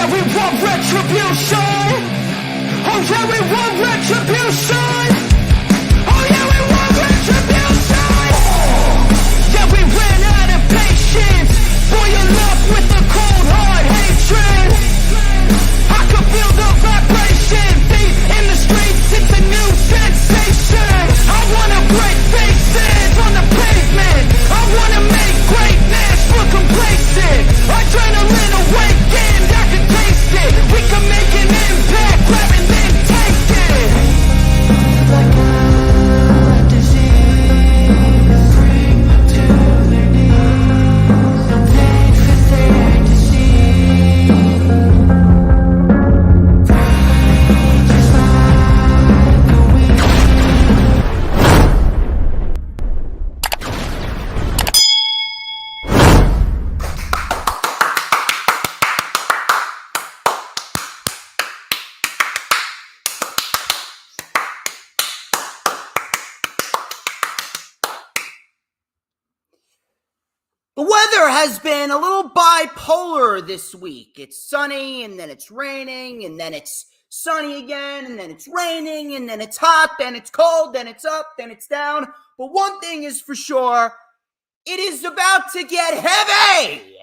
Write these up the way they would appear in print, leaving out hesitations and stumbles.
yeah, we want retribution. Oh yeah, we want retribution. Oh yeah, we want retribution. Yeah, we ran out of patience. For your love with the cold hard hatred. I can feel the vibration. Feet in the streets, it's a new sensation. I wanna break faces on the pavement. I wanna make greatness look complacent. Adrenaline awakened, I can taste it. We can make an impact, grab and then take it. Like a disease, bring them to their knees. Take for their disease. Just like a weed. The weather has been a little bipolar this week. It's sunny, and then it's raining, and then it's sunny again, and then it's raining, and then it's hot, then it's cold, then it's up, then it's down. But one thing is for sure, it is about to get heavy.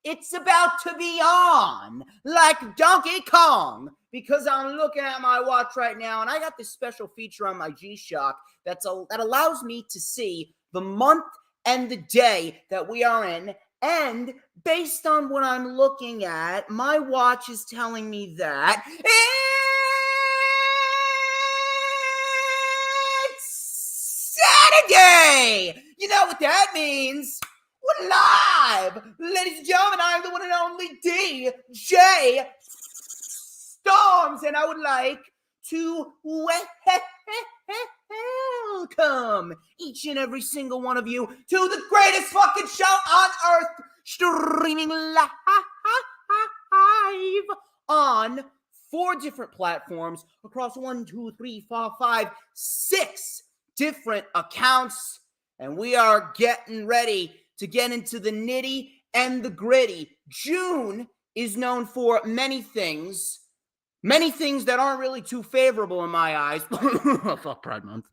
It's about to be on like Donkey Kong, because I'm looking at my watch right now, and I got this special feature on my G-Shock that allows me to see the month and the day that we are in, and based on what I'm looking at, my watch is telling me that it's Saturday! You know what that means? We're live! Ladies and gentlemen, I'm the one and only DJ Storms, and I would like to welcome each and every single one of you to the greatest fucking show on earth, streaming live on 4 different platforms across 6 different accounts, and we are getting ready to get into the nitty and the gritty. June is known for many things that aren't really too favorable in my eyes. Fuck Pride Month.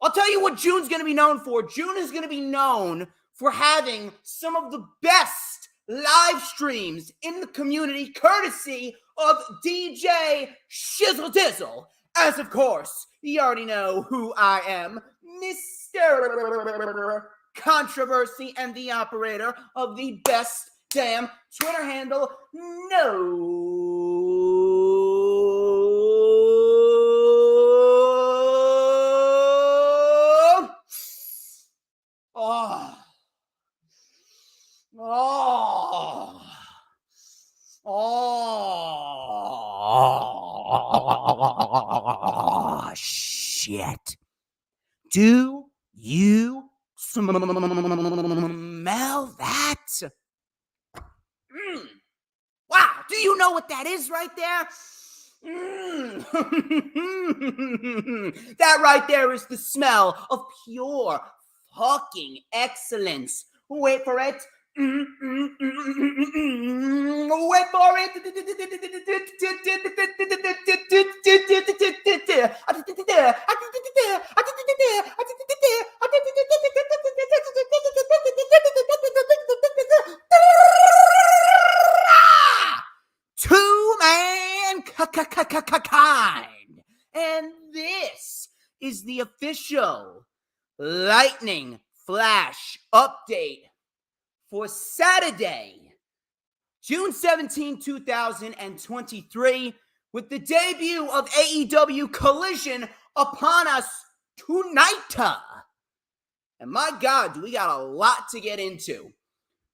I'll tell you what June's going to be known for. June is going to be known for having some of the best live streams in the community, courtesy of DJ Shizzle Dizzle. As of course, you already know who I am, Mr. Controversy, and the operator of the best damn Twitter handle, shit. Do you smell that? Wow, do you know what that is right there? That right there is the smell of pure fucking excellence. Wait for it. Wait for it. Two-man kind. And this is the official Lightning Flash update for Saturday, June 17, 2023, with the debut of AEW Collision upon us tonight. And my God, we got a lot to get into.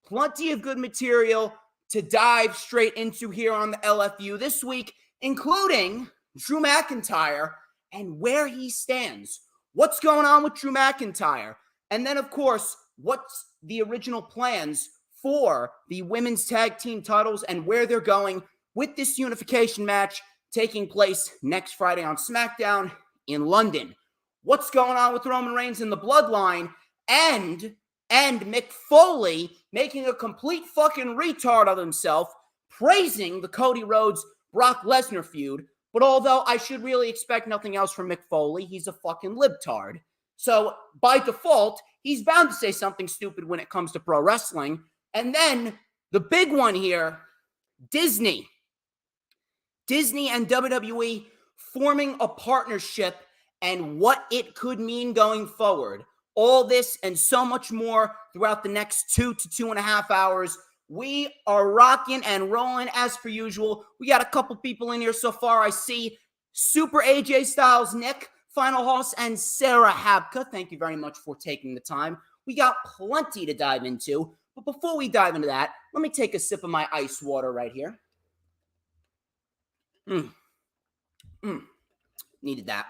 Plenty of good material to dive straight into here on the LFU this week, including Drew McIntyre and where he stands. What's going on with Drew McIntyre? And then, of course, what's the original plans for the women's tag team titles and where they're going with this unification match taking place next Friday on SmackDown in London. What's going on with Roman Reigns and the Bloodline, and Mick Foley making a complete fucking retard of himself, praising the Cody Rhodes Brock Lesnar feud. But although I should really expect nothing else from Mick Foley, he's a fucking libtard. So by default, he's bound to say something stupid when it comes to pro wrestling. And then the big one here, Disney and WWE forming a partnership and what it could mean going forward. All this and so much more throughout the next 2 to 2.5 hours. We are rocking and rolling as per usual. We got a couple people in here so far. I see Super AJ Styles, Nick, Final Hoss, and Sarah Habka. Thank you very much for taking the time. We got plenty to dive into. But before we dive into that, let me take a sip of my ice water right here. Needed that.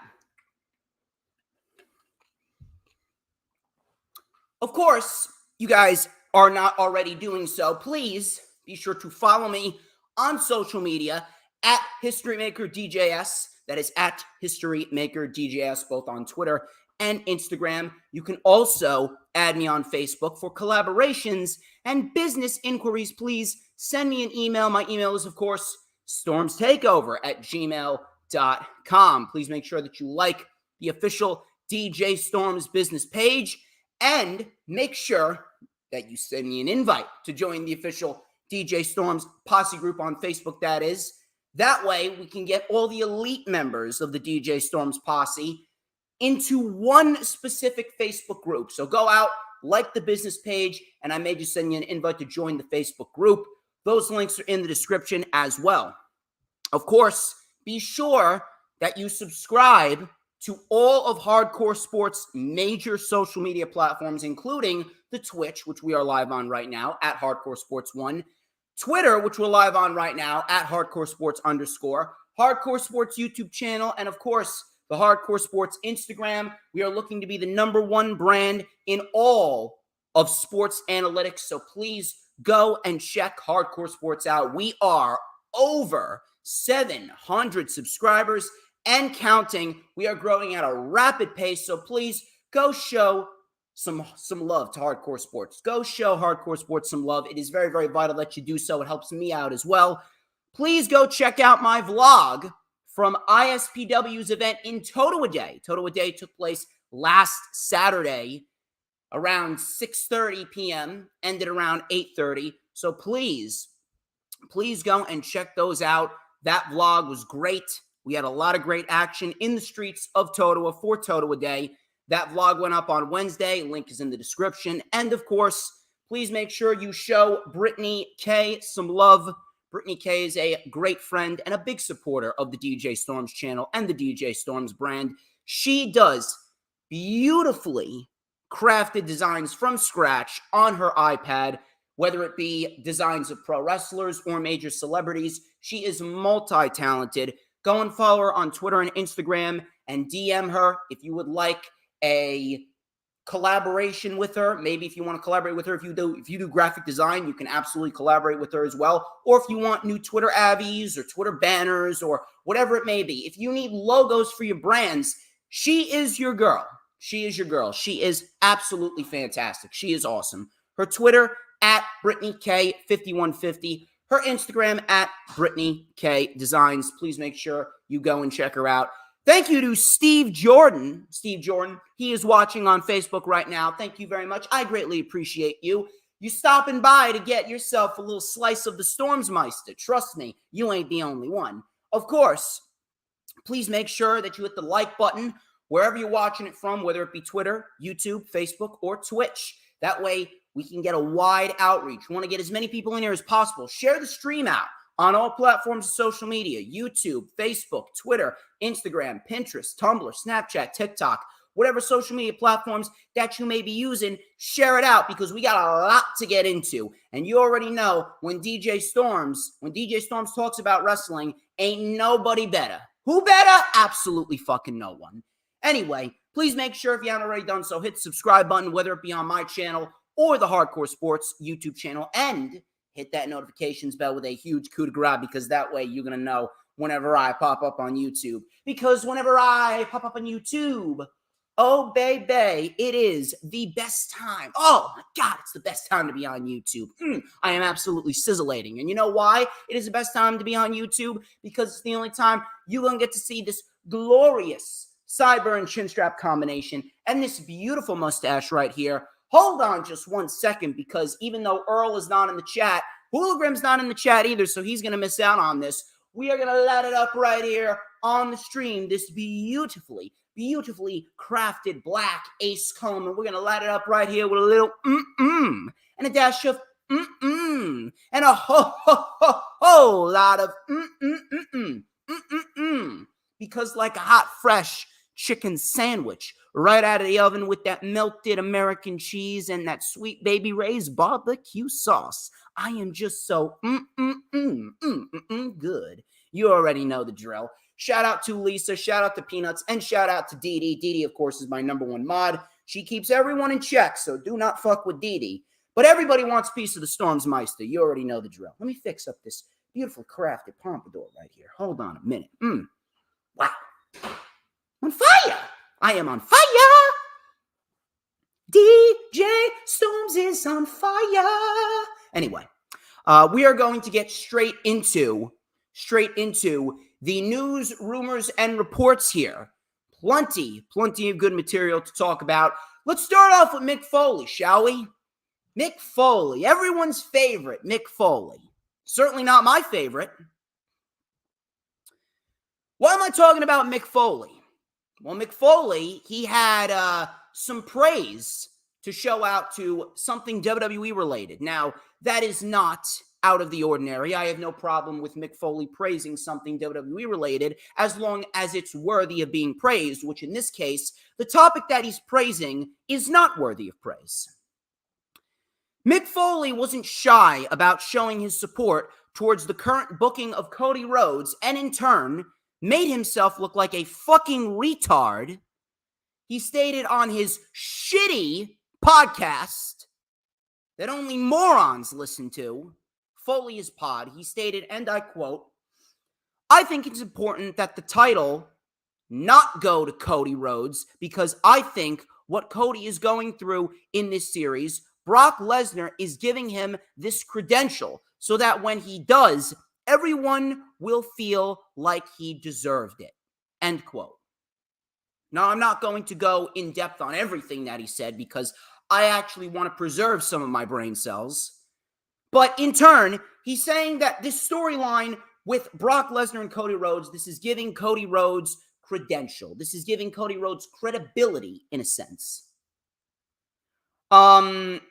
Of course, you guys are not already doing so. Please be sure to follow me on social media at HistoryMakerDJS. That is at HistoryMakerDJS, both on Twitter and Instagram. You can also add me on Facebook for collaborations and business inquiries. Please send me an email. My email is, of course, StormsTakeOver@gmail.com. Please make sure that you like the official DJ Storms business page and make sure that you send me an invite to join the official DJ Storms posse group on Facebook, that is. That way, we can get all the elite members of the DJ Storms posse into one specific Facebook group. So go out, like the business page, and I may just send you an invite to join the Facebook group. Those links are in the description as well. Of course, be sure that you subscribe to all of Hardcore Sports' major social media platforms, including the Twitch, which we are live on right now, at Hardcore Sports 1, Twitter, which we're live on right now, at Hardcore Sports _, Hardcore Sports YouTube channel, and of course, the Hardcore Sports Instagram. We are looking to be the #1 brand in all of sports analytics, so please go and check Hardcore Sports out. We are over 700 subscribers and counting. We are growing at a rapid pace, so please go show some love to Hardcore Sports. Go show Hardcore Sports some love. It is very, very vital that you do so. It helps me out as well. Please go check out my vlog from ISPW's event in Totowa Day. Totowa Day took place last Saturday around 6:30 p.m., ended around 8:30. So please go and check those out. That vlog was great. We had a lot of great action in the streets of Totowa for Totowa Day. That vlog went up on Wednesday. Link is in the description. And of course, please make sure you show Brittany K some love. Brittany K is a great friend and a big supporter of the DJ Storms channel and the DJ Storms brand. She does beautifully crafted designs from scratch on her iPad, whether it be designs of pro wrestlers or major celebrities. She is multi-talented. Go and follow her on Twitter and Instagram and DM her if you would like a collaboration with her. Maybe if you want to collaborate with her, if you do graphic design, you can absolutely collaborate with her as well. Or if you want new Twitter avies or Twitter banners or whatever it may be, if you need logos for your brands, she is your girl. She is your girl. She is absolutely fantastic. She is awesome. Her Twitter at Brittany K5150. Her Instagram at Brittany K Designs. Please make sure you go and check her out. Thank you to Steve Jordan. Steve Jordan, he is watching on Facebook right now. Thank you very much. I greatly appreciate you. You stopping by to get yourself a little slice of the Stormsmeister. Trust me, you ain't the only one. Of course, please make sure that you hit the like button wherever you're watching it from, whether it be Twitter, YouTube, Facebook, or Twitch. That way, we can get a wide outreach. We want to get as many people in here as possible. Share the stream out on all platforms of social media: YouTube, Facebook, Twitter, Instagram, Pinterest, Tumblr, Snapchat, TikTok, whatever social media platforms that you may be using. Share it out because we got a lot to get into. And you already know when DJ Storms talks about wrestling, ain't nobody better. Who better? Absolutely fucking no one. Anyway, please make sure, if you haven't already done so, hit the subscribe button, whether it be on my channel or the Hardcore Sports YouTube channel, and hit that notifications bell with a huge coup de grace, because that way you're going to know whenever I pop up on YouTube. Because whenever I pop up on YouTube, Oh, baby, it is the best time. Oh, my God, it's the best time to be on YouTube. I am absolutely sizzling. And you know why it is the best time to be on YouTube? Because it's the only time you're going to get to see this glorious sideburn chin strap combination and this beautiful mustache right here. Hold on just 1 second, because even though Earl is not in the chat, Hoologram's not in the chat either, so he's going to miss out on this. We are going to light it up right here on the stream, this beautifully crafted black ace comb, and we're going to light it up right here with a little and a dash of and a whole lot of because like a hot, fresh chicken sandwich right out of the oven with that melted American cheese and that sweet Baby Ray's barbecue sauce, I am just so good. You already know the drill. Shout out to Lisa, shout out to Peanuts, and shout out to Dee Dee. Dee Dee, of course, is my #1 mod. She keeps everyone in check, so do not fuck with Dee Dee. But everybody wants a piece of the Stormsmeister. You already know the drill. Let me fix up this beautiful crafted pompadour right here. Hold on a minute. Wow. On fire! I am on fire! DJ Storms is on fire! Anyway, we are going to get straight into the news, rumors, and reports here. Plenty of good material to talk about. Let's start off with Mick Foley, shall we? Mick Foley, everyone's favorite Mick Foley. Certainly not my favorite. Why am I talking about Mick Foley? Well, Mick Foley, he had some praise to show out to something WWE related. Now, that is not out of the ordinary. I have no problem with Mick Foley praising something WWE related as long as it's worthy of being praised, which in this case, the topic that he's praising is not worthy of praise. Mick Foley wasn't shy about showing his support towards the current booking of Cody Rhodes, and in turn, made himself look like a fucking retard. He stated on his shitty podcast that only morons listen to, Foley's Pod, he stated, and I quote, "I think it's important that the title not go to Cody Rhodes because I think what Cody is going through in this series, Brock Lesnar is giving him this credential so that when he does, everyone will feel like he deserved it." End quote. Now, I'm not going to go in depth on everything that he said because I actually want to preserve some of my brain cells. But in turn, he's saying that this storyline with Brock Lesnar and Cody Rhodes, this is giving Cody Rhodes credential. This is giving Cody Rhodes credibility in a sense. Am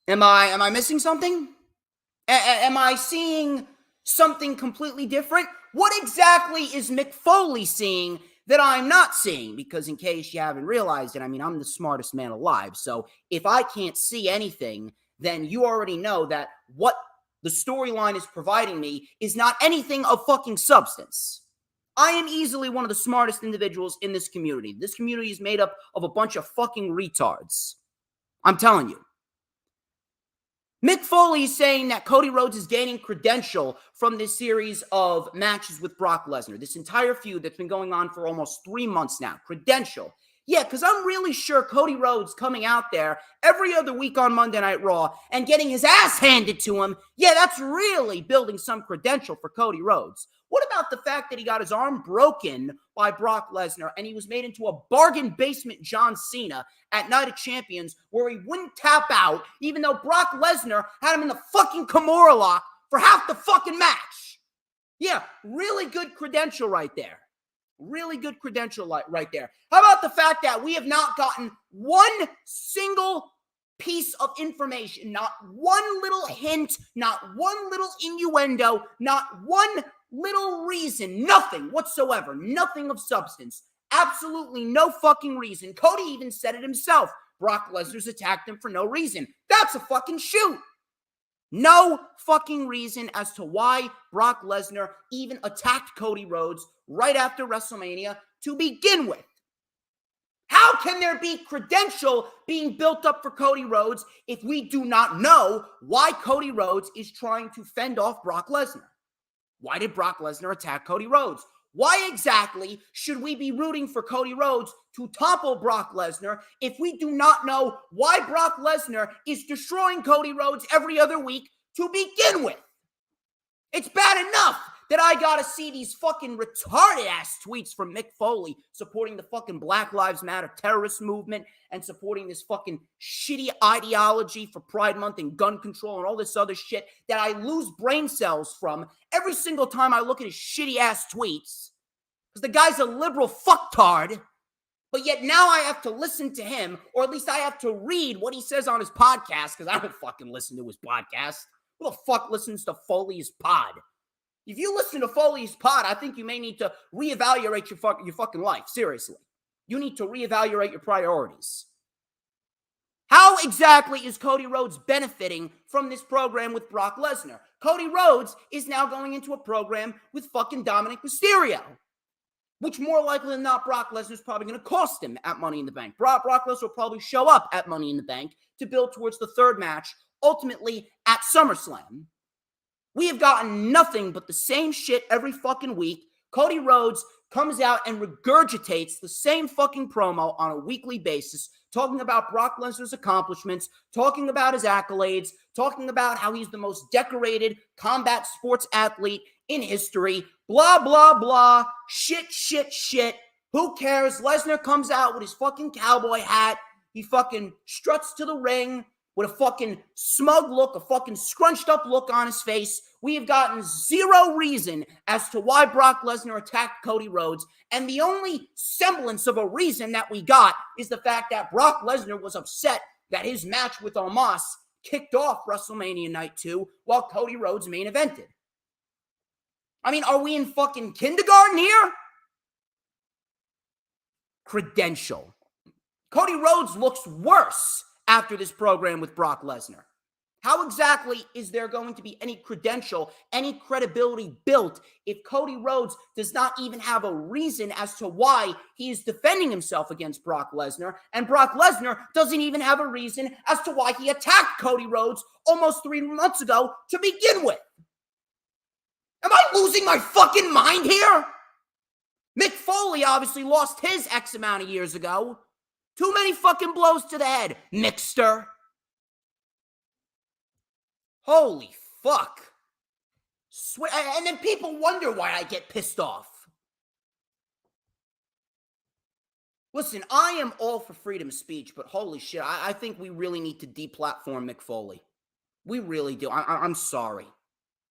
I missing something? Am I seeing something completely different? What exactly is Mick Foley seeing that I'm not seeing? Because in case you haven't realized it, I mean, I'm the smartest man alive. So if I can't see anything, then you already know that what the storyline is providing me is not anything of fucking substance. I am easily one of the smartest individuals in this community. This community is made up of a bunch of fucking retards. I'm telling you. Mick Foley is saying that Cody Rhodes is gaining credential from this series of matches with Brock Lesnar. This entire feud that's been going on for almost 3 months now. Credential. Yeah, because I'm really sure Cody Rhodes coming out there every other week on Monday Night Raw and getting his ass handed to him, yeah, that's really building some credential for Cody Rhodes. What about the fact that he got his arm broken by Brock Lesnar and he was made into a bargain basement John Cena at Night of Champions where he wouldn't tap out even though Brock Lesnar had him in the fucking Kimura lock for half the fucking match? Yeah, really good credential right there. Really good credential right there. How about the fact that we have not gotten one single piece of information, not one little hint, not one little innuendo, not one little reason, nothing whatsoever, nothing of substance, absolutely no fucking reason. Cody even said it himself. Brock Lesnar's attacked him for no reason. That's a fucking shoot. No fucking reason as to why Brock Lesnar even attacked Cody Rhodes right after WrestleMania to begin with. How can there be credential being built up for Cody Rhodes if we do not know why Cody Rhodes is trying to fend off Brock Lesnar? Why did Brock Lesnar attack Cody Rhodes? Why exactly should we be rooting for Cody Rhodes to topple Brock Lesnar if we do not know why Brock Lesnar is destroying Cody Rhodes every other week to begin with? It's bad enough that I gotta see these fucking retarded-ass tweets from Mick Foley supporting the fucking Black Lives Matter terrorist movement and supporting this fucking shitty ideology for Pride Month and gun control and all this other shit that I lose brain cells from every single time I look at his shitty-ass tweets. Because the guy's a liberal fucktard, but yet now I have to listen to him, or at least I have to read what he says on his podcast, because I don't fucking listen to his podcast. Who the fuck listens to Foley's pod? If you listen to Foley's pod, I think you may need to reevaluate your fucking life. Seriously. You need to reevaluate your priorities. How exactly is Cody Rhodes benefiting from this program with Brock Lesnar? Cody Rhodes is now going into a program with fucking Dominic Mysterio, which more likely than not, Brock Lesnar is probably going to cost him at Money in the Bank. Brock Lesnar will probably show up at Money in the Bank to build towards the third match, ultimately at SummerSlam. We have gotten nothing but the same shit every fucking week. Cody Rhodes comes out and regurgitates the same fucking promo on a weekly basis, talking about Brock Lesnar's accomplishments, talking about his accolades, talking about how he's the most decorated combat sports athlete in history, blah, blah, blah, shit. Who cares? Lesnar comes out with his fucking cowboy hat. He fucking struts to the ring with a fucking smug look, a fucking scrunched up look on his face. We have gotten zero reason as to why Brock Lesnar attacked Cody Rhodes, and the only semblance of a reason that we got is the fact that Brock Lesnar was upset that his match with Omos kicked off WrestleMania Night 2 while Cody Rhodes main evented. I mean, are we in fucking kindergarten here? Credential. Cody Rhodes looks worse after this program with Brock Lesnar. How exactly is there going to be any credential, any credibility built if Cody Rhodes does not even have a reason as to why he is defending himself against Brock Lesnar, and Brock Lesnar doesn't even have a reason as to why he attacked Cody Rhodes almost 3 months ago to begin with? Am I losing my fucking mind here? Mick Foley obviously lost his X amount of years ago. Too many fucking blows to the head, Mickster. Holy fuck. And then people wonder why I get pissed off. Listen, I am all for freedom of speech, but holy shit, I think we really need to deplatform Mick Foley. We really do. I'm sorry.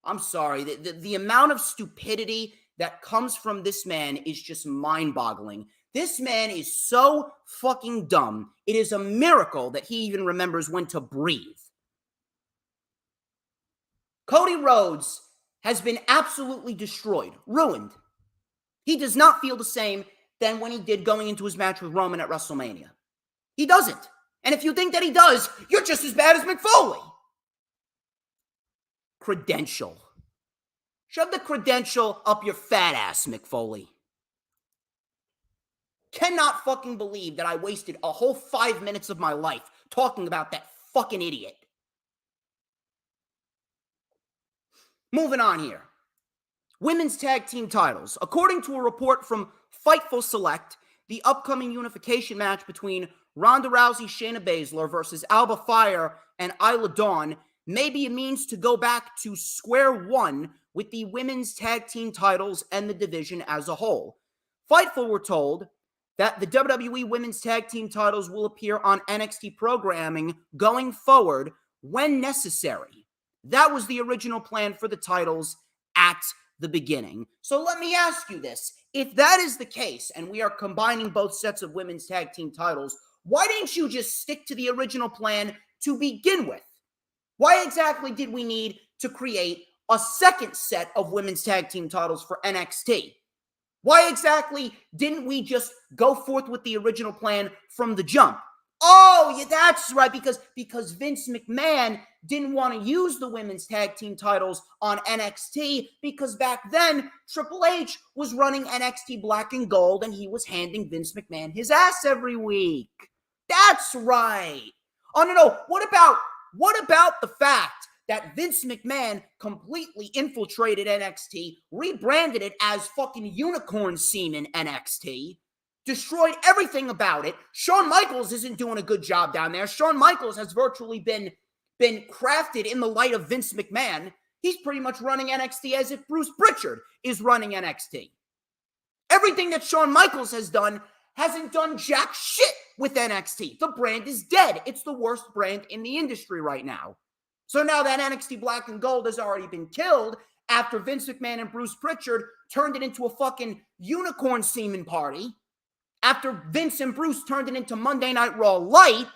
I'm sorry. The amount of stupidity that comes from this man is just mind-boggling. This man is so fucking dumb. It is a miracle that he even remembers when to breathe. Cody Rhodes has been absolutely destroyed, ruined. He does not feel the same than when he did going into his match with Roman at WrestleMania. He doesn't. And if you think that he does, you're just as bad as Mick Foley. Credential. Shove the credential up your fat ass, Mick Foley. Cannot fucking believe that I wasted a whole 5 minutes of my life talking about that fucking idiot. Moving on here. Women's tag team titles. According to a report from Fightful Select, the upcoming unification match between Ronda Rousey, Shayna Baszler versus Alba Fire and Isla Dawn may be a means to go back to square one with the women's tag team titles and the division as a whole. Fightful were told that the WWE women's tag team titles will appear on NXT programming going forward when necessary. That was the original plan for the titles at the beginning. So let me ask you this. If that is the case, and we are combining both sets of women's tag team titles, why didn't you just stick to the original plan to begin with? Why exactly did we need to create a second set of women's tag team titles for NXT? Why exactly didn't we just go forth with the original plan from the jump? Oh, yeah, that's right, because Vince McMahon didn't want to use the women's tag team titles on NXT because back then Triple H was running NXT Black and Gold and he was handing Vince McMahon his ass every week. That's right. Oh, no. What about the fact that Vince McMahon completely infiltrated NXT, rebranded it as fucking Unicorn Semen NXT, destroyed everything about it. Shawn Michaels isn't doing a good job down there. Shawn Michaels has virtually been crafted in the light of Vince McMahon. He's pretty much running NXT as if Bruce Pritchard is running NXT. Everything that Shawn Michaels has done hasn't done jack shit with NXT. The brand is dead. It's the worst brand in the industry right now. So now that NXT Black and Gold has already been killed after Vince McMahon and Bruce Pritchard turned it into a fucking unicorn semen party, after Vince and Bruce turned it into Monday Night Raw Light,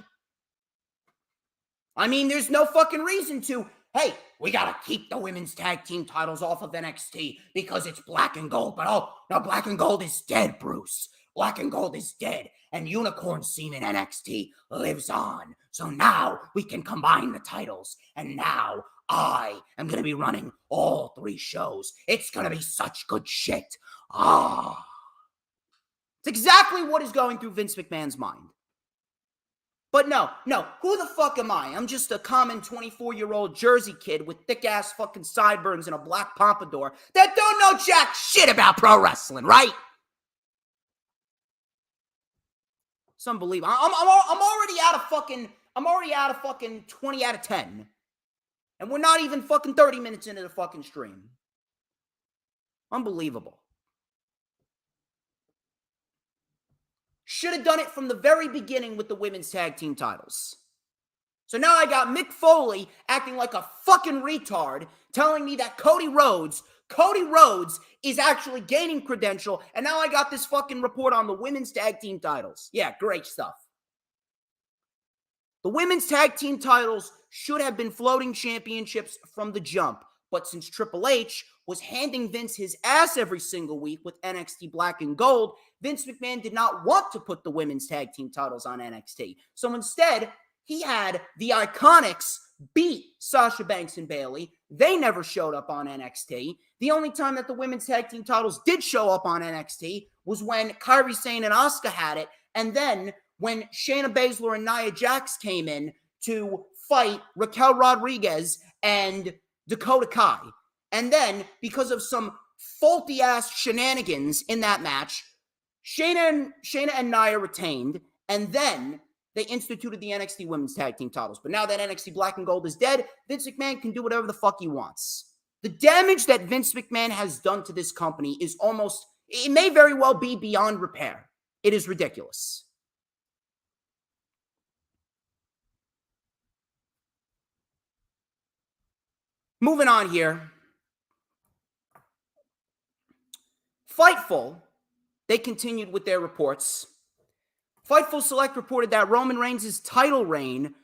I mean, there's no fucking reason to, hey, we gotta keep the women's tag team titles off of NXT because it's Black and Gold. But oh, no, Black and Gold is dead, Bruce. Black and Gold is dead, and Unicorn Semen NXT lives on. So now we can combine the titles, and now I am going to be running all 3 shows. It's going to be such good shit. It's exactly what is going through Vince McMahon's mind. But no, who the fuck am I? I'm just a common 24-year-old Jersey kid with thick-ass fucking sideburns and a black pompadour that don't know jack shit about pro wrestling, right? It's unbelievable. I'm already out of fucking 20 out of 10. And we're not even fucking 30 minutes into the fucking stream. Unbelievable. Should have done it from the very beginning with the women's tag team titles. So now I got Mick Foley acting like a fucking retard, telling me that Cody Rhodes is actually gaining credential, and now I got this fucking report on the women's tag team titles. Yeah, great stuff. The women's tag team titles should have been floating championships from the jump, but since Triple H was handing Vince his ass every single week with NXT Black and Gold, Vince McMahon did not want to put the women's tag team titles on NXT. So instead, he had the Iconics beat Sasha Banks and Bayley. They never showed up on NXT. The only time that the women's tag team titles did show up on NXT was when Kairi Sane and Asuka had it, and then when Shayna Baszler and Nia Jax came in to fight Raquel Rodriguez and Dakota Kai. And then, because of some faulty-ass shenanigans in that match, Shayna and Nia retained, and then they instituted the NXT Women's Tag Team titles. But now that NXT Black and Gold is dead, Vince McMahon can do whatever the fuck he wants. The damage that Vince McMahon has done to this company is almost, it may very well be beyond repair. It is ridiculous. Moving on here. Fightful, they continued with their reports. Fightful Select reported that Roman Reigns' title reign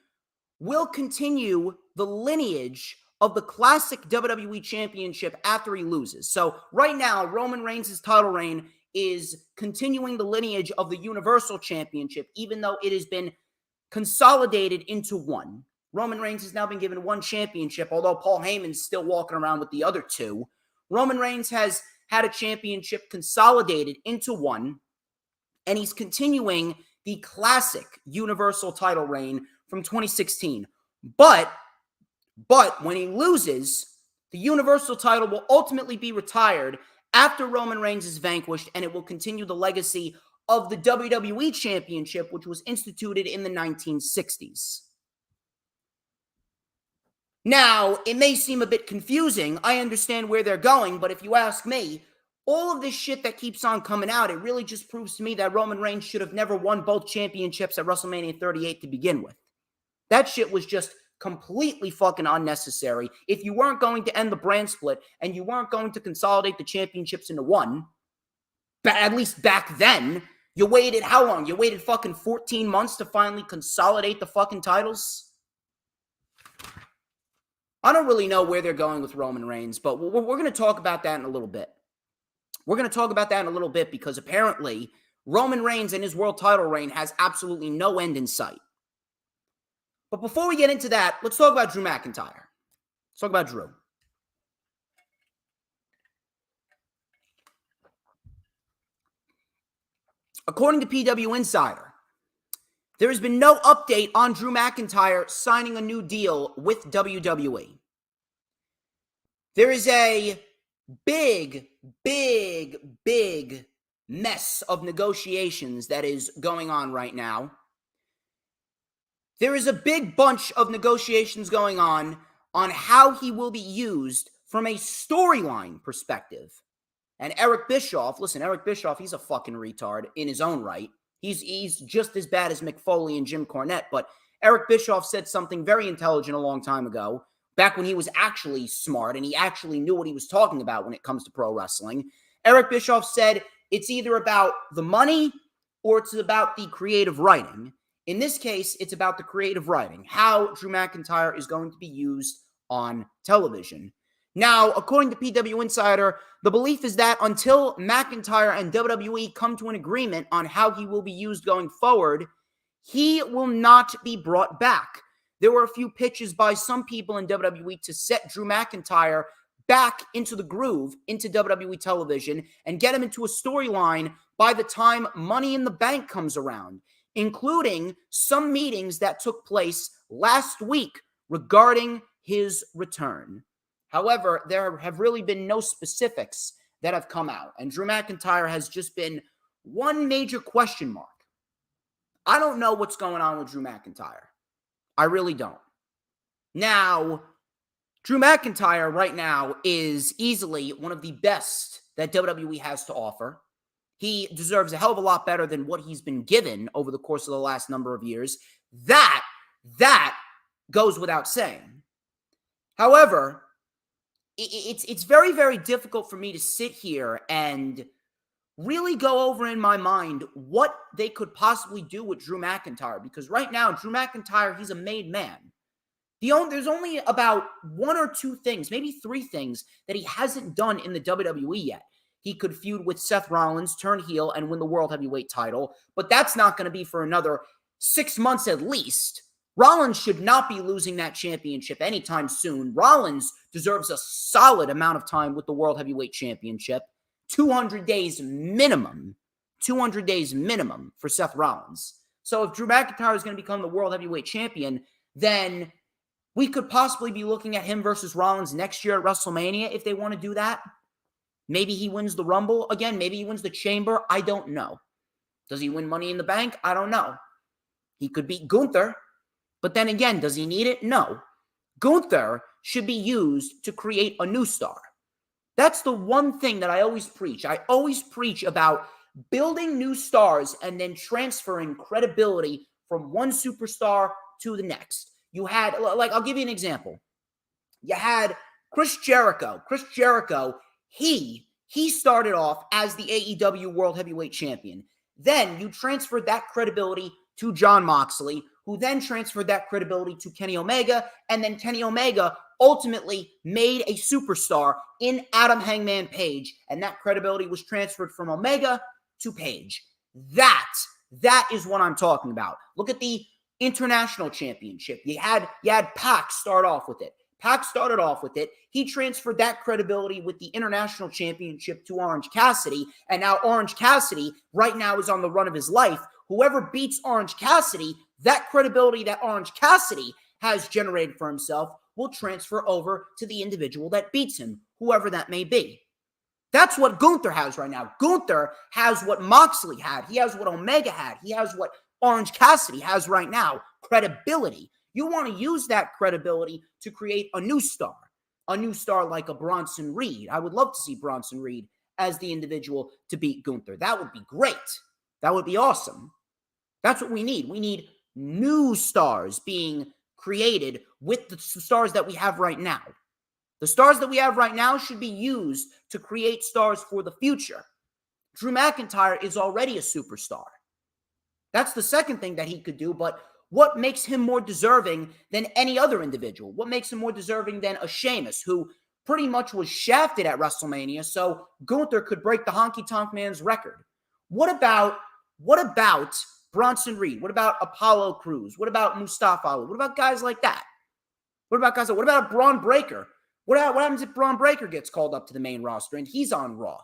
will continue the lineage of the classic WWE Championship after he loses. So right now, Roman Reigns' title reign is continuing the lineage of the Universal Championship, even though it has been consolidated into one. Roman Reigns has now been given one championship, although Paul Heyman's still walking around with the other 2. Roman Reigns has had a championship consolidated into one, and he's continuing the classic Universal title reign from 2016. But when he loses, the Universal title will ultimately be retired after Roman Reigns is vanquished, and it will continue the legacy of the WWE Championship, which was instituted in the 1960s. Now, it may seem a bit confusing. I understand where they're going, but if you ask me, all of this shit that keeps on coming out, it really just proves to me that Roman Reigns should have never won both championships at WrestleMania 38 to begin with. That shit was just completely fucking unnecessary. If you weren't going to end the brand split and you weren't going to consolidate the championships into one, at least back then, you waited how long? You waited fucking 14 months to finally consolidate the fucking titles? I don't really know where they're going with Roman Reigns, but we're going to talk about that in a little bit. We're going to talk about that in a little bit because apparently Roman Reigns and his world title reign has absolutely no end in sight. But before we get into that, let's talk about Drew McIntyre. Let's talk about Drew. According to PW Insider, there has been no update on Drew McIntyre signing a new deal with WWE. There is a big, big, big mess of negotiations that is going on right now. There is a big bunch of negotiations going on how he will be used from a storyline perspective. And Eric Bischoff, listen, Eric Bischoff, he's a fucking retard in his own right. He's just as bad as Mick Foley and Jim Cornette, but Eric Bischoff said something very intelligent a long time ago, back when he was actually smart and he actually knew what he was talking about when it comes to pro wrestling. Eric Bischoff said it's either about the money or it's about the creative writing. In this case, it's about the creative writing, how Drew McIntyre is going to be used on television. Now, according to PW Insider, the belief is that until McIntyre and WWE come to an agreement on how he will be used going forward, he will not be brought back. There were a few pitches by some people in WWE to set Drew McIntyre back into the groove, into WWE television, and get him into a storyline by the time Money in the Bank comes around, including some meetings that took place last week regarding his return. However, there have really been no specifics that have come out, and Drew McIntyre has just been one major question mark. I don't know what's going on with Drew McIntyre. I really don't. Now, Drew McIntyre right now is easily one of the best that WWE has to offer. He deserves a hell of a lot better than what he's been given over the course of the last number of years. That goes without saying. However, it's very, very difficult for me to sit here and really go over in my mind what they could possibly do with Drew McIntyre, because right now, Drew McIntyre, he's a made man. There's only about one or two things, maybe three things that he hasn't done in the WWE yet. He could feud with Seth Rollins, turn heel, and win the World Heavyweight title, but that's not going to be for another 6 months at least. Rollins should not be losing that championship anytime soon. Rollins deserves a solid amount of time with the World Heavyweight Championship. 200 days minimum. 200 days minimum for Seth Rollins. So if Drew McIntyre is going to become the World Heavyweight Champion, then we could possibly be looking at him versus Rollins next year at WrestleMania if they want to do that. Maybe he wins the Rumble again. Maybe he wins the Chamber. I don't know. Does he win Money in the Bank? I don't know. He could beat Gunther. But then again, does he need it? No. Gunther should be used to create a new star. That's the one thing that I always preach. I always preach about building new stars and then transferring credibility from one superstar to the next. You had, like, I'll give you an example. You had Chris Jericho. Chris Jericho, he started off as the AEW World Heavyweight Champion. Then you transferred that credibility to Jon Moxley, who then transferred that credibility to Kenny Omega, and then Kenny Omega ultimately made a superstar in Adam Hangman Page, and that credibility was transferred from Omega to Page. That is what I'm talking about. Look at the International Championship. You had Pac start off with it. Pac started off with it. He transferred that credibility with the International Championship to Orange Cassidy, and now Orange Cassidy right now is on the run of his life. Whoever beats Orange Cassidy, that credibility that Orange Cassidy has generated for himself will transfer over to the individual that beats him, whoever that may be. That's what Gunther has right now. Gunther has what Moxley had. He has what Omega had. He has what Orange Cassidy has right now, credibility. You want to use that credibility to create a new star like a Bronson Reed. I would love to see Bronson Reed as the individual to beat Gunther. That would be great. That would be awesome. That's what we need. We need new stars being created with the stars that we have right now. The stars that we have right now should be used to create stars for the future. Drew McIntyre is already a superstar. That's the second thing that he could do, but what makes him more deserving than any other individual? What makes him more deserving than a Sheamus, who pretty much was shafted at WrestleMania, so Gunther could break the Honky Tonk Man's record? What about Bronson Reed? What about Apollo Crews? What about Mustafa Ali? What about guys like that? What about Braun Breaker? What happens if Braun Breaker gets called up to the main roster and he's on Raw?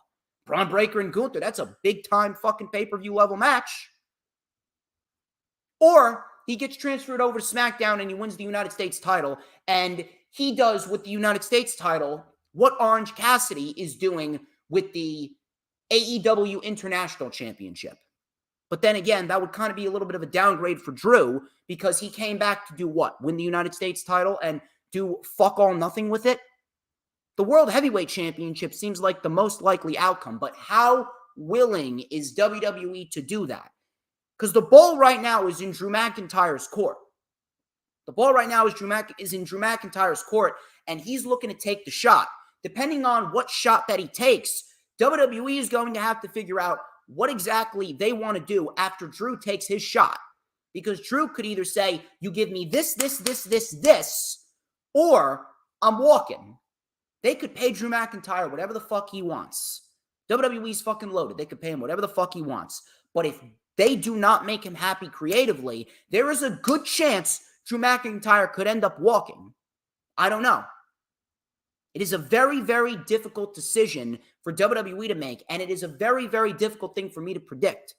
Braun Breaker and Gunther, that's a big-time fucking pay-per-view level match. Or he gets transferred over to SmackDown and he wins the United States title, and he does with the United States title what Orange Cassidy is doing with the AEW International Championship. But then again, that would kind of be a little bit of a downgrade for Drew because he came back to do what? Win the United States title and do fuck all nothing with it? The World Heavyweight Championship seems like the most likely outcome, but how willing is WWE to do that? Because the ball right now is in Drew McIntyre's court. The ball right now is in Drew McIntyre's court, and he's looking to take the shot. Depending on what shot that he takes, WWE is going to have to figure out what exactly they want to do after Drew takes his shot. Because Drew could either say, you give me this, or I'm walking. They could pay Drew McIntyre whatever the fuck he wants. WWE's fucking loaded. They could pay him whatever the fuck he wants. But if they do not make him happy creatively, there is a good chance Drew McIntyre could end up walking. I don't know. It is a very, very difficult decision for WWE to make, and it is a very, very difficult thing for me to predict.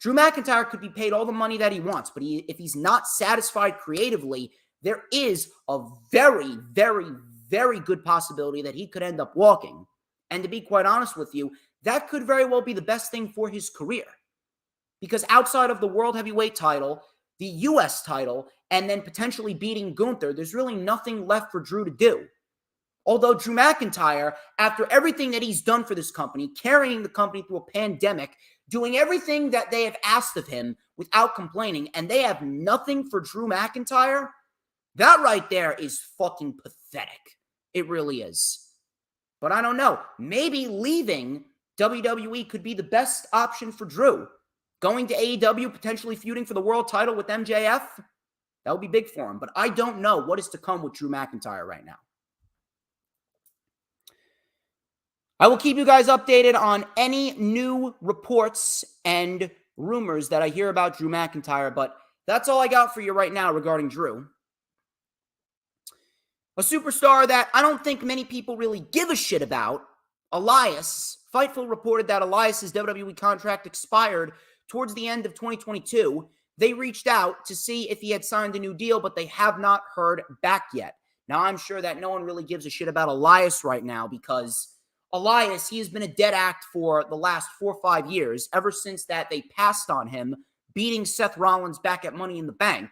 Drew McIntyre could be paid all the money that he wants, but if he's not satisfied creatively, there is a very, very, very good possibility that he could end up walking. And to be quite honest with you, that could very well be the best thing for his career. Because outside of the World Heavyweight title, the U.S. title, and then potentially beating Gunther, there's really nothing left for Drew to do. Although Drew McIntyre, after everything that he's done for this company, carrying the company through a pandemic, doing everything that they have asked of him without complaining, and they have nothing for Drew McIntyre, that right there is fucking pathetic. It really is. But I don't know. Maybe leaving WWE could be the best option for Drew. Going to AEW, potentially feuding for the world title with MJF, that would be big for him. But I don't know what is to come with Drew McIntyre right now. I will keep you guys updated on any new reports and rumors that I hear about Drew McIntyre, but that's all I got for you right now regarding Drew. A superstar that I don't think many people really give a shit about, Elias. Fightful reported that Elias's WWE contract expired towards the end of 2022. They reached out to see if he had signed a new deal, but they have not heard back yet. Now, I'm sure that no one really gives a shit about Elias right now because Elias, he has been a dead act for the last 4 or 5 years, ever since that they passed on him, beating Seth Rollins back at Money in the Bank.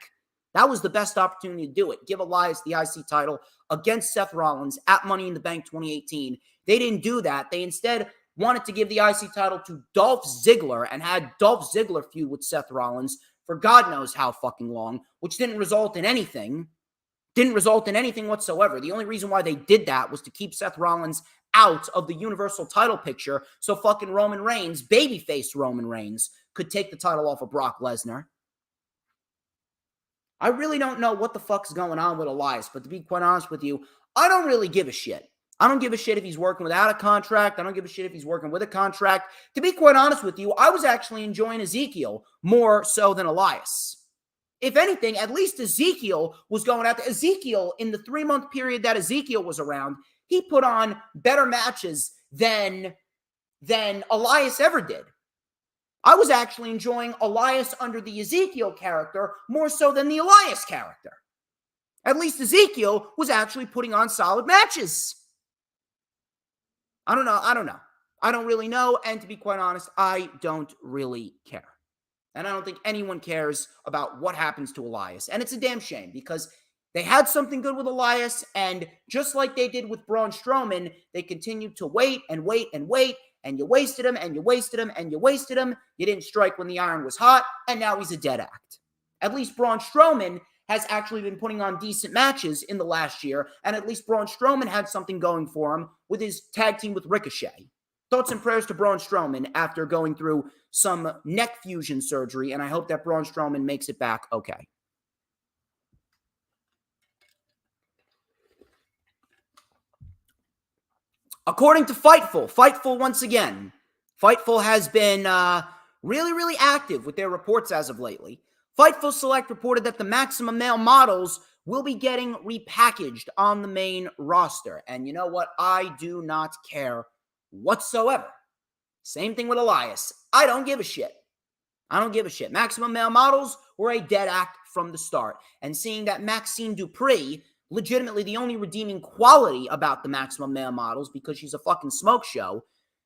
That was the best opportunity to do it. Give Elias the IC title against Seth Rollins at Money in the Bank 2018. They didn't do that. They instead wanted to give the IC title to Dolph Ziggler and had Dolph Ziggler feud with Seth Rollins for God knows how fucking long, which didn't result in anything. Didn't result in anything whatsoever. The only reason why they did that was to keep Seth Rollins out of the Universal title picture so fucking Roman Reigns, babyface Roman Reigns, could take the title off of Brock Lesnar. I really don't know what the fuck's going on with Elias, but to be quite honest with you, I don't really give a shit. I don't give a shit if he's working without a contract. I don't give a shit if he's working with a contract. To be quite honest with you, I was actually enjoying Ezekiel more so than Elias. If anything, at least Ezekiel was going out there. Ezekiel, in the 3-month period that Ezekiel was around, he put on better matches than Elias ever did. I was actually enjoying Elias under the Ezekiel character more so than the Elias character. At least Ezekiel was actually putting on solid matches. I don't know. I don't really know. And to be quite honest, I don't really care. And I don't think anyone cares about what happens to Elias. And it's a damn shame because they had something good with Elias, and just like they did with Braun Strowman, they continued to wait and wait and wait, and you wasted him, and you wasted him, and you wasted him. You didn't strike when the iron was hot, and now he's a dead act. At least Braun Strowman has actually been putting on decent matches in the last year, and at least Braun Strowman had something going for him with his tag team with Ricochet. Thoughts and prayers to Braun Strowman after going through some neck fusion surgery, and I hope that Braun Strowman makes it back okay. According to Fightful once again, Fightful has been really, really active with their reports as of lately. Fightful Select reported that the Maximum Male models will be getting repackaged on the main roster. And you know what? I do not care whatsoever. Same thing with Elias. I don't give a shit. I don't give a shit. Maximum Male models were a dead act from the start. And seeing that Maxine Dupree legitimately the only redeeming quality about the Maximum Male Models, because she's a fucking smoke show.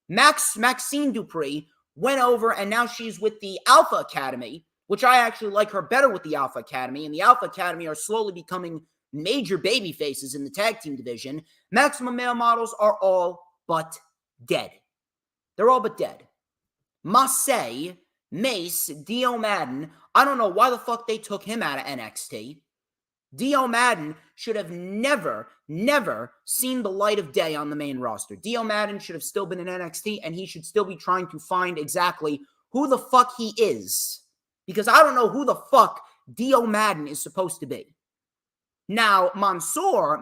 Maxine Dupree went over, and now she's with the Alpha Academy, which I actually like her better with the Alpha Academy, and the Alpha Academy are slowly becoming major baby faces in the tag team division. Maximum Male Models are all but dead. They're all but dead. Mace, Dio Madden, I don't know why the fuck they took him out of NXT. Dio Madden should have never seen the light of day on the main roster. Dio Madden should have still been in NXT, and he should still be trying to find exactly who the fuck he is. Because I don't know who the fuck Dio Madden is supposed to be. Now, Mansoor,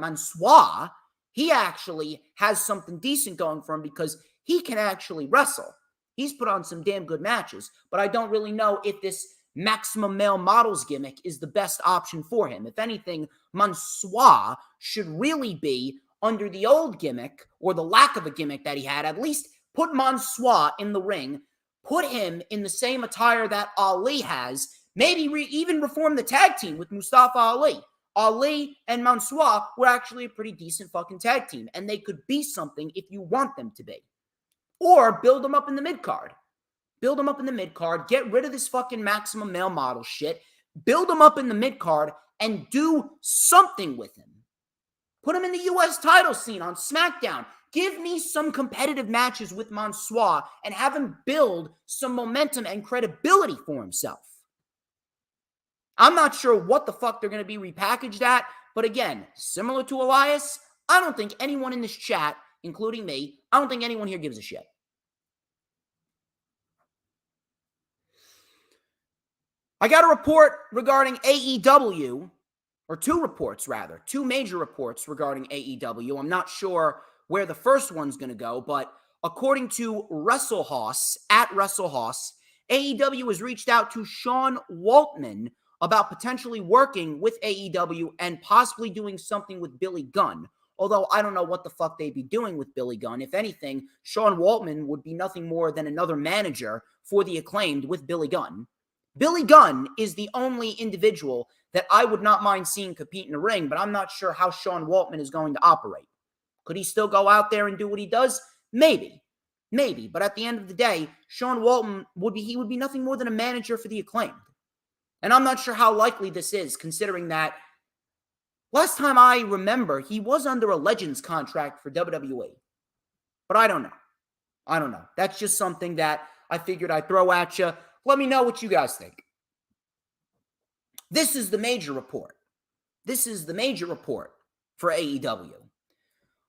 he actually has something decent going for him because he can actually wrestle. He's put on some damn good matches, but I don't really know if this Maximum Male Models gimmick is the best option for him. If anything, Mansoor should really be under the old gimmick, or the lack of a gimmick that he had. At least put Mansoor in the ring, put him in the same attire that Ali has, maybe even reform the tag team with Mustafa Ali. Ali and Mansoor were actually a pretty decent fucking tag team, and they could be something if you want them to be. Or build them up in the mid-card. Build him up in the mid-card. Get rid of this fucking Maximum Male Model shit. Build him up in the mid-card and do something with him. Put him in the U.S. title scene on SmackDown. Give me some competitive matches with Mansoor and have him build some momentum and credibility for himself. I'm not sure what the fuck they're going to be repackaged at, but again, similar to Elias, I don't think anyone in this chat, including me, I don't think anyone here gives a shit. I got a report regarding AEW, or two major reports regarding AEW. I'm not sure where the first one's going to go, but according to WrestleHouse, at WrestleHouse, AEW has reached out to Sean Waltman about potentially working with AEW and possibly doing something with Billy Gunn. Although I don't know what the fuck they'd be doing with Billy Gunn. If anything, Sean Waltman would be nothing more than another manager for the Acclaimed with Billy Gunn. Billy Gunn is the only individual that I would not mind seeing compete in the ring, but I'm not sure how Sean Waltman is going to operate. Could he still go out there and do what he does? Maybe. But at the end of the day, Sean Waltman would be nothing more than a manager for the Acclaimed. And I'm not sure how likely this is, considering that last time I remember, he was under a Legends contract for WWE. But I don't know. That's just something that I figured I'd throw at you. Let me know what you guys think. This is the major report. For AEW.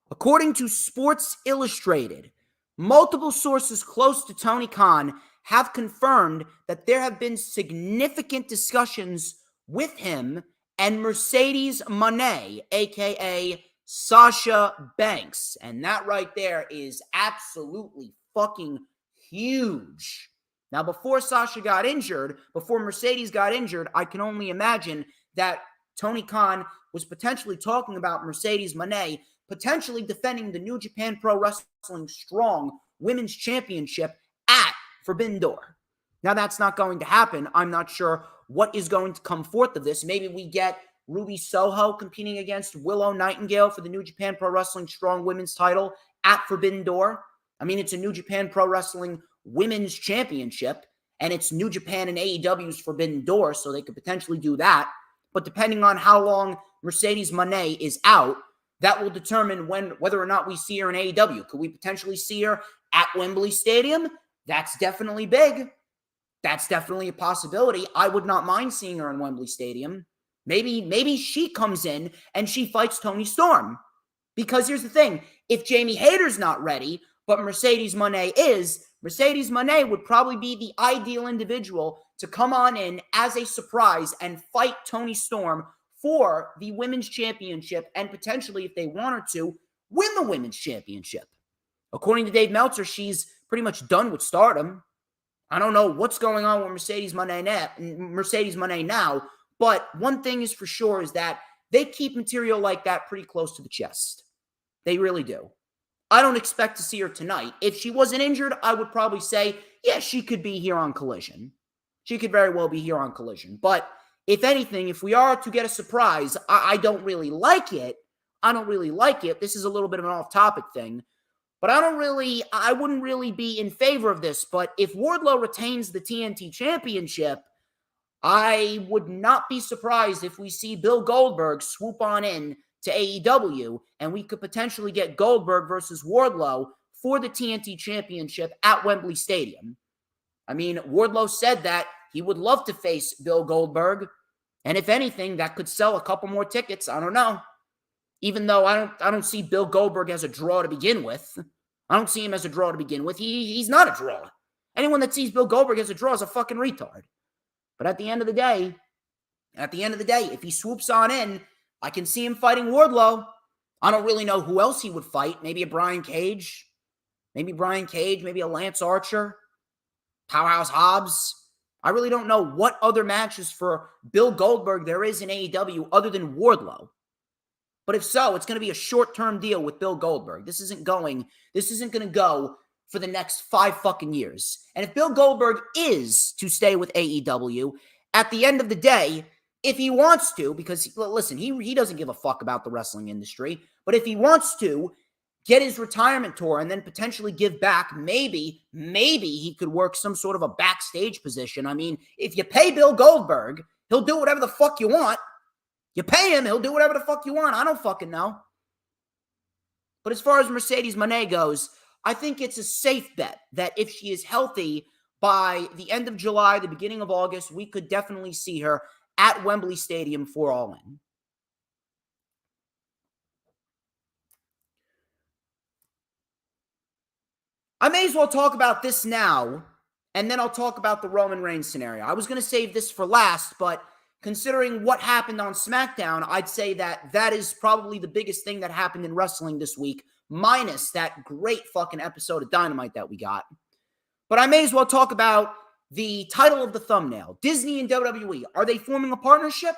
According to Sports Illustrated, multiple sources close to Tony Khan have confirmed that there have been significant discussions with him and Mercedes Moné, aka Sasha Banks. And that right there is absolutely fucking huge. Now, before Mercedes got injured, I can only imagine that Tony Khan was potentially talking about Mercedes Moné potentially defending the New Japan Pro Wrestling Strong Women's Championship at Forbidden Door. Now, that's not going to happen. I'm not sure what is going to come forth of this. Maybe we get Ruby Soho competing against Willow Nightingale for the New Japan Pro Wrestling Strong Women's title at Forbidden Door. I mean, it's a New Japan Pro Wrestling Women's Championship, and it's New Japan and AEW's Forbidden Door, so they could potentially do that. But depending on how long Mercedes Moné is out, that will determine whether or not we see her in AEW. Could we potentially see her at Wembley Stadium? That's definitely big. That's definitely a possibility. I would not mind seeing her in Wembley Stadium. Maybe she comes in and she fights Toni Storm. Because here's the thing. If Jamie Hayter's not ready, but Mercedes Moné is, Mercedes Moné would probably be the ideal individual to come on in as a surprise and fight Toni Storm for the Women's Championship and potentially, if they want her to, win the Women's Championship. According to Dave Meltzer, she's pretty much done with Stardom. I don't know what's going on with Mercedes Moné now, but one thing is for sure is that they keep material like that pretty close to the chest. They really do. I don't expect to see her tonight. If she wasn't injured, I would probably say, yeah, she could be here on Collision. She could very well be here on Collision. But if anything, if we are to get a surprise, I don't really like it. I don't really like it. This is a little bit of an off-topic thing. But I wouldn't really be in favor of this. But if Wardlow retains the TNT Championship, I would not be surprised if we see Bill Goldberg swoop on in to AEW, and we could potentially get Goldberg versus Wardlow for the TNT Championship at Wembley Stadium. I mean, Wardlow said that he would love to face Bill Goldberg, and if anything, that could sell a couple more tickets. I don't know. Even though I don't see Bill Goldberg as a draw to begin with. I don't see him as a draw to begin with. He's not a draw. Anyone that sees Bill Goldberg as a draw is a fucking retard. But at the end of the day, if he swoops on in, I can see him fighting Wardlow. I don't really know who else he would fight. Maybe a Brian Cage. Maybe a Lance Archer. Powerhouse Hobbs. I really don't know what other matches for Bill Goldberg there is in AEW other than Wardlow. But if so, it's going to be a short-term deal with Bill Goldberg. This isn't going to go for the next 5 fucking years. And if Bill Goldberg is to stay with AEW, at the end of the day, if he wants to, because listen, he doesn't give a fuck about the wrestling industry, but if he wants to get his retirement tour and then potentially give back, maybe he could work some sort of a backstage position. I mean, if you pay Bill Goldberg, he'll do whatever the fuck you want. You pay him, he'll do whatever the fuck you want. I don't fucking know. But as far as Mercedes Moné goes, I think it's a safe bet that if she is healthy by the end of July, the beginning of August, we could definitely see her at Wembley Stadium for All In. I may as well talk about this now, and then I'll talk about the Roman Reigns scenario. I was going to save this for last, but considering what happened on SmackDown, I'd say that is probably the biggest thing that happened in wrestling this week, minus that great fucking episode of Dynamite that we got. But I may as well talk about the title of the thumbnail. Disney and WWE, are they forming a partnership?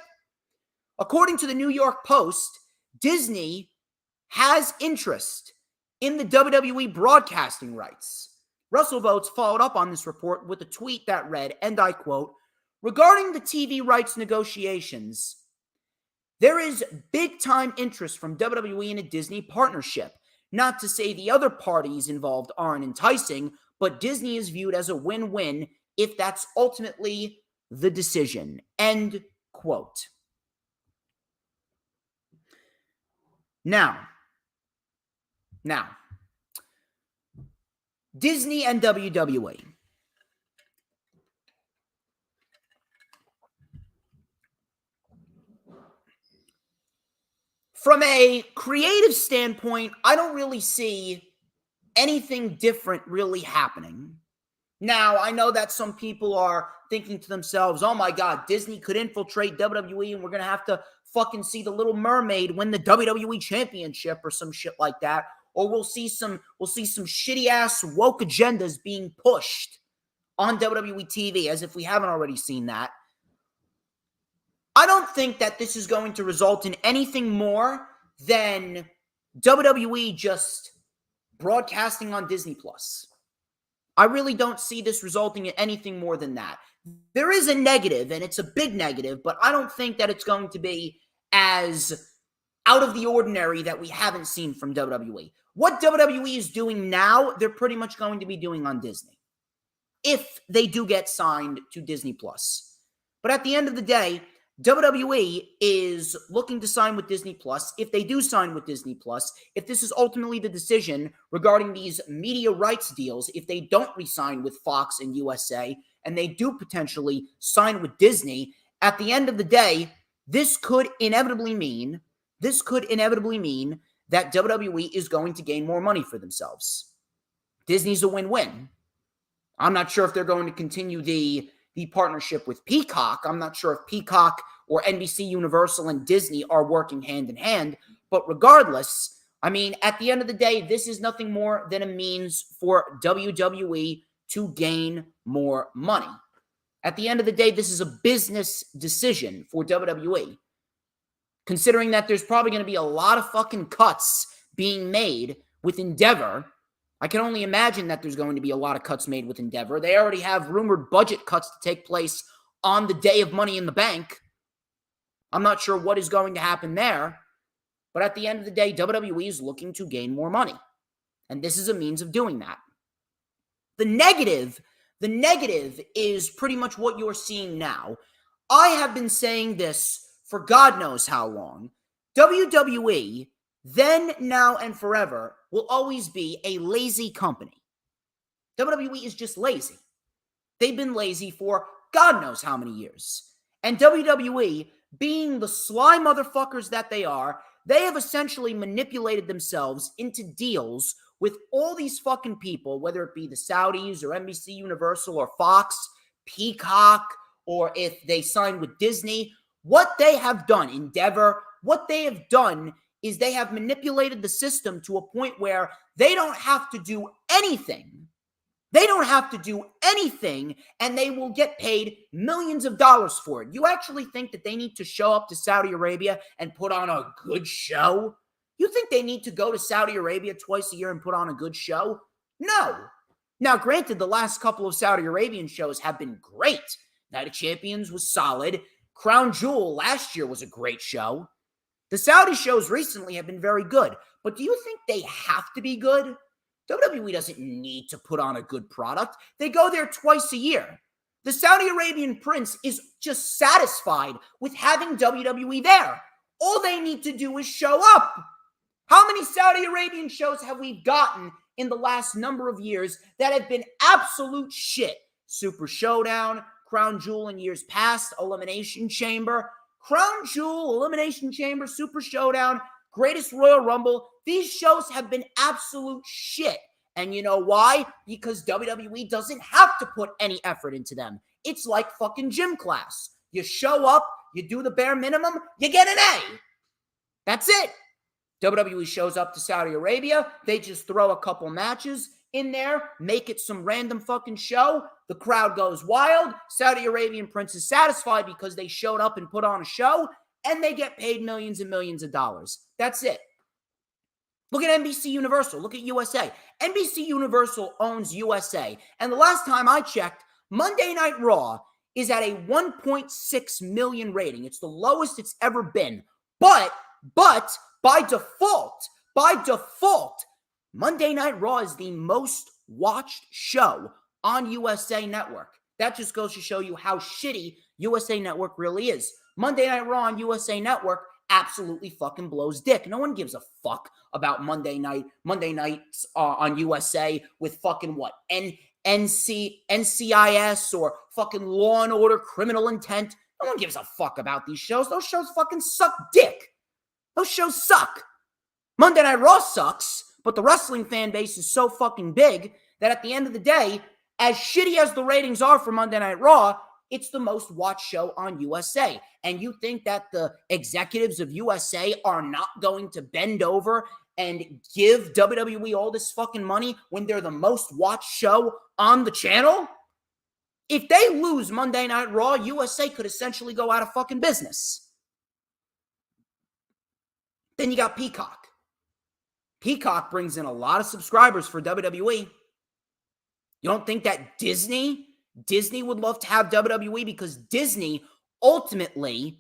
According to the New York Post, Disney has interest in the WWE broadcasting rights. WrestleVotes followed up on this report with a tweet that read, and I quote, "Regarding the TV rights negotiations, there is big-time interest from WWE in a Disney partnership. Not to say the other parties involved aren't enticing, but Disney is viewed as a win-win if that's ultimately the decision." End quote. Now, Disney and WWE. From a creative standpoint, I don't really see anything different really happening. Now, I know that some people are thinking to themselves, oh my God, Disney could infiltrate WWE and we're going to have to fucking see the Little Mermaid win the WWE Championship or some shit like that. Or we'll see some shitty ass woke agendas being pushed on WWE TV, as if we haven't already seen that. I don't think that this is going to result in anything more than WWE just broadcasting on Disney Plus. I really don't see this resulting in anything more than that. There is a negative, and it's a big negative, but I don't think that it's going to be as out of the ordinary that we haven't seen from WWE. What WWE is doing now, they're pretty much going to be doing on Disney, if they do get signed to Disney Plus. But at the end of the day, WWE is looking to sign with Disney Plus. If they do sign with Disney Plus, if this is ultimately the decision regarding these media rights deals, if they don't re-sign with Fox and USA, and they do potentially sign with Disney, at the end of the day, this could inevitably mean that WWE is going to gain more money for themselves. Disney's a win-win. I'm not sure if they're going to continue the partnership with Peacock. I'm not sure if Peacock or NBC Universal and Disney are working hand in hand. But regardless, I mean, at the end of the day, this is nothing more than a means for WWE to gain more money. At the end of the day, this is a business decision for WWE. Considering that there's probably going to be a lot of fucking cuts being made with Endeavor, I can only imagine that there's going to be a lot of cuts made with Endeavor. They already have rumored budget cuts to take place on the day of Money in the Bank. I'm not sure what is going to happen there. But at the end of the day, WWE is looking to gain more money. And this is a means of doing that. The negative is pretty much what you're seeing now. I have been saying this for God knows how long. WWE, then, now, and forever, will always be a lazy company. WWE is just lazy. They've been lazy for God knows how many years. And WWE, being the sly motherfuckers that they are, they have essentially manipulated themselves into deals with all these fucking people, whether it be the Saudis or NBC Universal or Fox, Peacock, or if they sign with Disney. What they have done, Endeavor, what they have done is they have manipulated the system to a point where they don't have to do anything. They don't have to do anything, and they will get paid millions of dollars for it. You actually think that they need to show up to Saudi Arabia and put on a good show? You think they need to go to Saudi Arabia twice a year and put on a good show? No. Now, granted, the last couple of Saudi Arabian shows have been great. Night of Champions was solid. Crown Jewel last year was a great show. The Saudi shows recently have been very good. But do you think they have to be good? WWE doesn't need to put on a good product. They go there twice a year. The Saudi Arabian prince is just satisfied with having WWE there. All they need to do is show up. How many Saudi Arabian shows have we gotten in the last number of years that have been absolute shit? Super Showdown, Crown Jewel in years past, Elimination Chamber, Crown Jewel, Elimination Chamber, Super Showdown, Greatest Royal Rumble. These shows have been absolute shit. And you know why? Because WWE doesn't have to put any effort into them. It's like fucking gym class. You show up, you do the bare minimum, you get an A. That's it. WWE shows up to Saudi Arabia. They just throw a couple matches in there, make it some random fucking show. The crowd goes wild. Saudi Arabian prince is satisfied because they showed up and put on a show, and they get paid millions and millions of dollars. That's it. Look at NBC Universal. Look at USA. NBC Universal owns USA. And the last time I checked, Monday Night Raw is at a 1.6 million rating. It's the lowest it's ever been. But by default, Monday Night Raw is the most watched show on USA Network. That just goes to show you how shitty USA Network really is. Monday Night Raw on USA Network absolutely fucking blows dick. No one gives a fuck about Monday nights on USA with fucking what? NCIS or fucking Law and Order Criminal Intent. No one gives a fuck about these shows. Those shows fucking suck dick. Those shows suck. Monday Night Raw sucks, but the wrestling fan base is so fucking big that at the end of the day, as shitty as the ratings are for Monday Night Raw, it's the most watched show on USA. And you think that the executives of USA are not going to bend over and give WWE all this fucking money when they're the most watched show on the channel? If they lose Monday Night Raw, USA could essentially go out of fucking business. Then you got Peacock. Peacock brings in a lot of subscribers for WWE. You don't think that Disney would love to have WWE? Because Disney ultimately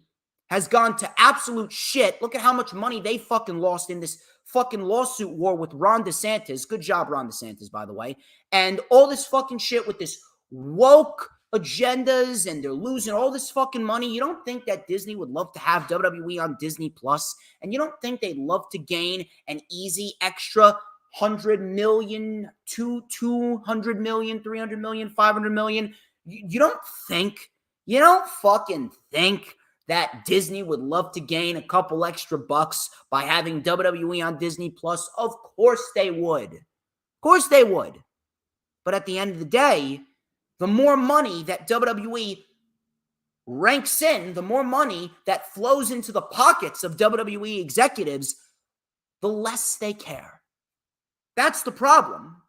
has gone to absolute shit. Look at how much money they fucking lost in this fucking lawsuit war with Ron DeSantis. Good job, Ron DeSantis, by the way. And all this fucking shit with this woke agendas, and they're losing all this fucking money. You don't think that Disney would love to have WWE on Disney Plus? And you don't think they'd love to gain an easy extra 100 million, 200 million, 300 million, 500 million? You don't fucking think that Disney would love to gain a couple extra bucks by having WWE on Disney Plus? Of course they would. Of course they would. But at the end of the day, the more money that WWE ranks in, the more money that flows into the pockets of WWE executives, the less they care. That's the problem.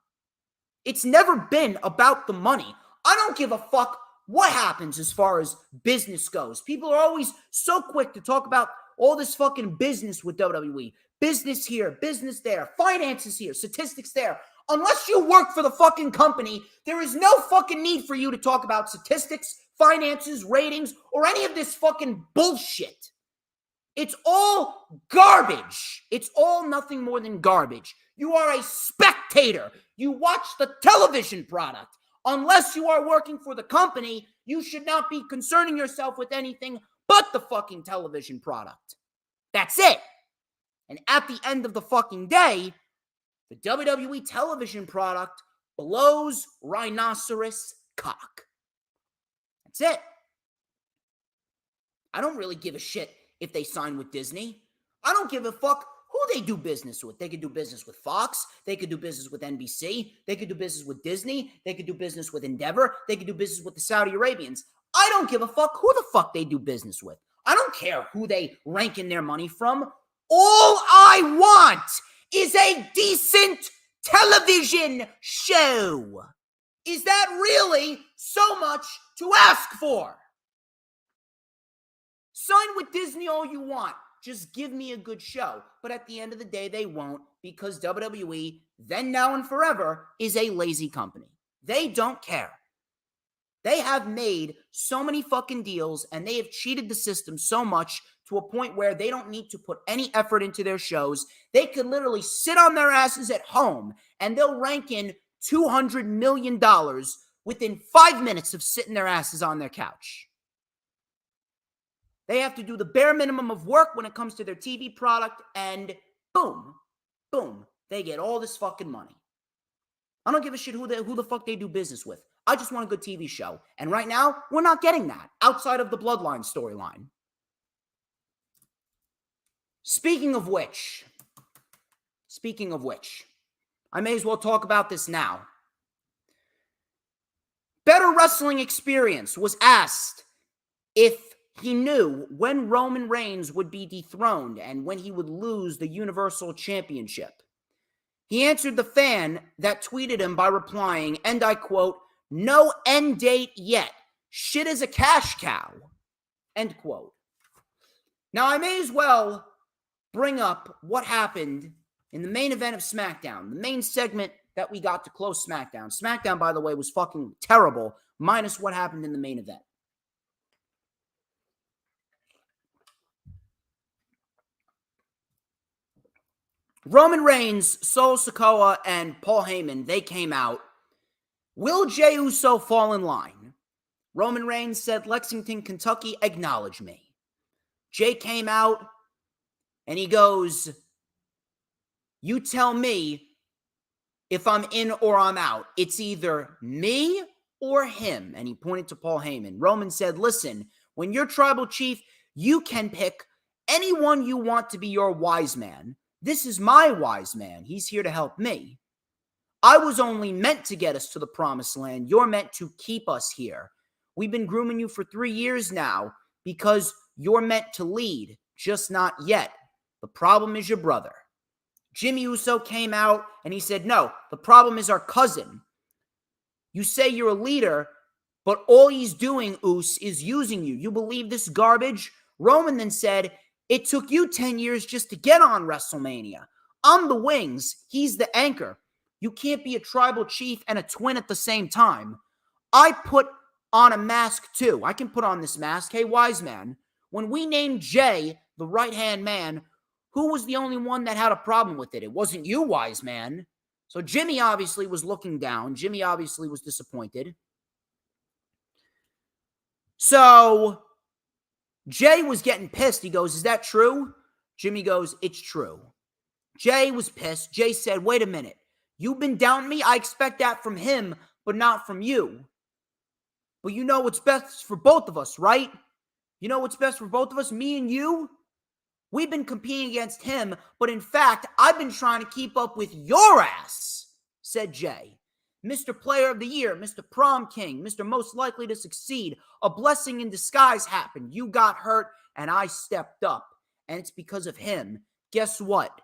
It's never been about the money. I don't give a fuck what happens as far as business goes. People are always so quick to talk about all this fucking business with WWE. Business here, business there, finances here, statistics there. Unless you work for the fucking company, there is no fucking need for you to talk about statistics, finances, ratings, or any of this fucking bullshit. It's all garbage. It's all nothing more than garbage. You are a spectator. You watch the television product. Unless you are working for the company, you should not be concerning yourself with anything but the fucking television product. That's it. And at the end of the fucking day, the WWE television product blows rhinoceros cock. That's it. I don't really give a shit if they sign with Disney. I don't give a fuck who they do business with. They could do business with Fox. They could do business with NBC. They could do business with Disney. They could do business with Endeavor. They could do business with the Saudi Arabians. I don't give a fuck who the fuck they do business with. I don't care who they rank in their money from. All I want is a decent television show. Is that really so much to ask for? Sign with Disney all you want. Just give me a good show. But at the end of the day, they won't, because WWE, then, now, and forever, is a lazy company. They don't care. They have made so many fucking deals, and they have cheated the system so much to a point where they don't need to put any effort into their shows. They could literally sit on their asses at home, and they'll rank in $200 million within 5 minutes of sitting their asses on their couch. They have to do the bare minimum of work when it comes to their TV product, and boom, boom, they get all this fucking money. I don't give a shit who the fuck they do business with. I just want a good TV show. And right now, we're not getting that outside of the Bloodline storyline. Speaking of which, I may as well talk about this now. Better Wrestling Experience was asked if he knew when Roman Reigns would be dethroned and when he would lose the Universal Championship. He answered the fan that tweeted him by replying, and I quote, "No end date yet. Shit is a cash cow." End quote. Now, I may as well bring up what happened in the main event of SmackDown, the main segment that we got to close SmackDown. SmackDown, by the way, was fucking terrible, minus what happened in the main event. Roman Reigns, Solo Sikoa, and Paul Heyman, they came out. Will Jey Uso fall in line? Roman Reigns said, "Lexington, Kentucky, acknowledge me." Jey came out, and he goes, "You tell me if I'm in or I'm out. It's either me or him." And he pointed to Paul Heyman. Roman said, "Listen, when you're tribal chief, you can pick anyone you want to be your wise man. This is my wise man. He's here to help me. I was only meant to get us to the promised land. You're meant to keep us here. We've been grooming you for 3 years now because you're meant to lead, just not yet. The problem is your brother." Jimmy Uso came out and he said, "No, the problem is our cousin. You say you're a leader, but all he's doing, Us, is using you. You believe this garbage?" Roman then said, "It took you 10 years just to get on WrestleMania. I'm the wings. He's the anchor. You can't be a tribal chief and a twin at the same time. I put on a mask too. I can put on this mask. Hey, wise man, when we named Jey the right-hand man, who was the only one that had a problem with it? It wasn't you, wise man." So Jimmy obviously was looking down. Jimmy obviously was disappointed. So Jey was getting pissed. He goes, "Is that true?" Jimmy goes, "It's true." Jey was pissed. Jey said, "Wait a minute. You've been down me? I expect that from him, but not from you. But you know what's best for both of us, right? You know what's best for both of us, me and you? We've been competing against him, but in fact, I've been trying to keep up with your ass," said Jey. "Mr. Player of the Year, Mr. Prom King, Mr. Most Likely to Succeed. A blessing in disguise happened. You got hurt, and I stepped up. And it's because of him. Guess what?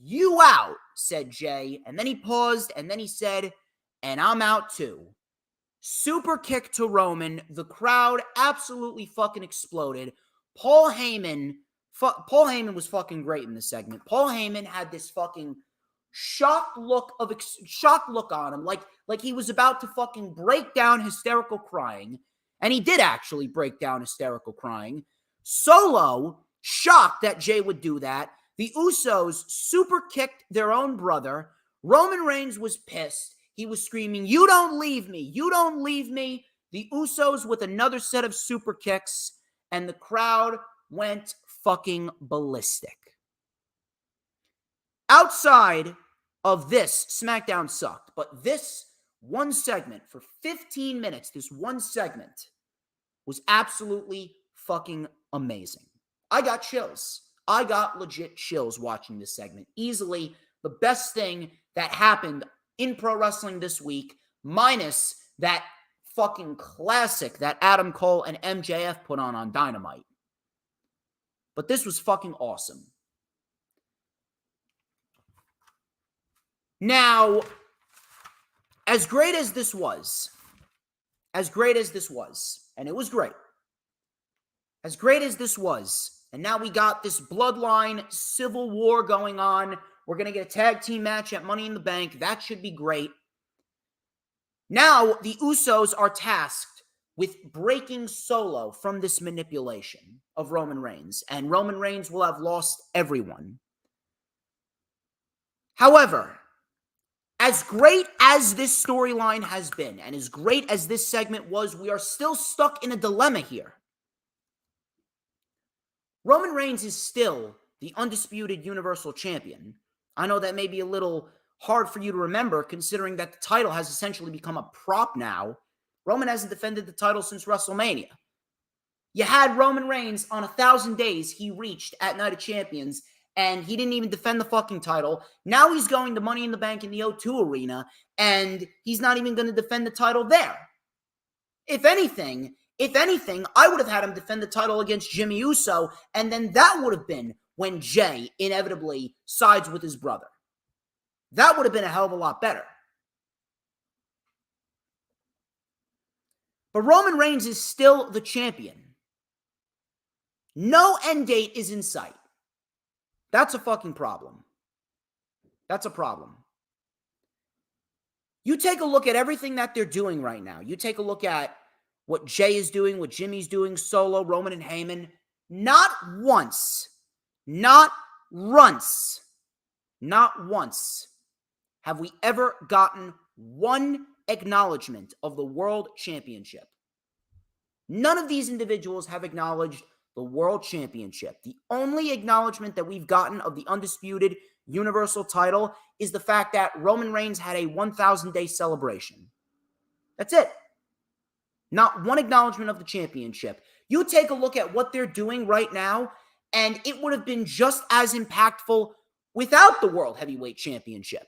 You out," said Jey. And then he paused, and then he said, "And I'm out too." Super kick to Roman. The crowd absolutely fucking exploded. Paul Heyman was fucking great in this segment. Paul Heyman had this fucking shocked look on him, like he was about to fucking break down hysterical crying. And he did actually break down hysterical crying. Solo shocked that Jay would do that. The Usos super kicked their own brother. Roman Reigns was pissed. He was screaming, "You don't leave me. You don't leave me." The Usos with another set of super kicks, and the crowd went fucking ballistic. Outside of this, SmackDown sucked, but this one segment for 15 minutes, this one segment was absolutely fucking amazing. I got chills. I got legit chills watching this segment. Easily the best thing that happened in pro wrestling this week, minus that fucking classic that Adam Cole and MJF put on Dynamite. But this was fucking awesome. Now, as great as this was, and it was great, as great as this was, and now we got this bloodline civil war going on. We're going to get a tag team match at Money in the Bank. That should be great. Now, the Usos are tasked with breaking Solo from this manipulation of Roman Reigns, and Roman Reigns will have lost everyone. However, as great as this storyline has been, and as great as this segment was, we are still stuck in a dilemma here. Roman Reigns is still the undisputed Universal Champion. I know that may be a little hard for you to remember, considering that the title has essentially become a prop now. Roman hasn't defended the title since WrestleMania. You had Roman Reigns on 1,000 days he reached at Night of Champions, and he didn't even defend the fucking title. Now he's going to Money in the Bank in the O2 Arena, and he's not even going to defend the title there. If anything, I would have had him defend the title against Jimmy Uso, and then that would have been when Jay inevitably sides with his brother. That would have been a hell of a lot better. But Roman Reigns is still the champion. No end date is in sight. That's a fucking problem. That's a problem. You take a look at everything that they're doing right now. You take a look at what Jay is doing, what Jimmy's doing, Solo, Roman, and Heyman. Not once have we ever gotten one acknowledgement of the World Championship. None of these individuals have acknowledged the World Championship. The only acknowledgement that we've gotten of the undisputed Universal title is the fact that Roman Reigns had a 1,000-day celebration. That's it. Not one acknowledgement of the championship. You take a look at what they're doing right now, and it would have been just as impactful without the World Heavyweight Championship.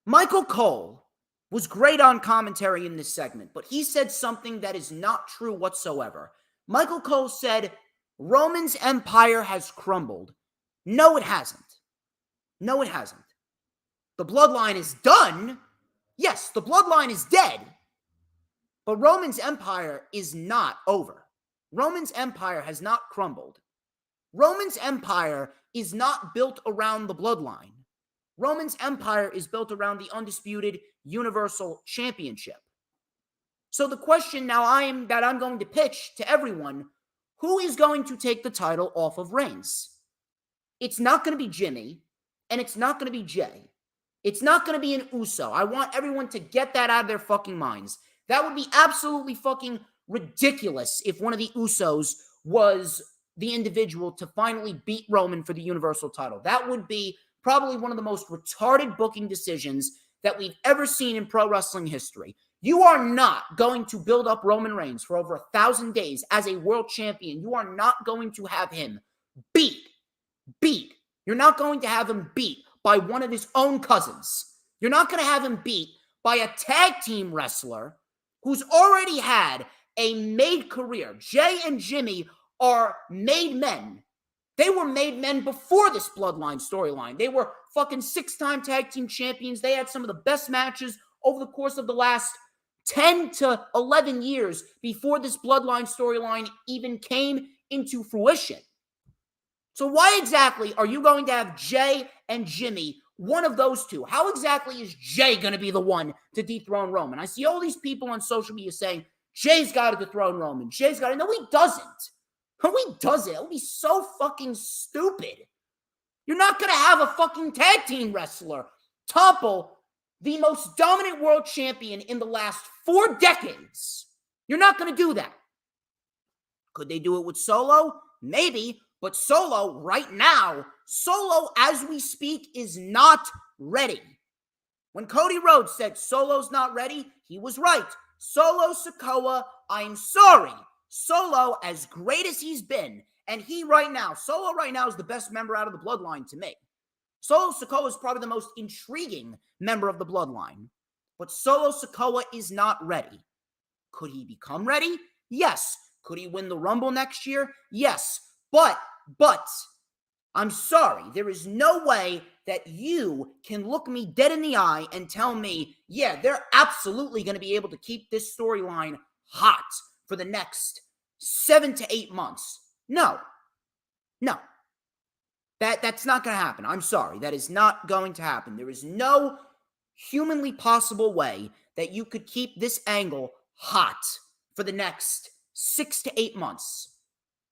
Michael Cole was great on commentary in this segment, but he said something that is not true whatsoever. Michael Cole said, Roman's empire has crumbled. No, it hasn't. No, it hasn't. The bloodline is done. Yes, the bloodline is dead. But Roman's empire is not over. Roman's empire has not crumbled. Roman's empire is not built around the bloodline. Roman's empire is built around the undisputed Universal Championship. So the question now I'm going to pitch to everyone, who is going to take the title off of Reigns? It's not going to be Jimmy, and it's not going to be Jay. It's not going to be an Uso. I want everyone to get that out of their fucking minds. That would be absolutely fucking ridiculous if one of the Usos was the individual to finally beat Roman for the Universal title. That would be probably one of the most retarded booking decisions that we've ever seen in pro wrestling history. You are not going to build up Roman Reigns for over 1,000 days as a world champion. You are not going to have him beat. You're not going to have him beat by one of his own cousins. You're not going to have him beat by a tag team wrestler who's already had a made career. Jay and Jimmy are made men. They were made men before this bloodline storyline. They were fucking 6-time tag team champions. They had some of the best matches over the course of the last 10 to 11 years before this bloodline storyline even came into fruition. So why exactly are you going to have Jay and Jimmy, one of those two? How exactly is Jay going to be the one to dethrone Roman? I see all these people on social media saying, Jay's got to dethrone Roman. No, he doesn't. Who he does it? It would be so fucking stupid. You're not going to have a fucking tag team wrestler topple the most dominant world champion in the last 4 decades. You're not going to do that. Could they do it with Solo? Maybe, but Solo right now, Solo as we speak is not ready. When Cody Rhodes said Solo's not ready, he was right. Solo Sikoa, I'm sorry. Solo, as great as he's been, and Solo right now is the best member out of the bloodline to me. Solo Sikoa is probably the most intriguing member of the bloodline. But Solo Sikoa is not ready. Could he become ready? Yes. Could he win the Rumble next year? Yes. But, I'm sorry, there is no way that you can look me dead in the eye and tell me, yeah, they're absolutely going to be able to keep this storyline hot for the next 7 to 8 months. No. That's not going to happen. I'm sorry. That is not going to happen. There is no humanly possible way that you could keep this angle hot for the next 6 to 8 months.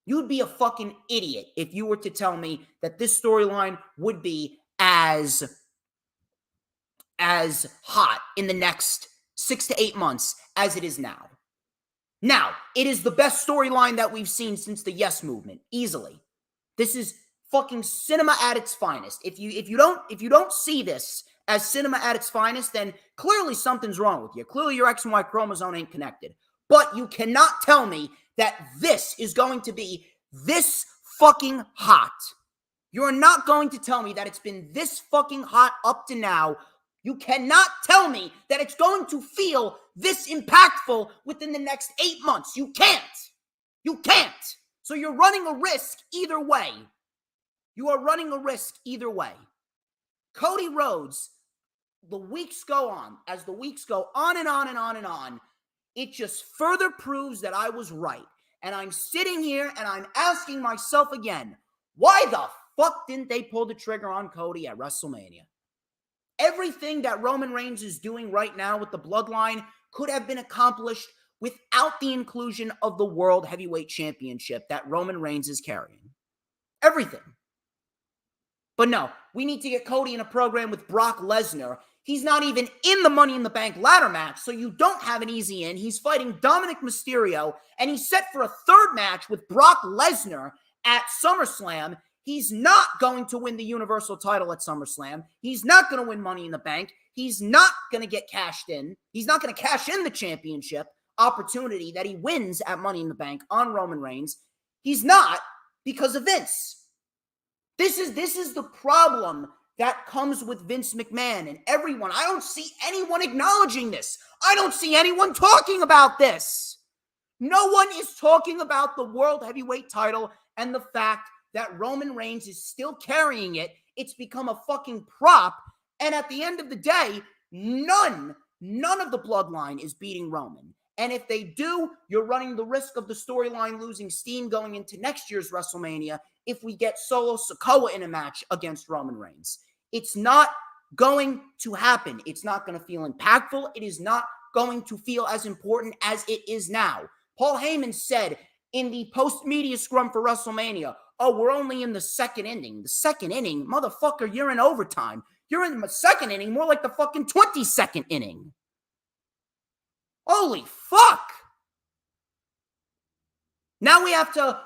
You'd be a fucking idiot if you were to tell me that this storyline would be as hot in the next 6 to 8 months as it is now. Now, it is the best storyline that we've seen since the Yes Movement, easily. This is fucking cinema at its finest. If you don't see this as cinema at its finest, then clearly something's wrong with you. Clearly your X and Y chromosome ain't connected. But you cannot tell me that this is going to be this fucking hot. You're not going to tell me that it's been this fucking hot up to now. You cannot tell me that it's going to feel this impactful within the next 8 months. You can't. You can't. So you're running a risk either way. You are running a risk either way. Cody Rhodes, the weeks go on. As the weeks go on and on and on and on, it just further proves that I was right. And I'm sitting here and I'm asking myself again, why the fuck didn't they pull the trigger on Cody at WrestleMania? Everything that Roman Reigns is doing right now with the bloodline could have been accomplished without the inclusion of the World Heavyweight Championship that Roman Reigns is carrying. Everything. But no, we need to get Cody in a program with Brock Lesnar. He's not even in the Money in the Bank ladder match, so you don't have an easy in. He's fighting Dominic Mysterio, and he's set for a third match with Brock Lesnar at SummerSlam. He's not going to win the Universal title at SummerSlam. He's not going to win Money in the Bank. He's not going to get cashed in. He's not going to cash in the championship opportunity that he wins at Money in the Bank on Roman Reigns. He's not, because of Vince. This is the problem that comes with Vince McMahon and everyone. I don't see anyone acknowledging this. I don't see anyone talking about this. No one is talking about the World Heavyweight title and the fact that Roman Reigns is still carrying it. It's become a fucking prop. And at the end of the day, none of the bloodline is beating Roman. And if they do, you're running the risk of the storyline losing steam going into next year's WrestleMania if we get Solo Sikoa in a match against Roman Reigns. It's not going to happen. It's not going to feel impactful. It is not going to feel as important as it is now. Paul Heyman said in the post-media scrum for WrestleMania, oh, we're only in the second inning. The second inning? Motherfucker, you're in overtime. You're in the second inning, more like the fucking 22nd inning. Holy fuck! Now we have to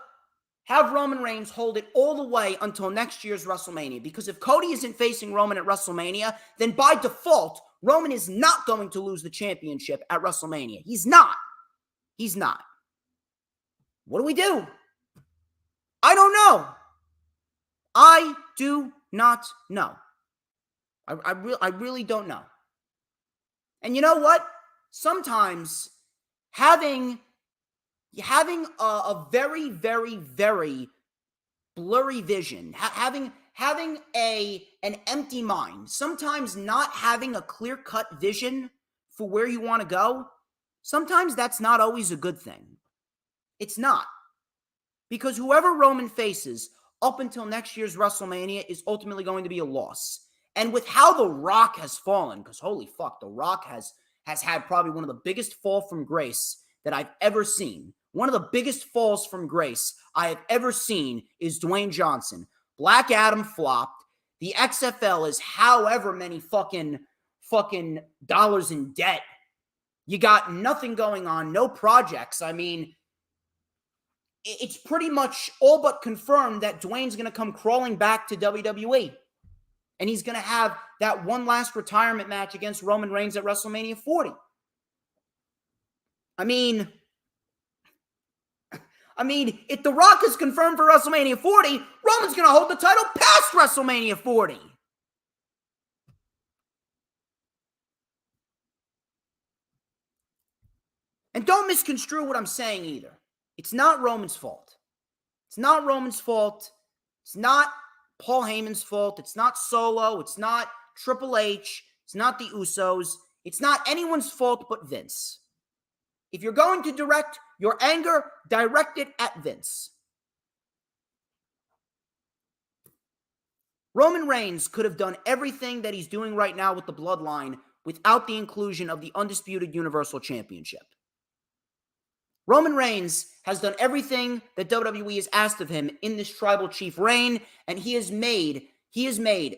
have Roman Reigns hold it all the way until next year's WrestleMania. Because if Cody isn't facing Roman at WrestleMania, then by default, Roman is not going to lose the championship at WrestleMania. He's not. He's not. What do we do? I don't know. I do not know. I really don't know. And you know what? Sometimes having a very, very, very blurry vision, having an empty mind, sometimes not having a clear-cut vision for where you want to go, sometimes that's not always a good thing. It's not. Because whoever Roman faces up until next year's WrestleMania is ultimately going to be a loss. And with how The Rock has fallen, because holy fuck, The Rock has had probably one of the biggest fall from grace that I've ever seen One of the biggest falls from grace I have ever seen is Dwayne Johnson. Black Adam flopped. The XFL is however many fucking dollars in debt. You got nothing going on, no projects. I mean, it's pretty much all but confirmed that Dwayne's going to come crawling back to WWE. And he's going to have that one last retirement match against Roman Reigns at WrestleMania 40. I mean, if The Rock is confirmed for WrestleMania 40, Roman's going to hold the title past WrestleMania 40. And don't misconstrue what I'm saying either. It's not Roman's fault. It's not Roman's fault. It's not Paul Heyman's fault. It's not Solo. It's not Triple H. It's not the Usos. It's not anyone's fault but Vince. If you're going to direct your anger, direct it at Vince. Roman Reigns could have done everything that he's doing right now with the Bloodline without the inclusion of the Undisputed Universal Championship. Roman Reigns has done everything that WWE has asked of him in this Tribal Chief reign, and he has made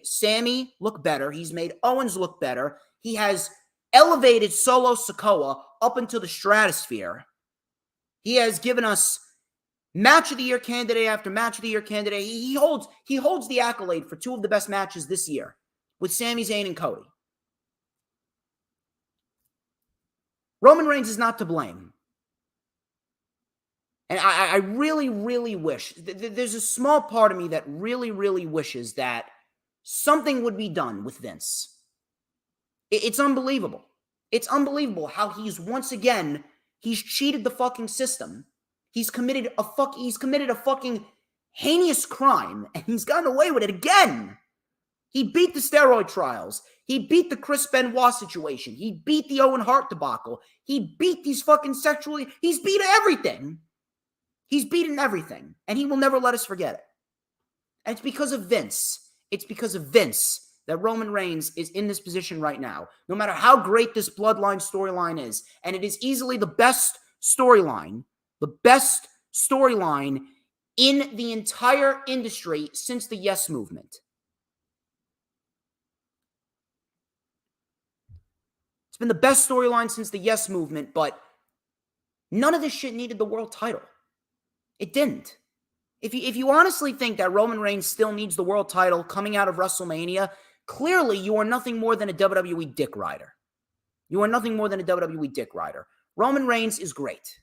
Sammy look better. He's made Owens look better. He has elevated Solo Sikoa up into the stratosphere. He has given us match of the year candidate after match of the year candidate. He holds the accolade for two of the best matches this year with Sami Zayn and Cody. Roman Reigns is not to blame. And I really, really wish, there's a small part of me that really, really wishes that something would be done with Vince. It's unbelievable. It's unbelievable how he's cheated the fucking system. He's committed a fucking heinous crime, and he's gotten away with it again. He beat the steroid trials. He beat the Chris Benoit situation. He beat the Owen Hart debacle. He beat these fucking he's beat everything. He's beaten everything, and he will never let us forget it. And it's because of Vince. It's because of Vince that Roman Reigns is in this position right now, no matter how great this Bloodline storyline is. And it is easily the best storyline in the entire industry since the Yes Movement. It's been the best storyline since the Yes Movement, but none of this shit needed the world title. It didn't. If you honestly think that Roman Reigns still needs the world title coming out of WrestleMania, clearly you are nothing more than a WWE dick rider. You are nothing more than a WWE dick rider. Roman Reigns is great.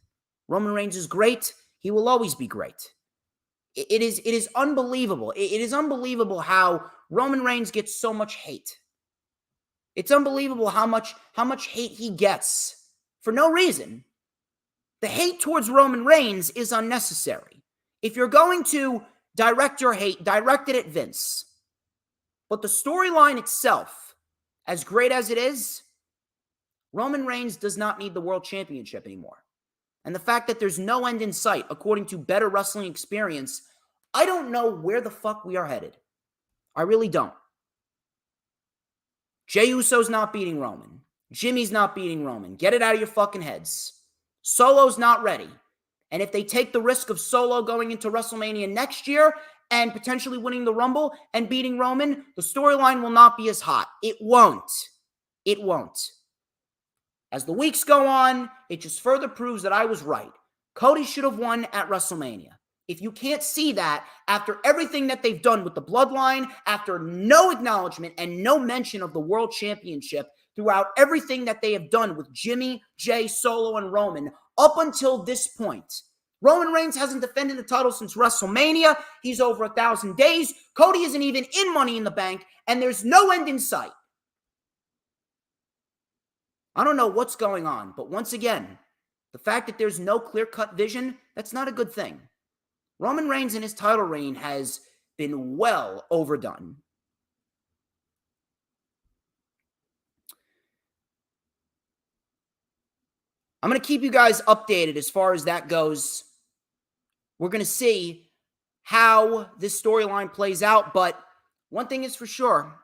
Roman Reigns is great. He will always be great. It is unbelievable. It is unbelievable how Roman Reigns gets so much hate. It's unbelievable how much hate he gets for no reason. The hate towards Roman Reigns is unnecessary. If you're going to direct your hate, direct it at Vince. But the storyline itself, as great as it is, Roman Reigns does not need the World Championship anymore. And the fact that there's no end in sight, according to Better Wrestling Experience, I don't know where the fuck we are headed. I really don't. Jey Uso's not beating Roman. Jimmy's not beating Roman. Get it out of your fucking heads. Solo's not ready. And if they take the risk of Solo going into WrestleMania next year and potentially winning the Rumble and beating Roman, the storyline will not be as hot. It won't. It won't. As the weeks go on, it just further proves that I was right. Cody should have won at WrestleMania. If you can't see that after everything that they've done with the Bloodline, after no acknowledgement and no mention of the World Championship, throughout everything that they have done with Jimmy, Jey, Solo, and Roman up until this point. Roman Reigns hasn't defended the title since WrestleMania. He's over 1,000 days. Cody isn't even in Money in the Bank, and there's no end in sight. I don't know what's going on, but once again, the fact that there's no clear-cut vision, that's not a good thing. Roman Reigns in his title reign has been well overdone. I'm going to keep you guys updated as far as that goes. We're going to see how this storyline plays out, but one thing is for sure.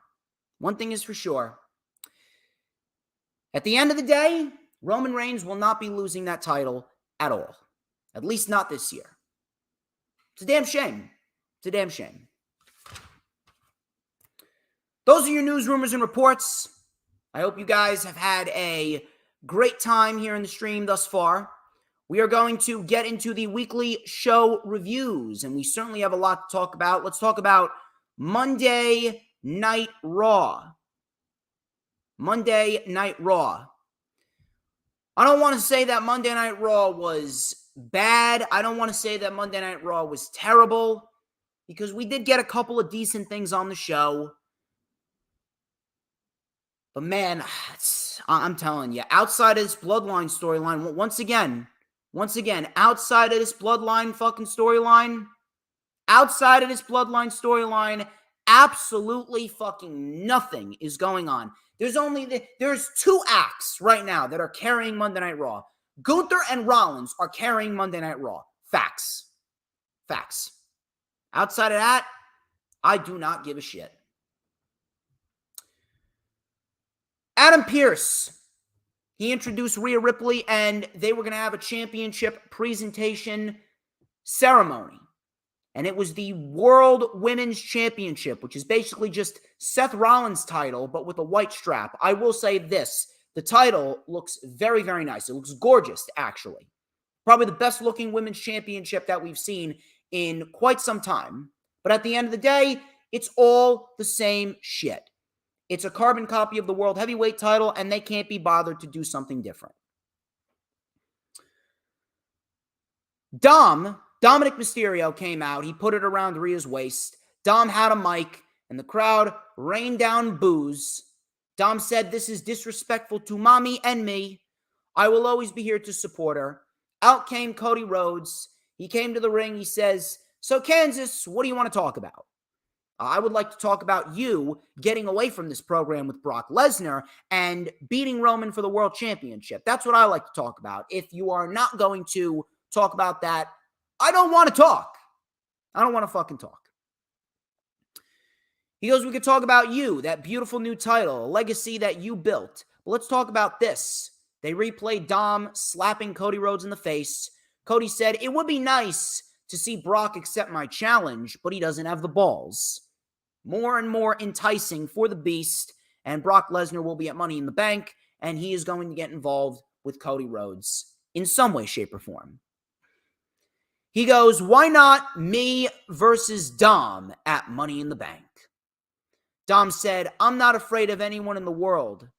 At the end of the day, Roman Reigns will not be losing that title at all. At least not this year. It's a damn shame. It's a damn shame. Those are your news, rumors, and reports. I hope you guys have had a great time here in the stream thus far. We are going to get into the weekly show reviews, and we certainly have a lot to talk about. Let's talk about Monday Night Raw. Monday Night Raw. I don't want to say that Monday Night Raw was bad. I don't want to say that Monday Night Raw was terrible, because we did get a couple of decent things on the show. But man, I'm telling you, outside of this Bloodline storyline, once again, outside of this Bloodline fucking storyline, absolutely fucking nothing is going on. There's two acts right now that are carrying Monday Night Raw. Gunther and Rollins are carrying Monday Night Raw. Facts. Outside of that, I do not give a shit. Adam Pearce, he introduced Rhea Ripley, and they were going to have a championship presentation ceremony. And it was the World Women's Championship, which is basically just Seth Rollins' title, but with a white strap. I will say this. The title looks very, very nice. It looks gorgeous, actually. Probably the best looking women's championship that we've seen in quite some time. But at the end of the day, it's all the same shit. It's a carbon copy of the World Heavyweight title, and they can't be bothered to do something different. Dominic Mysterio came out. He put it around Rhea's waist. Dom had a mic, and the crowd rained down boos. Dom said, "This is disrespectful to mommy and me. I will always be here to support her." Out came Cody Rhodes. He came to the ring. He says, "So, Kansas, what do you want to talk about?" "I would like to talk about you getting away from this program with Brock Lesnar and beating Roman for the World Championship. That's what I like to talk about. If you are not going to talk about that, I don't want to talk. I don't want to fucking talk." He goes, "We could talk about you, that beautiful new title, a legacy that you built. But let's talk about this." They replayed Dom slapping Cody Rhodes in the face. Cody said, "It would be nice to see Brock accept my challenge, but he doesn't have the balls." More and more enticing for the Beast, and Brock Lesnar will be at Money in the Bank, and he is going to get involved with Cody Rhodes in some way, shape, or form. He goes, "Why not me versus Dom at Money in the Bank?" Dom said, "I'm not afraid of anyone in the world.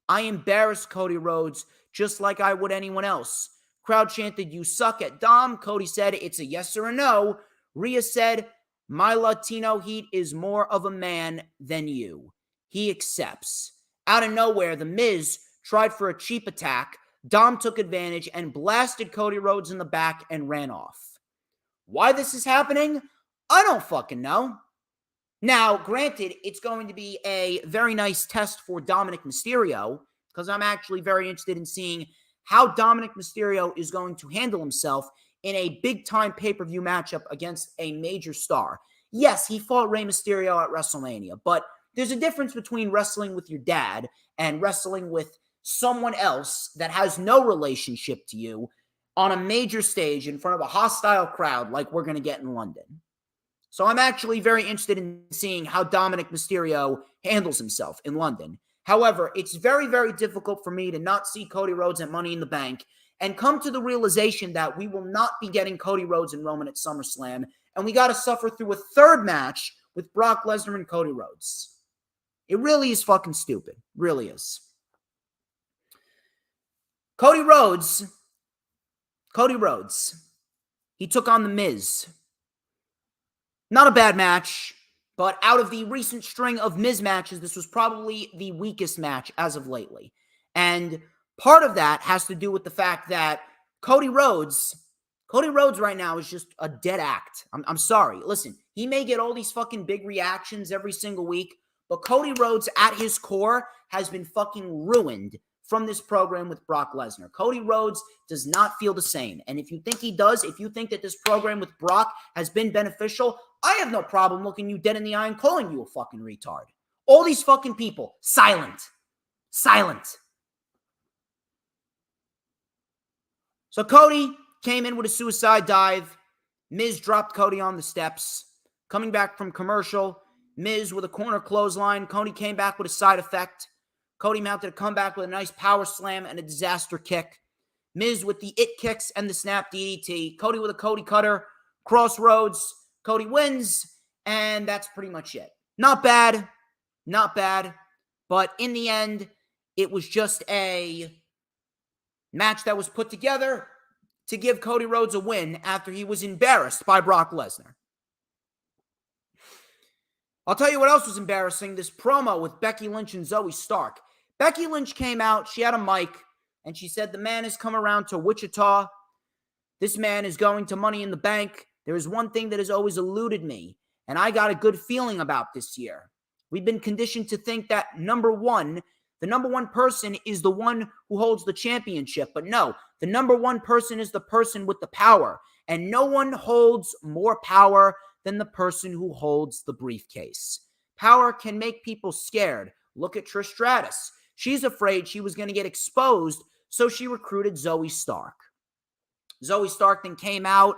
I embarrassed Cody Rhodes just like I would anyone else." Crowd chanted, "You suck" at Dom. Cody said, "It's a yes or a no." Rhea said, "My Latino heat is more of a man than you." He accepts. Out of nowhere, The Miz tried for a cheap attack. Dom took advantage and blasted Cody Rhodes in the back and ran off. Why this is happening? I don't fucking know. Now, granted, it's going to be a very nice test for Dominic Mysterio, because I'm actually very interested in seeing how Dominic Mysterio is going to handle himself in a big-time pay-per-view matchup against a major star. Yes, he fought Rey Mysterio at WrestleMania, but there's a difference between wrestling with your dad and wrestling with someone else that has no relationship to you on a major stage in front of a hostile crowd like we're going to get in London. So I'm actually very interested in seeing how Dominic Mysterio handles himself in London. However, it's very, very difficult for me to not see Cody Rhodes at Money in the Bank and come to the realization that we will not be getting Cody Rhodes and Roman at SummerSlam, and we got to suffer through a third match with Brock Lesnar and Cody Rhodes. It really is fucking stupid. Really is. Cody Rhodes, he took on The Miz. Not a bad match, but out of the recent string of Miz matches, this was probably the weakest match as of lately. And part of that has to do with the fact that Cody Rhodes right now is just a dead act. I'm sorry. Listen, he may get all these fucking big reactions every single week, but Cody Rhodes at his core has been fucking ruined from this program with Brock Lesnar. Cody Rhodes does not feel the same. And if you think he does, if you think that this program with Brock has been beneficial, I have no problem looking you dead in the eye and calling you a fucking retard. All these fucking people, silent. So Cody came in with a suicide dive. Miz dropped Cody on the steps. Coming back from commercial, Miz with a corner clothesline. Cody came back with a side effect. Cody mounted a comeback with a nice power slam and a disaster kick. Miz with the it kicks and the snap DDT. Cody with a Cody cutter. Crossroads. Cody wins. And that's pretty much it. Not bad. Not bad. But in the end, it was just a match that was put together to give Cody Rhodes a win after he was embarrassed by Brock Lesnar. I'll tell you what else was embarrassing. This promo with Becky Lynch and Zoe Stark. Becky Lynch came out. She had a mic. And she said, the man has come around to Wichita. This man is going to Money in the Bank. There is one thing that has always eluded me. And I got a good feeling about this year. We've been conditioned to think that the number one person is the one who holds the championship. But no, the number one person is the person with the power. And no one holds more power than the person who holds the briefcase. Power can make people scared. Look at Trish Stratus. She's afraid she was going to get exposed, so she recruited Zoe Stark. Zoe Stark then came out.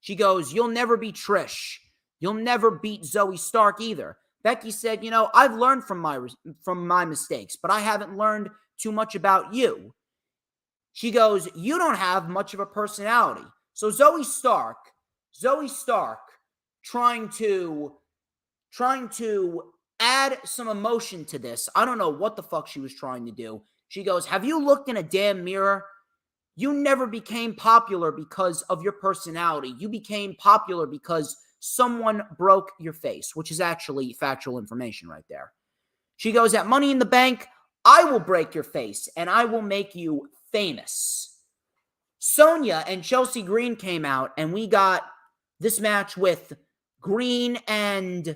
She goes, you'll never be Trish. You'll never beat Zoe Stark either. Becky said, I've learned from my mistakes, but I haven't learned too much about you. She goes, you don't have much of a personality. So Zoe Stark trying to add some emotion to this. I don't know what the fuck she was trying to do. She goes, have you looked in a damn mirror? You never became popular because of your personality. You became popular because someone broke your face, which is actually factual information right there. She goes, at Money in the Bank, I will break your face and I will make you famous. Sonya and Chelsea Green came out and we got this match with Green and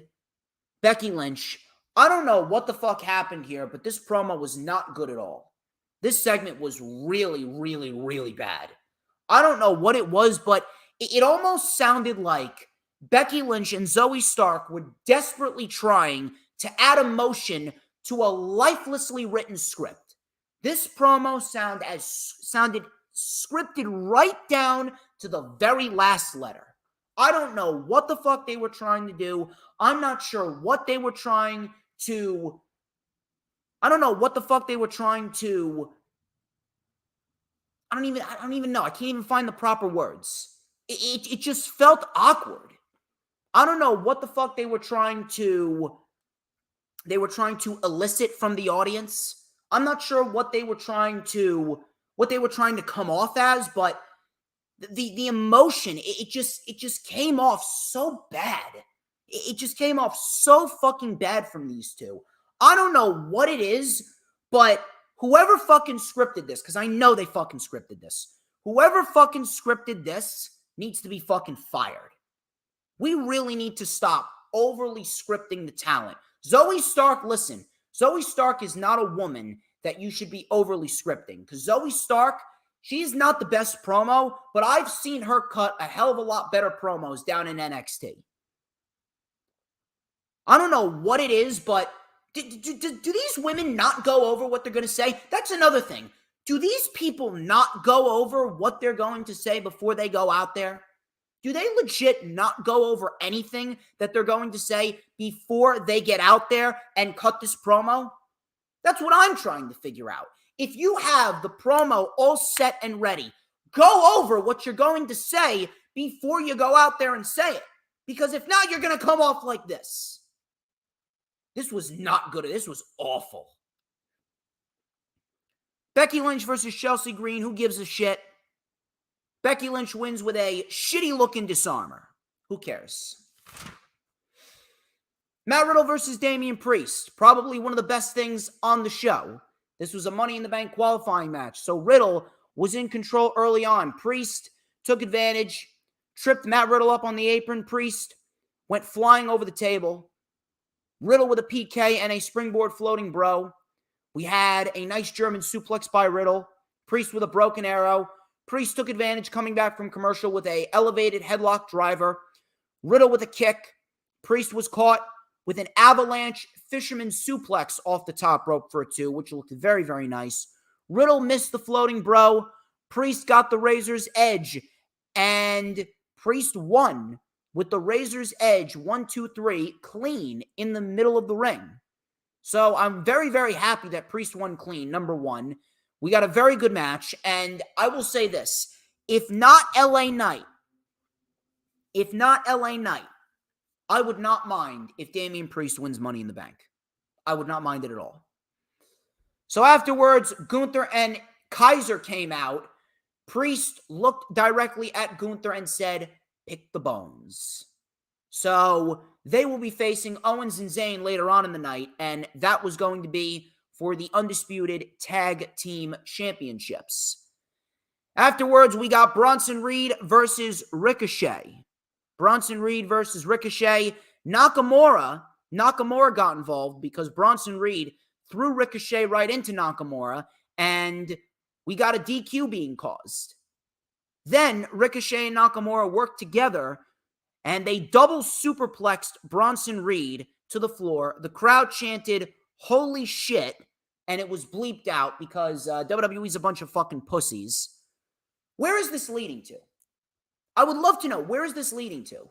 Becky Lynch. I don't know what the fuck happened here, but this promo was not good at all. This segment was really, really, really bad. I don't know what it was, but it almost sounded like Becky Lynch and Zoe Stark were desperately trying to add emotion to a lifelessly written script. This promo sounded scripted right down to the very last letter. I don't know what the fuck they were trying to do. I'm not sure what they were trying to... I don't even know. I can't even find the proper words. It just felt awkward. I don't know what the fuck they were trying to elicit from the audience. I'm not sure what they were trying to come off as, but the emotion, it just came off so bad. It just came off so fucking bad from these two. I don't know what it is, but whoever fucking scripted this, because I know they fucking scripted this, whoever fucking scripted this needs to be fucking fired. We really need to stop overly scripting the talent. Zoe Stark, listen, Zoe Stark is not a woman that you should be overly scripting, because Zoe Stark, she's not the best promo, but I've seen her cut a hell of a lot better promos down in NXT. I don't know what it is, but do these women not go over what they're going to say? That's another thing. Do these people not go over what they're going to say before they go out there? Do they legit not go over anything that they're going to say before they get out there and cut this promo? That's what I'm trying to figure out. If you have the promo all set and ready, go over what you're going to say before you go out there and say it. Because if not, you're going to come off like this. This was not good. This was awful. Becky Lynch versus Chelsea Green. Who gives a shit? Becky Lynch wins with a shitty-looking disarmer. Who cares? Matt Riddle versus Damian Priest. Probably one of the best things on the show. This was a Money in the Bank qualifying match. So Riddle was in control early on. Priest took advantage, tripped Matt Riddle up on the apron. Priest went flying over the table. Riddle with a PK and a springboard floating bro. We had a nice German suplex by Riddle. Priest with a broken arrow. Priest took advantage coming back from commercial with a elevated headlock driver. Riddle with a kick. Priest was caught with an avalanche fisherman suplex off the top rope for a 2, which looked very, very nice. Riddle missed the floating bro. Priest got the razor's edge And Priest won with the Razor's Edge 1, 2, 3 clean in the middle of the ring. So I'm very, very happy that Priest won clean, number one. We got a very good match. And I will say this. If not LA Knight, I would not mind if Damian Priest wins Money in the Bank. I would not mind it at all. So afterwards, Gunther and Kaiser came out. Priest looked directly at Gunther and said, "Pick the bones." So they will be facing Owens and Zayn later on in the night, and that was going to be for the Undisputed Tag Team Championships. Afterwards, we got Bronson Reed versus Ricochet. Nakamura got involved because Bronson Reed threw Ricochet right into Nakamura, and we got a DQ being caused. Then Ricochet and Nakamura worked together, and they double superplexed Bronson Reed to the floor. The crowd chanted, "Holy shit," and it was bleeped out because WWE's a bunch of fucking pussies. Where is this leading to? I would love to know, where is this leading to?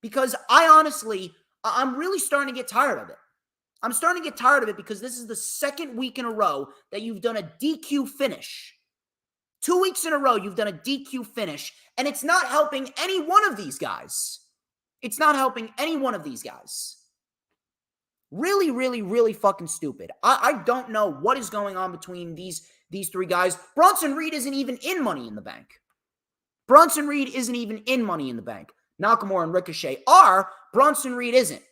Because I'm really starting to get tired of it. I'm starting to get tired of it because this is the second week in a row that you've done a DQ finish. 2 weeks in a row, you've done a DQ finish, and it's not helping any one of these guys. Really, really, really fucking stupid. I don't know what is going on between these three guys. Bronson Reed isn't even in Money in the Bank. Nakamura and Ricochet are. Bronson Reed isn't.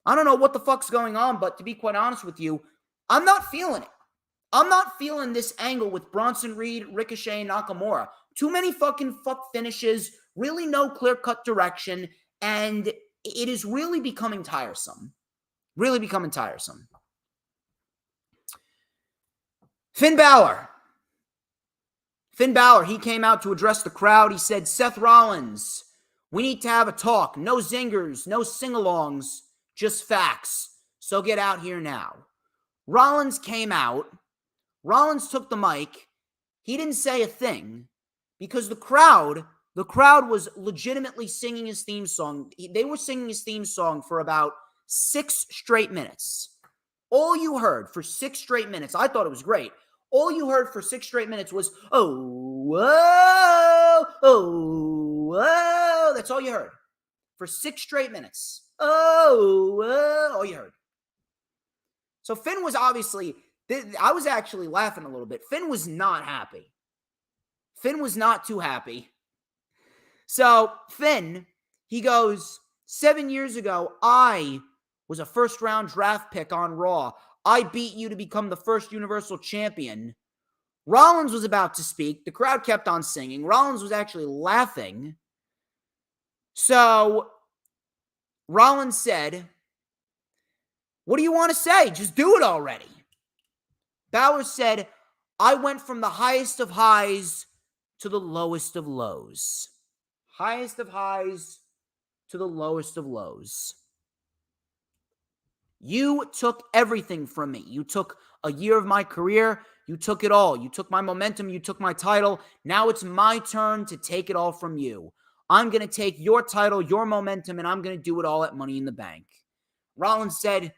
I don't know what the fuck's going on, but to be quite honest with you, I'm not feeling it. I'm not feeling this angle with Bronson Reed, Ricochet, and Nakamura. Too many fucking fuck finishes, really no clear-cut direction, and it is really becoming tiresome. Finn Balor, he came out to address the crowd. He said, "Seth Rollins, we need to have a talk. No zingers, no sing-alongs, just facts. So get out here now." Rollins came out. Rollins took the mic. He didn't say a thing because the crowd was legitimately singing his theme song. They were singing his theme song for about 6 straight minutes. All you heard for 6 straight minutes, I thought it was great. All you heard for 6 straight minutes was, "Oh, whoa, oh, whoa." That's all you heard. For 6 straight minutes. Oh, whoa, all you heard. So Finn was obviously, I was actually laughing a little bit. Finn was not happy. Finn was not too happy. So Finn, he goes, 7 years ago, I was a first-round draft pick on Raw. I beat you to become the first Universal Champion. Rollins was about to speak. The crowd kept on singing. Rollins was actually laughing. So Rollins said, "What do you want to say? Just do it already." Balor said, "I went from the highest of highs to the lowest of lows." Highest of highs to the lowest of lows. You took everything from me. You took a year of my career. You took it all. You took my momentum. You took my title. Now it's my turn to take it all from you. I'm going to take your title, your momentum, and I'm going to do it all at Money in the Bank. Rollins said,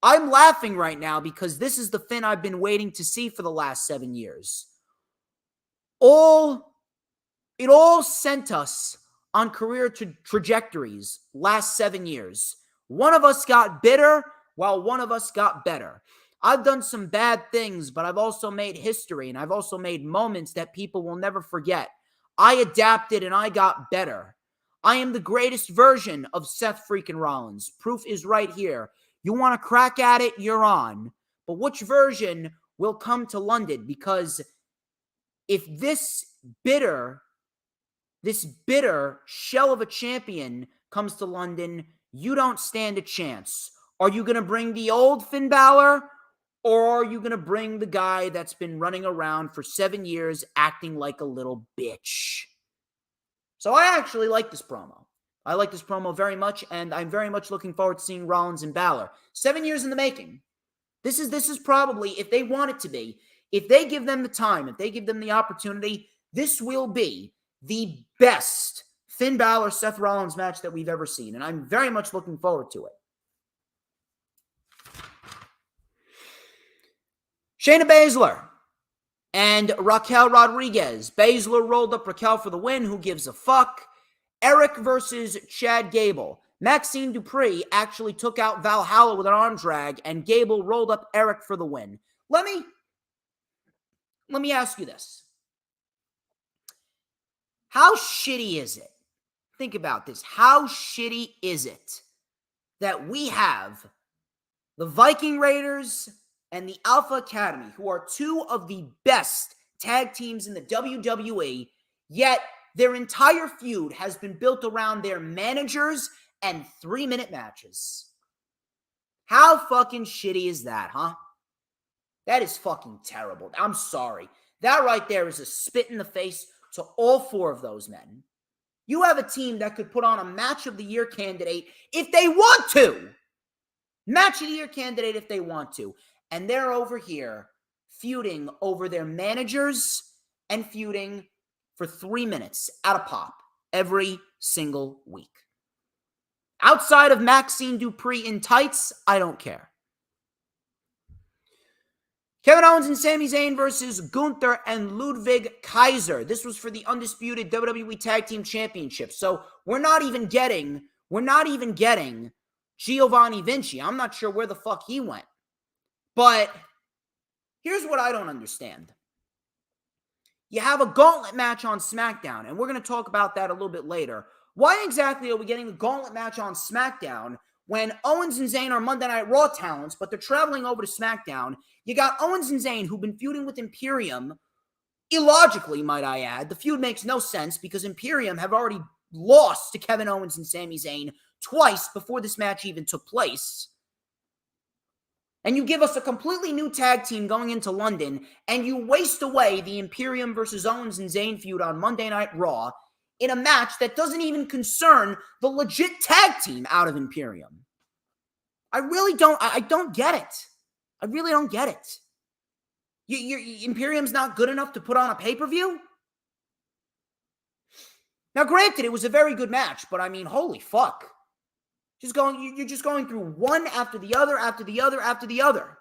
"I'm laughing right now because this is the Finn I've been waiting to see for the last 7 years. It all sent us on career trajectories last 7 years. One of us got bitter while one of us got better. I've done some bad things, but I've also made history, and I've also made moments that people will never forget. I adapted and I got better. I am the greatest version of Seth freaking Rollins. Proof is right here. You want to crack at it, you're on. But which version will come to London? Because if this bitter shell of a champion comes to London, you don't stand a chance. Are you going to bring the old Finn Balor, or are you going to bring the guy that's been running around for 7 years acting like a little bitch?" So I actually like this promo. I like this promo very much, and I'm very much looking forward to seeing Rollins and Balor. 7 years in the making. This is probably, if they want it to be, if they give them the time, if they give them the opportunity, this will be the best Finn Balor Seth Rollins match that we've ever seen, and I'm very much looking forward to it. Shayna Baszler and Raquel Rodriguez. Baszler rolled up Raquel for the win. Who gives a fuck? Eric versus Chad Gable. Maxine Dupree actually took out Valhalla with an arm drag, and Gable rolled up Eric for the win. Let me ask you this. How shitty is it? Think about this. How shitty is it that we have the Viking Raiders and the Alpha Academy, who are two of the best tag teams in the WWE, yet their entire feud has been built around their managers and 3-minute matches? How fucking shitty is that, huh? That is fucking terrible. I'm sorry. That right there is a spit in the face to all 4 of those men. You have a team that could put on a match of the year candidate if they want to. Match of the year candidate if they want to. And they're over here feuding over their managers and feuding for 3 minutes at a pop every single week. Outside of Maxine Dupree in tights, I don't care. Kevin Owens and Sami Zayn versus Gunther and Ludwig Kaiser. This was for the undisputed WWE Tag Team Championship. So we're not even getting Giovanni Vinci. I'm not sure where the fuck he went. But here's what I don't understand. You have a gauntlet match on SmackDown, and we're going to talk about that a little bit later. Why exactly are we getting a gauntlet match on SmackDown when Owens and Zayn are Monday Night Raw talents, but they're traveling over to SmackDown? You got Owens and Zayn, who've been feuding with Imperium, illogically, might I add. The feud makes no sense because Imperium have already lost to Kevin Owens and Sami Zayn twice before this match even took place. And you give us a completely new tag team going into London, and you waste away the Imperium versus Owens and Zayn feud on Monday Night Raw in a match that doesn't even concern the legit tag team out of Imperium. I don't get it. I really don't get it. Imperium's not good enough to put on a pay-per-view? Now, granted, it was a very good match, but I mean, holy fuck. You're just going through one after the other, after the other, after the other.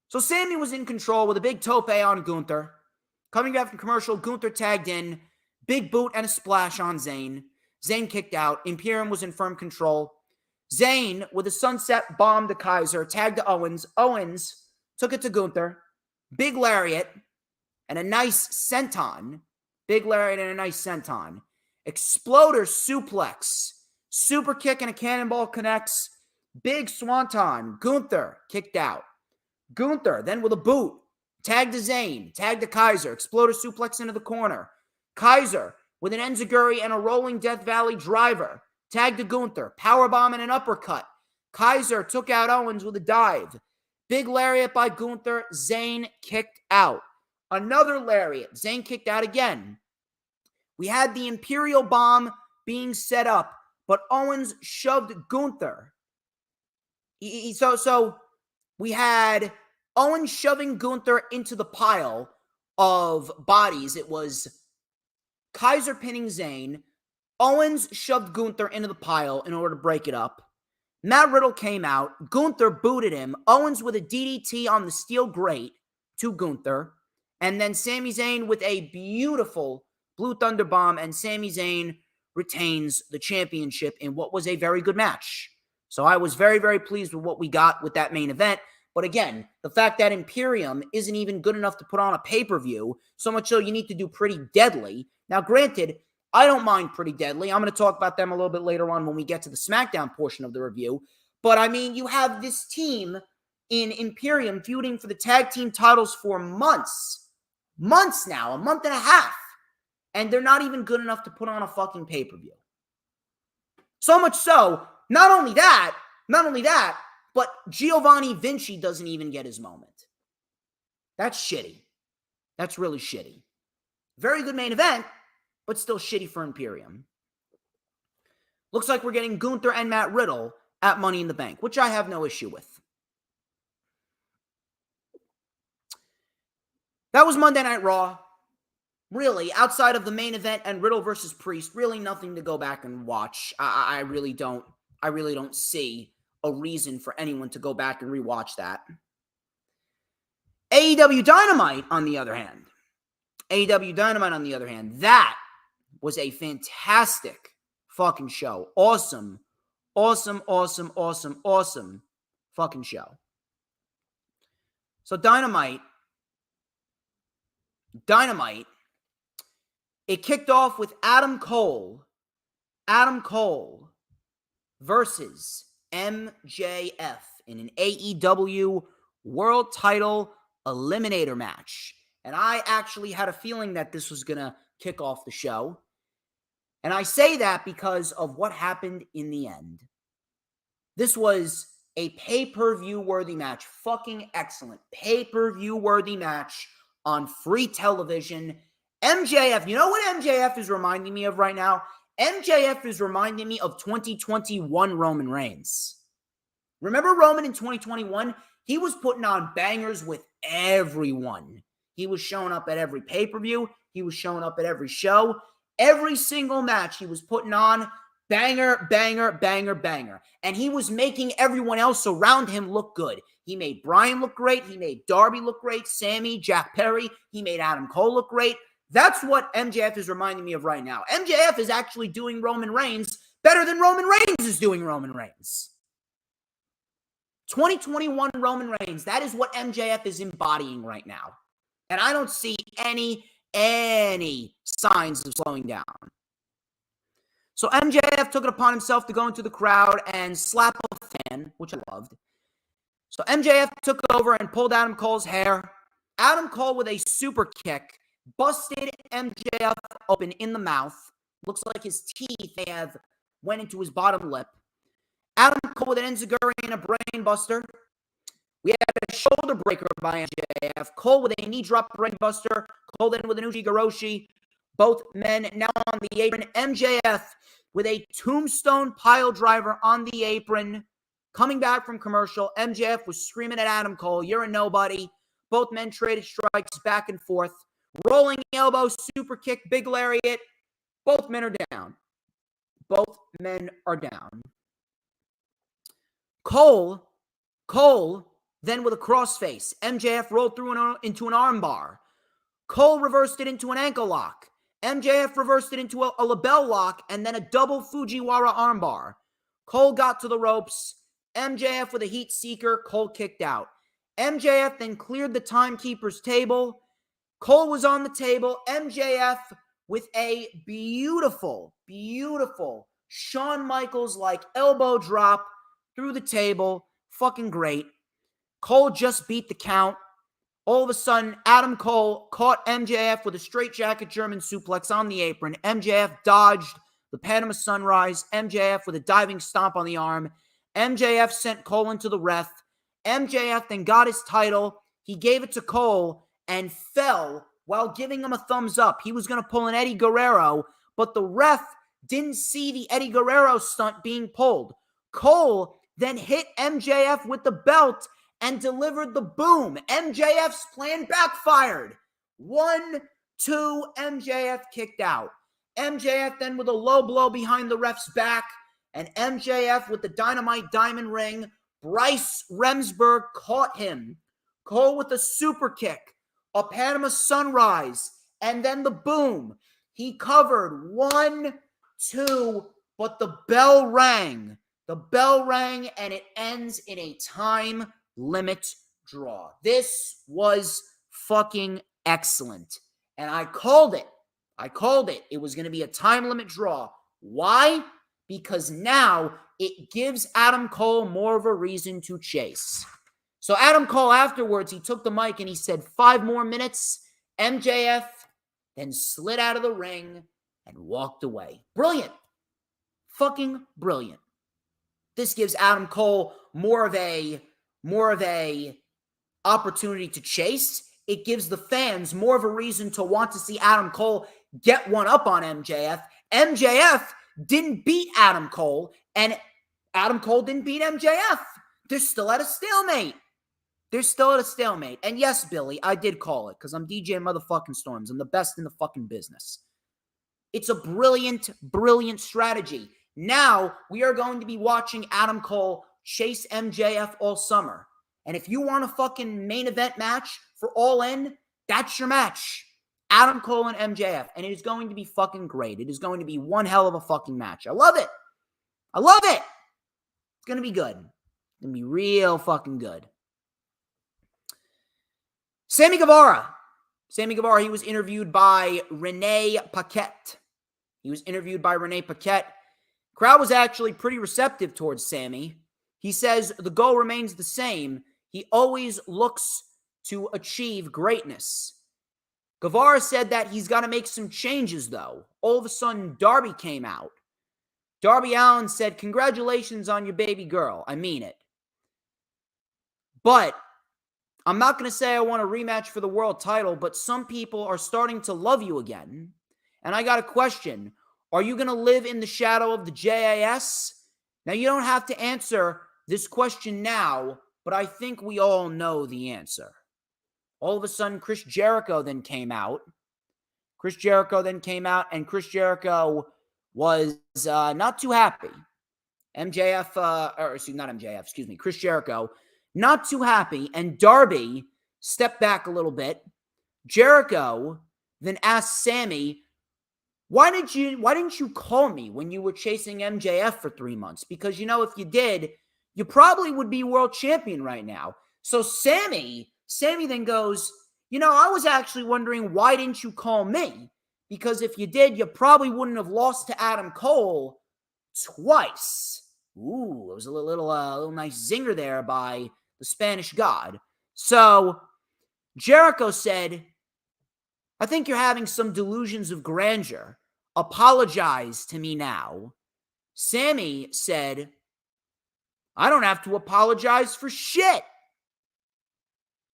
So Sammy was in control with a big tope on Gunther. Coming back from commercial, Gunther tagged in. Big boot and a splash on Zayn. Zayn kicked out. Imperium was in firm control. Zayn, with a sunset bomb to Kaiser, tagged to Owens. Owens took it to Gunther. Big lariat and a nice senton. Big lariat and a nice senton. Exploder suplex. Super kick and a cannonball connects. Big swanton. Gunther kicked out. Gunther then with a boot. Tag to Zayn. Tag to Kaiser. Exploder suplex into the corner. Kaiser with an enziguri and a rolling Death Valley driver. Tag to Gunther. Powerbomb and an uppercut. Kaiser took out Owens with a dive. Big lariat by Gunther. Zayn kicked out. Another lariat. Zayn kicked out again. We had the Imperial Bomb being set up, but Owens shoved Gunther. So we had Owens shoving Gunther into the pile of bodies. It was Kaiser pinning Zayn. Owens shoved Gunther into the pile in order to break it up. Matt Riddle came out. Gunther booted him. Owens with a DDT on the steel grate to Gunther. And then Sami Zayn with a beautiful Blue Thunder Bomb, and Sami Zayn retains the championship in what was a very good match. So I was very, very pleased with what we got with that main event. But again, the fact that Imperium isn't even good enough to put on a pay-per-view, so much so you need to do Pretty Deadly. Now, granted, I don't mind Pretty Deadly. I'm going to talk about them a little bit later on when we get to the SmackDown portion of the review. But I mean, you have this team in Imperium feuding for the tag team titles for months. Months now, a month and a half. And they're not even good enough to put on a fucking pay-per-view. So much so, not only that, but Giovanni Vinci doesn't even get his moment. That's shitty. That's really shitty. Very good main event, but still shitty for Imperium. Looks like we're getting Gunther and Matt Riddle at Money in the Bank, which I have no issue with. That was Monday Night Raw. Really, outside of the main event and Riddle versus Priest, really nothing to go back and watch. I really don't see a reason for anyone to go back and rewatch that. AEW Dynamite, on the other hand, that was a fantastic fucking show. Awesome fucking show. So Dynamite, it kicked off with Adam Cole versus MJF in an AEW World Title Eliminator match. And I actually had a feeling that this was going to kick off the show. And I say that because of what happened in the end. This was a pay-per-view worthy match. Fucking excellent. Pay-per-view worthy match on free television. MJF, you know what MJF is reminding me of right now? MJF is reminding me of 2021 Roman Reigns. Remember Roman in 2021? He was putting on bangers with everyone. He was showing up at every pay-per-view. He was showing up at every show. Every single match he was putting on, banger. And he was making everyone else around him look good. He made Bryan look great. He made Darby look great. Sammy, Jack Perry. He made Adam Cole look great. That's what MJF is reminding me of right now. MJF is actually doing Roman Reigns better than Roman Reigns is doing Roman Reigns. 2021 Roman Reigns, that is what MJF is embodying right now. And I don't see any signs of slowing down. So MJF took it upon himself to go into the crowd and slap a fan, which I loved. So MJF took over and pulled Adam Cole's hair. Adam Cole with a super kick busted MJF open in the mouth. Looks like his teeth may have went into his bottom lip. Adam Cole with an enziguri and a brain buster. We had a shoulder breaker by MJF. Cole with a knee drop brain buster. Cole then with an Uchi-Goroshi. Both men now on the apron. MJF with a tombstone pile driver on the apron. Coming back from commercial, MJF was screaming at Adam Cole, "You're a nobody." Both men traded strikes back and forth. Rolling elbow, super kick, big lariat. Both men are down. Cole then with a crossface. MJF rolled through into an armbar. Cole reversed it into an ankle lock. MJF reversed it into a label lock and then a double Fujiwara armbar. Cole got to the ropes. MJF with a heat seeker. Cole kicked out. MJF then cleared the timekeeper's table. Cole was on the table. MJF with a beautiful Shawn Michaels-like elbow drop through the table. Fucking great. Cole just beat the count. All of a sudden, Adam Cole caught MJF with a straightjacket German suplex on the apron. MJF dodged the Panama Sunrise. MJF with a diving stomp on the arm. MJF sent Cole into the ref. MJF then got his title. He gave it to Cole and fell while giving him a thumbs up. He was going to pull an Eddie Guerrero, but the ref didn't see the Eddie Guerrero stunt being pulled. Cole then hit MJF with the belt and delivered the boom. MJF's plan backfired. 1-2, MJF kicked out. MJF then with a low blow behind the ref's back, and MJF with the Dynamite Diamond Ring. Bryce Remsburg caught him. Cole with a super kick, a Panama Sunrise, and then the boom. He covered 1-2, but the bell rang. The bell rang, and it ends in a time limit draw. This was fucking excellent. And I called it. It was going to be a time limit draw. Why? Because now it gives Adam Cole more of a reason to chase. So Adam Cole afterwards, he took the mic and he said, 5 more minutes. MJF then slid out of the ring and walked away. Brilliant. Fucking brilliant. This gives Adam Cole more of a opportunity to chase. It gives the fans more of a reason to want to see Adam Cole get one up on MJF. MJF didn't beat Adam Cole, and Adam Cole didn't beat MJF. They're still at a stalemate. They're still at a stalemate. And yes, Billy, I did call it because I'm DJ motherfucking Storms. I'm the best in the fucking business. It's a brilliant, brilliant strategy. Now we are going to be watching Adam Cole chase MJF all summer. And if you want a fucking main event match for All In, that's your match. Adam Cole and MJF. And it is going to be fucking great. It is going to be one hell of a fucking match. I love it. I love it. It's going to be good. It's going to be real fucking good. Sammy Guevara, he was interviewed by Renee Paquette. Crowd was actually pretty receptive towards Sammy. He says the goal remains the same. He always looks to achieve greatness. Guevara said that he's got to make some changes, though. All of a sudden, Darby came out. Darby Allin said, "Congratulations on your baby girl. I mean it. But I'm not going to say I want a rematch for the world title, but some people are starting to love you again. And I got a question. Are you going to live in the shadow of the JAS?" Now, you don't have to answer this question now, but I think we all know the answer. All of a sudden, Chris Jericho then came out. Chris Jericho was not too happy. Chris Jericho, not too happy, and Darby stepped back a little bit. Jericho then asked Sammy, why didn't you call me when you were chasing MJF for 3 months? Because, if you did, you probably would be world champion right now. So Sammy then goes, I was actually wondering, why didn't you call me? Because if you did, you probably wouldn't have lost to Adam Cole twice. Ooh, it was a little nice zinger there by the Spanish God. So Jericho said, I think you're having some delusions of grandeur. Apologize to me now. Sammy said, I don't have to apologize for shit.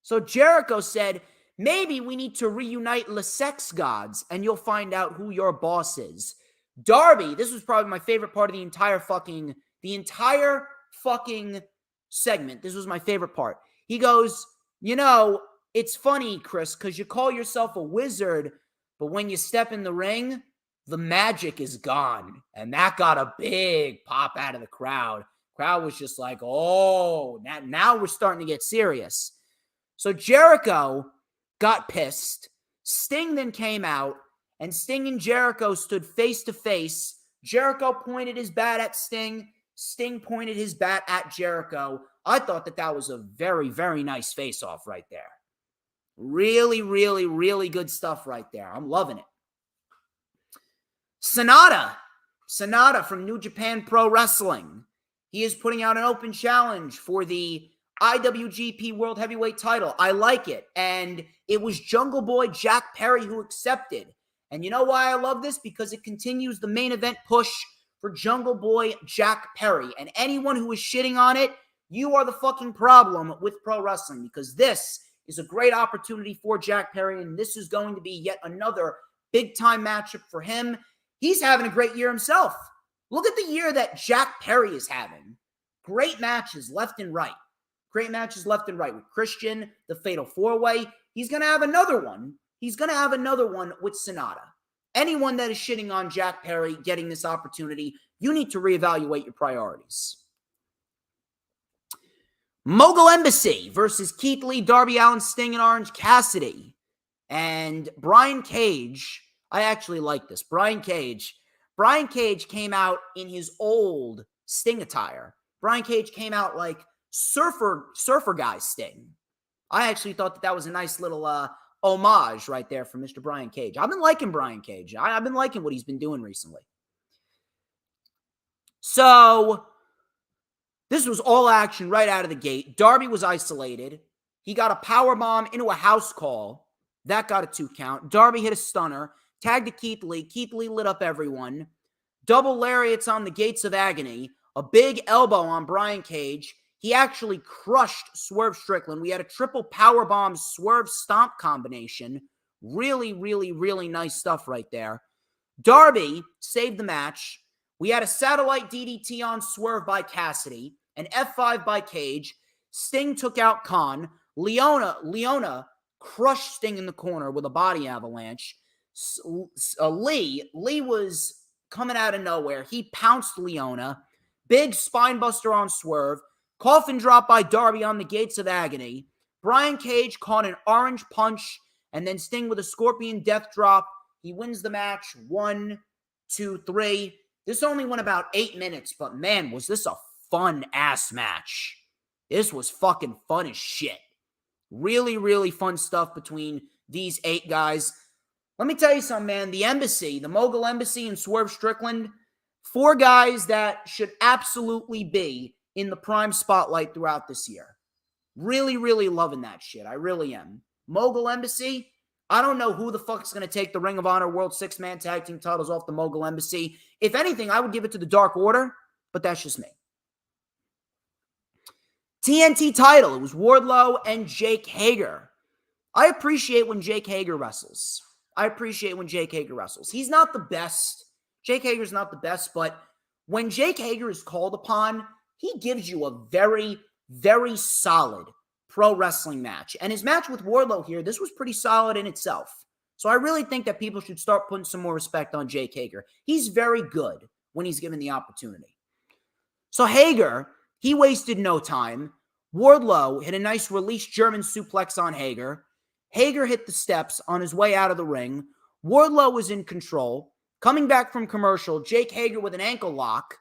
So Jericho said, maybe we need to reunite the sex gods and you'll find out who your boss is. Darby, this was probably my favorite part of the entire fucking segment. This was my favorite part. He goes, it's funny, Chris, because you call yourself a wizard, but when you step in the ring, the magic is gone. And that got a big pop out of the crowd. Crowd was just like, oh, now we're starting to get serious. So Jericho got pissed. Sting then came out, and Sting and Jericho stood face to face. Jericho pointed his bat at Sting. Sting pointed his bat at Jericho. I thought that was a very, very nice face-off right there. Really, really, really good stuff right there. I'm loving it. Sonata from New Japan Pro Wrestling. He is putting out an open challenge for the IWGP World Heavyweight title. I like it. And it was Jungle Boy Jack Perry who accepted. And you know why I love this? Because it continues the main event push for Jungle Boy Jack Perry. And anyone who is shitting on it, you are the fucking problem with pro wrestling. Because this is a great opportunity for Jack Perry. And this is going to be yet another big-time matchup for him. He's having a great year himself. Look at the year that Jack Perry is having. Great matches left and right. With Christian, the Fatal 4-Way. He's going to have another one. With Sonata. Anyone that is shitting on Jack Perry getting this opportunity, you need to reevaluate your priorities. Mogul Embassy versus Keith Lee, Darby Allin, Sting, and Orange Cassidy. And Brian Cage, I actually like this. Brian Cage came out in his old Sting attire. Brian Cage came out like surfer guy Sting. I actually thought that was a nice little homage right there from Mr. Brian Cage. I've been liking Brian Cage. I've been liking what he's been doing recently. So this was all action right out of the gate. Darby was isolated. He got a powerbomb into a house call. That got a 2 count. Darby hit a stunner. Tagged to Keith Lee. Keith Lee lit up everyone. Double lariats on the Gates of Agony. A big elbow on Brian Cage. He actually crushed Swerve Strickland. We had a triple powerbomb Swerve Stomp combination. Really, really, really nice stuff right there. Darby saved the match. We had a satellite DDT on Swerve by Cassidy. An F5 by Cage. Sting took out Khan. Leona crushed Sting in the corner with a body avalanche. Lee was coming out of nowhere. He pounced Leona. Big spinebuster on Swerve. Coffin drop by Darby on the Gates of Agony. Brian Cage caught an orange punch, and then Sting with a scorpion death drop. He wins the match. 1, 2, 3. This only went about 8 minutes, but man, was this a fun-ass match. This was fucking fun as shit. Really, really fun stuff between these 8 guys. Let me tell you something, man. The Embassy, the Mogul Embassy and Swerve Strickland, 4 guys that should absolutely be in the prime spotlight throughout this year. Really, really loving that shit. I really am. Mogul Embassy, I don't know who the fuck's going to take the Ring of Honor World 6-Man Tag Team titles off the Mogul Embassy. If anything, I would give it to the Dark Order, but that's just me. TNT title, it was Wardlow and Jake Hager. I appreciate when Jake Hager wrestles. He's not the best. Jake Hager's not the best, but when Jake Hager is called upon, he gives you a very, very solid pro wrestling match. And his match with Wardlow here, this was pretty solid in itself. So I really think that people should start putting some more respect on Jake Hager. He's very good when he's given the opportunity. So Hager, he wasted no time. Wardlow hit a nice release German suplex on Hager. Hager hit the steps on his way out of the ring. Wardlow was in control. Coming back from commercial, Jake Hager with an ankle lock.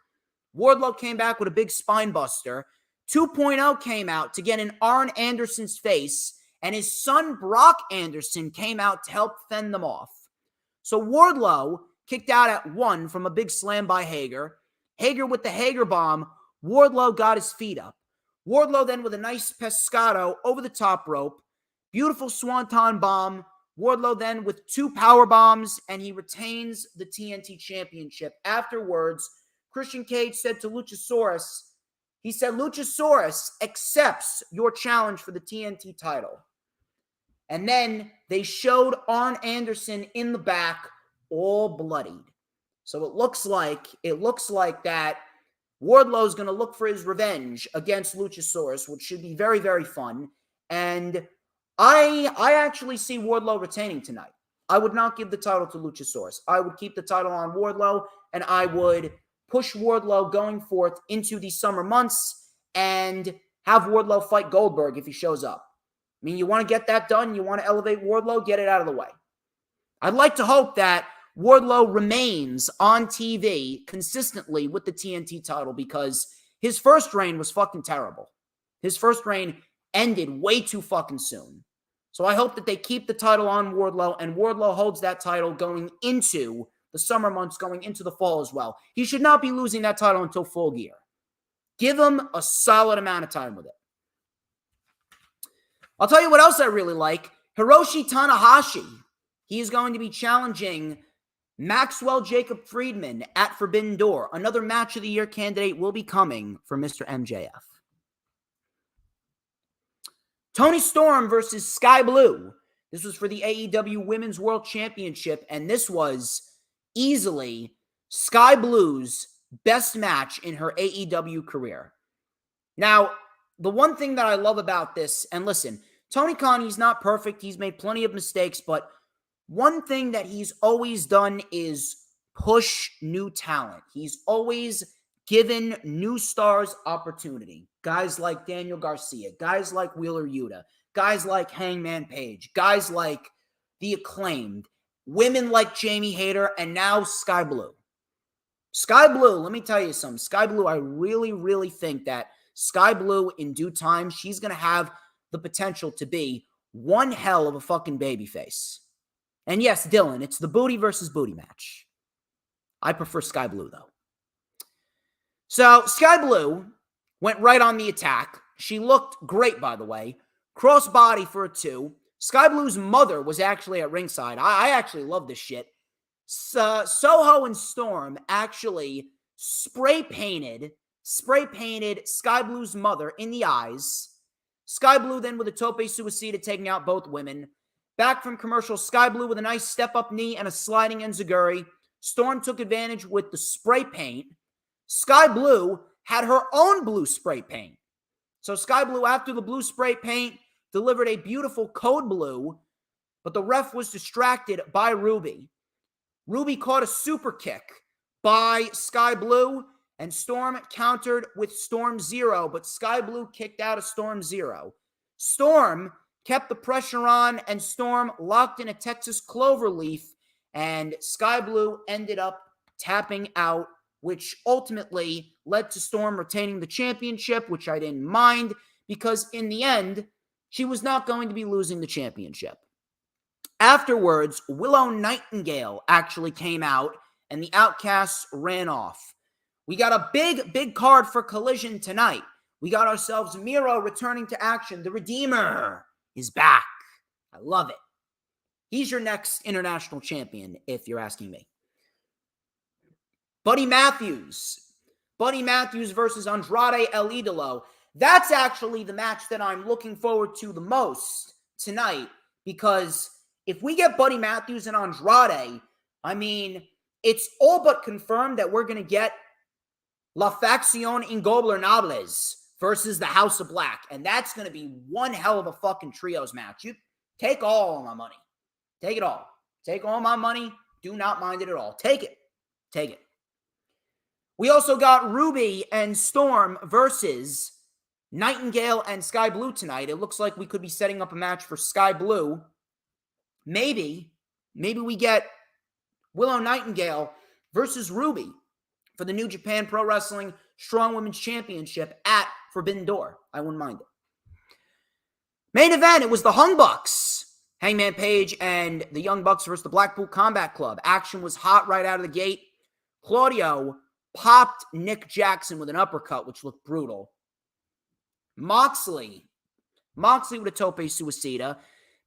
Wardlow came back with a big spine buster. 2.0 came out to get in Arn Anderson's face, and his son Brock Anderson came out to help fend them off. So Wardlow kicked out at 1 from a big slam by Hager. Hager with the Hager bomb. Wardlow got his feet up. Wardlow then with a nice pescado over the top rope. Beautiful swanton bomb. Wardlow then with 2 power bombs, and he retains the TNT Championship. Afterwards, Christian Cage said to Luchasaurus, he said, Luchasaurus accepts your challenge for the TNT title. And then they showed Arn Anderson in the back, all bloodied. So it looks like that Wardlow's going to look for his revenge against Luchasaurus, which should be very, very fun. And I actually see Wardlow retaining tonight. I would not give the title to Luchasaurus. I would keep the title on Wardlow, and I would push Wardlow going forth into the summer months and have Wardlow fight Goldberg if he shows up. I mean, you want to get that done, you want to elevate Wardlow, get it out of the way. I'd like to hope that Wardlow remains on TV consistently with the TNT title because his first reign was fucking terrible. His first reign ended way too fucking soon. So I hope that they keep the title on Wardlow, and Wardlow holds that title going into the summer months, going into the fall as well. He should not be losing that title until Full Gear. Give him a solid amount of time with it. I'll tell you what else I really like. Hiroshi Tanahashi. He is going to be challenging Maxwell Jacob Friedman at Forbidden Door. Another Match of the Year candidate will be coming for Mr. MJF. Toni Storm versus Sky Blue. This was for the AEW Women's World Championship, and this was easily Sky Blue's best match in her AEW career. Now, the one thing that I love about this, and listen, Tony Khan, he's not perfect. He's made plenty of mistakes, but one thing that he's always done is push new talent. He's always given new stars opportunity. Guys like Daniel Garcia, guys like Wheeler Yuta, guys like Hangman Page, guys like The Acclaimed, women like Jamie Hayter, and now Sky Blue. Sky Blue, let me tell you something. Sky Blue, I really, really think that Sky Blue, in due time, she's going to have the potential to be one hell of a fucking babyface. And yes, Dylan, it's the booty versus booty match. I prefer Sky Blue, though. So, Sky Blue went right on the attack. She looked great, by the way. Crossbody for a 2. Sky Blue's mother was actually at ringside. I actually love this shit. Soho and Storm actually spray painted Sky Blue's mother in the eyes. Sky Blue then with a tope suicida taking out both women. Back from commercial, Sky Blue with a nice step-up knee and a sliding enziguri. Storm took advantage with the spray paint. Sky Blue had her own blue spray paint. So Sky Blue, after the blue spray paint, delivered a beautiful code blue, but the ref was distracted by Ruby. Ruby caught a super kick by Sky Blue, and Storm countered with Storm Zero, but Sky Blue kicked out of Storm Zero. Storm kept the pressure on, and Storm locked in a Texas Cloverleaf, and Sky Blue ended up tapping out, which ultimately led to Storm retaining the championship, which I didn't mind, because in the end, she was not going to be losing the championship. Afterwards, Willow Nightingale actually came out, and the Outcasts ran off. We got a big card for Collision tonight. We got ourselves Miro returning to action. The Redeemer is back. I love it. He's your next international champion, if you're asking me. Buddy Matthews. Buddy Matthews versus Andrade El Idolo. That's actually the match that I'm looking forward to the most tonight, because if we get Buddy Matthews and Andrade, I mean, it's all but confirmed that we're going to get La Facción Ingobernables versus the House of Black. And that's going to be one hell of a fucking trios match. You take all of my money. Take it all. Take all my money. Do not mind it at all. Take it. Take it. We also got Ruby and Storm versus Nightingale and Sky Blue tonight. It looks like we could be setting up a match for Sky Blue. Maybe we get Willow Nightingale versus Ruby for the New Japan Pro Wrestling Strong Women's Championship at Forbidden Door. I wouldn't mind it. Main event, it was the Hung Bucks. Hangman Page and the Young Bucks versus the Blackpool Combat Club. Action was hot right out of the gate. Claudio popped Nick Jackson with an uppercut, which looked brutal. Moxley with a tope suicida.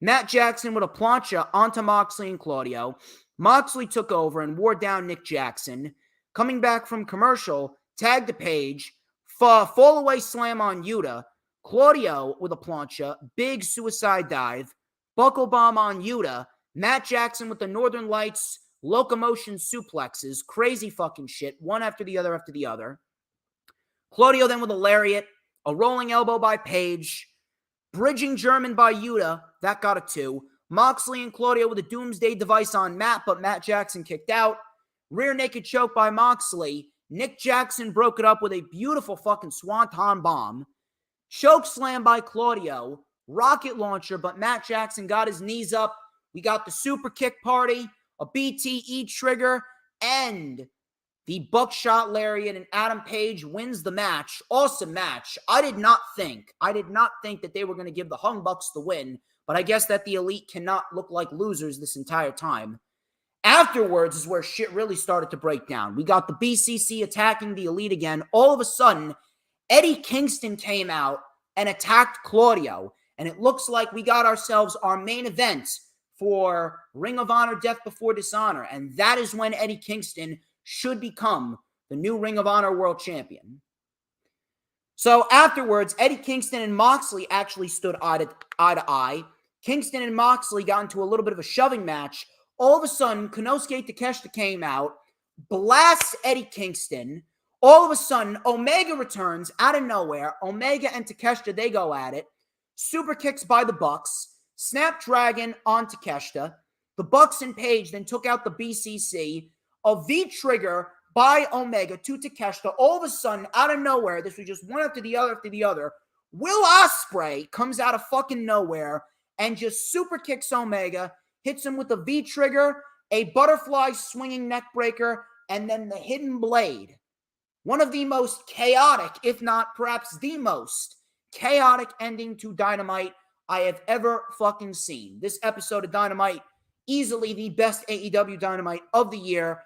Matt Jackson with a plancha onto Moxley and Claudio. Moxley took over and wore down Nick Jackson. Coming back from commercial, tagged to Page. Fall away slam on Yuta. Claudio with a plancha. Big suicide dive. Buckle bomb on Yuta. Matt Jackson with the Northern Lights. Locomotion suplexes. Crazy fucking shit. One after the other after the other. Claudio then with a lariat. A rolling elbow by Page. Bridging German by Yuta. That got a 2. Moxley and Claudio with a Doomsday device on Matt, but Matt Jackson kicked out. Rear naked choke by Moxley. Nick Jackson broke it up with a beautiful fucking Swanton bomb. Choke slam by Claudio. Rocket launcher, but Matt Jackson got his knees up. We got the super kick party, a BTE trigger, and the buckshot lariat, and Adam Page wins the match. Awesome match. I did not think that they were going to give the Hung Bucks the win, but I guess that the Elite cannot look like losers this entire time. Afterwards is where shit really started to break down. We got the BCC attacking the Elite again. All of a sudden, Eddie Kingston came out and attacked Claudio, and it looks like we got ourselves our main event for Ring of Honor Death Before Dishonor, and that is when Eddie Kingston should become the new Ring of Honor World Champion. So afterwards, Eddie Kingston and Moxley actually stood eye to eye. Kingston and Moxley got into a little bit of a shoving match. All of a sudden, Konosuke Takeshita came out, blasts Eddie Kingston. All of a sudden, Omega returns out of nowhere. Omega and Takeshita, they go at it. Super kicks by the Bucks. Snapdragon on Takeshita. The Bucks and Page then took out the BCC. A V-trigger by Omega to Takeshita. All of a sudden, out of nowhere, this was just one after the other. Will Ospreay comes out of fucking nowhere and just super kicks Omega, hits him with a V-trigger, a butterfly swinging neck breaker, and then the hidden blade. One of the most chaotic, if not perhaps the most chaotic ending to Dynamite I have ever fucking seen. This episode of Dynamite, easily the best AEW Dynamite of the year.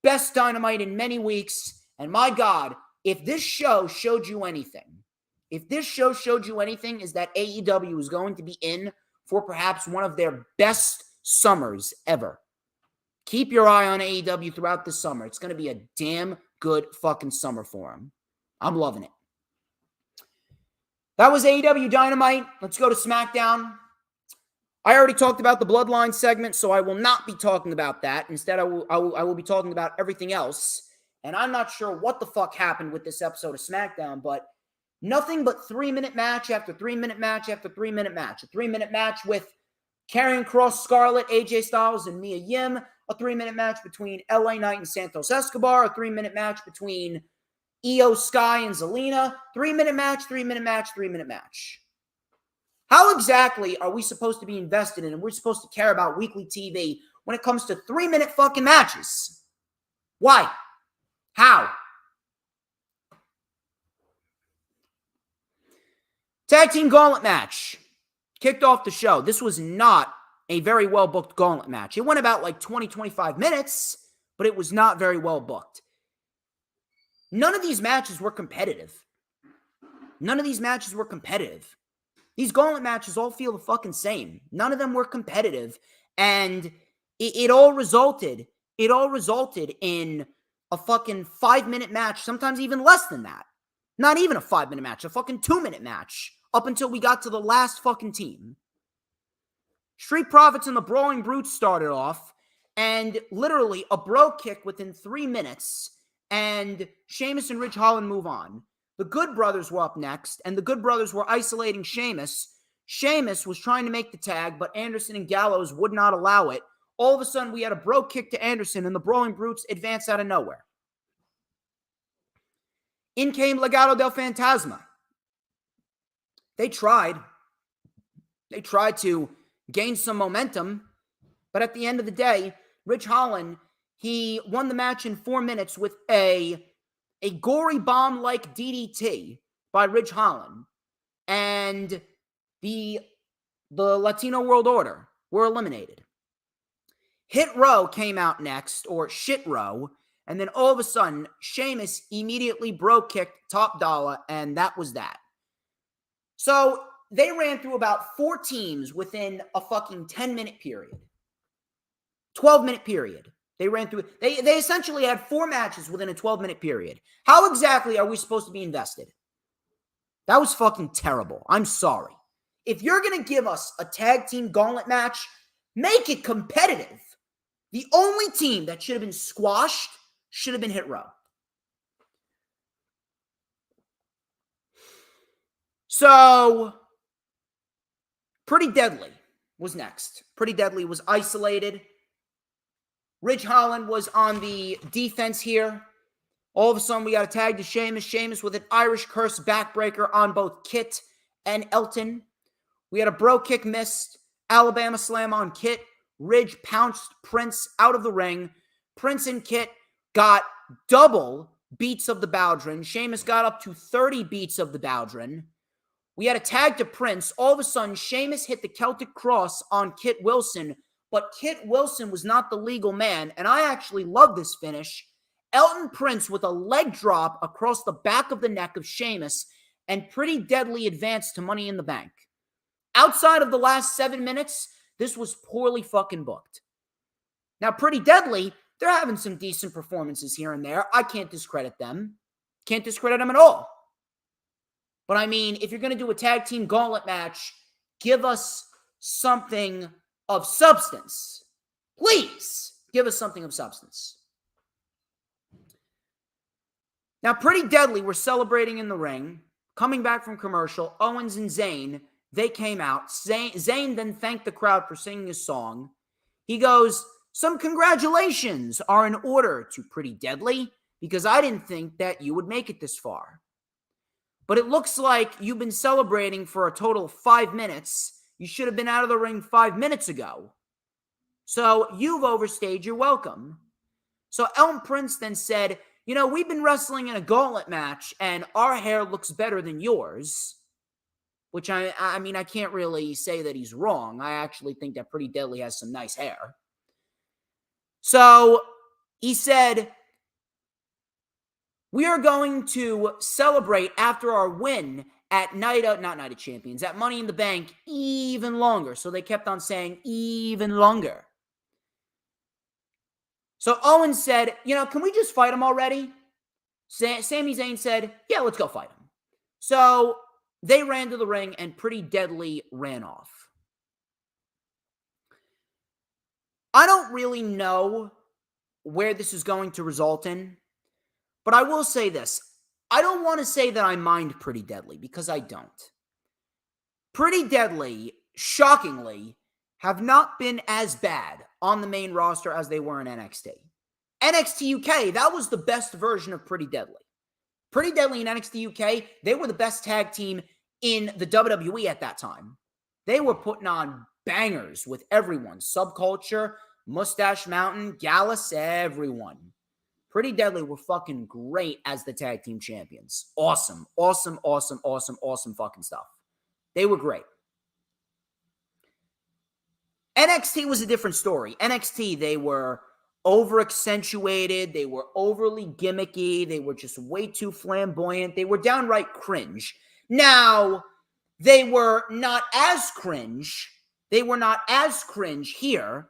Best Dynamite in many weeks. And my God, if this show showed you anything, is that AEW is going to be in for perhaps one of their best summers ever. Keep your eye on AEW throughout the summer. It's going to be a damn good fucking summer for them. I'm loving it. That was AEW Dynamite. Let's go to SmackDown. I already talked about the Bloodline segment, so I will not be talking about that. Instead, I will be talking about everything else. And I'm not sure what the fuck happened with this episode of SmackDown, but Nothing but 3-minute match after 3-minute match after 3-minute match. A 3-minute match with Karrion Kross, Scarlett, AJ Styles, and Mia Yim. A 3-minute match between LA Knight and Santos Escobar. A 3-minute match between Io Sky and Zelina. 3-minute match, 3-minute match, 3-minute match. How exactly are we supposed to be invested in and we're supposed to care about weekly TV when it comes to 3-minute fucking matches? Why? How? Tag team gauntlet match. Kicked off the show. This was not a very well-booked gauntlet match. It went about like 20, 25 minutes, but it was not very well booked. None of these matches were competitive. None of these matches were competitive. These gauntlet matches all feel the fucking same. None of them were competitive. And it all resulted in a fucking 5-minute match, sometimes even less than that. Not even a 5-minute match, a fucking 2-minute match, up until we got to the last fucking team. Street Profits and the Brawling Brutes started off, and literally a bro kick within 3 minutes, and Sheamus and Ridge Holland move on. The Good Brothers were up next, and the Good Brothers were isolating Sheamus. Sheamus was trying to make the tag, but Anderson and Gallows would not allow it. All of a sudden, we had a bro kick to Anderson, and the Brawling Brutes advanced out of nowhere. In came Legado del Fantasma. They tried to gain some momentum, but at the end of the day, Ridge Holland, he won the match in 4 minutes with a gory bomb-like DDT by Ridge Holland, and the Latino World Order were eliminated. Hit Row came out next, or Shit Row, and then all of a sudden, Sheamus immediately bro-kicked Top Dollar, and that was that. So they ran through about 4 teams within a fucking 10-minute period. 12-minute period. They ran through it. They essentially had 4 matches within a 12-minute period. How exactly are we supposed to be invested? That was fucking terrible. I'm sorry. If you're going to give us a tag team gauntlet match, make it competitive. The only team that should have been squashed should have been Hit Row. So, Pretty Deadly was next. Pretty Deadly was isolated. Ridge Holland was on the defense here. All of a sudden, we got a tag to Sheamus. Sheamus with an Irish Curse backbreaker on both Kit and Elton. We had a bro kick missed. Alabama Slam on Kit. Ridge pounced Prince out of the ring. Prince and Kit got double beats of the Bowdrin. Sheamus got up to 30 beats of the Bowdrin. We had a tag to Prince. All of a sudden, Sheamus hit the Celtic Cross on Kit Wilson, but Kit Wilson was not the legal man, and I actually love this finish. Elton Prince with a leg drop across the back of the neck of Sheamus, and Pretty Deadly advanced to Money in the Bank. Outside of the last 7 minutes, this was poorly fucking booked. Now, Pretty Deadly, they're having some decent performances here and there. I can't discredit them. Can't discredit them at all. But I mean, if you're going to do a tag team gauntlet match, give us something of substance. Please, give us something of substance. Now, Pretty Deadly were celebrating in the ring. Coming back from commercial, Owens and Zayn, they came out. Zayn then thanked the crowd for singing his song. He goes, "Some congratulations are in order to Pretty Deadly, because I didn't think that you would make it this far. But it looks like you've been celebrating for a total of 5 minutes. You should have been out of the ring 5 minutes ago. So you've overstayed your welcome." So Elton Prince then said, "You know, we've been wrestling in a gauntlet match, and our hair looks better than yours." Which, I mean, I can't really say that he's wrong. I actually think that Pretty Deadly has some nice hair. So he said, "We are going to celebrate after our win at Night of Champions, at Money in the Bank, even longer." So they kept on saying, even longer. So Owens said, "You know, can we just fight him already?" Sami Zayn said, "Yeah, let's go fight him." So they ran to the ring, and Pretty Deadly ran off. I don't really know where this is going to result in, but I will say this. I don't want to say that I mind Pretty Deadly because I don't. Pretty Deadly, shockingly, have not been as bad on the main roster as they were in NXT. NXT UK, that was the best version of Pretty Deadly. Pretty Deadly in NXT UK, they were the best tag team in the WWE at that time. They were putting on bangers with everyone. Subculture, Mustache Mountain, Gallus, everyone. Pretty Deadly were fucking great as the tag team champions. Awesome fucking stuff. They were great. NXT was a different story. NXT, they were over-accentuated. They were overly gimmicky. They were just way too flamboyant. They were downright cringe. Now, they were not as cringe. They were not as cringe here.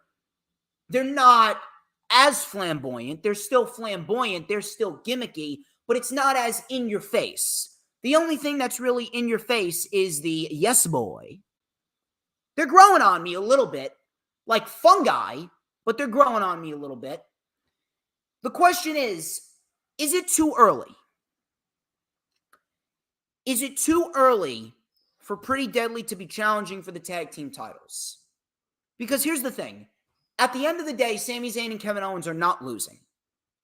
They're not as flamboyant. They're still flamboyant. They're still gimmicky, but it's not as in your face. The only thing that's really in your face is the yes boy. They're growing on me a little bit, like fungi, but they're growing on me a little bit. The question is it too early? Is it too early for Pretty Deadly to be challenging for the tag team titles? Because here's the thing. At the end of the day, Sami Zayn and Kevin Owens are not losing.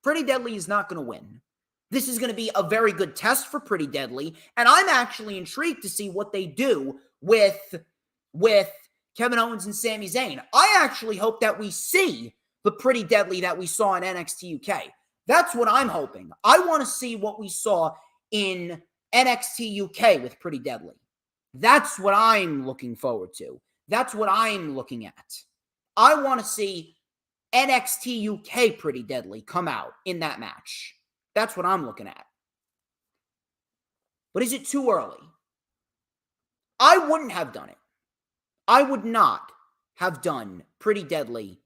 Pretty Deadly is not going to win. This is going to be a very good test for Pretty Deadly, and I'm actually intrigued to see what they do with Kevin Owens and Sami Zayn. I actually hope that we see the Pretty Deadly that we saw in NXT UK. That's what I'm hoping. I want to see what we saw in NXT UK with Pretty Deadly. That's what I'm looking forward to. That's what I'm looking at. I want to see NXT UK Pretty Deadly come out in that match. That's what I'm looking at. But is it too early? I wouldn't have done it. I would not have done Pretty Deadly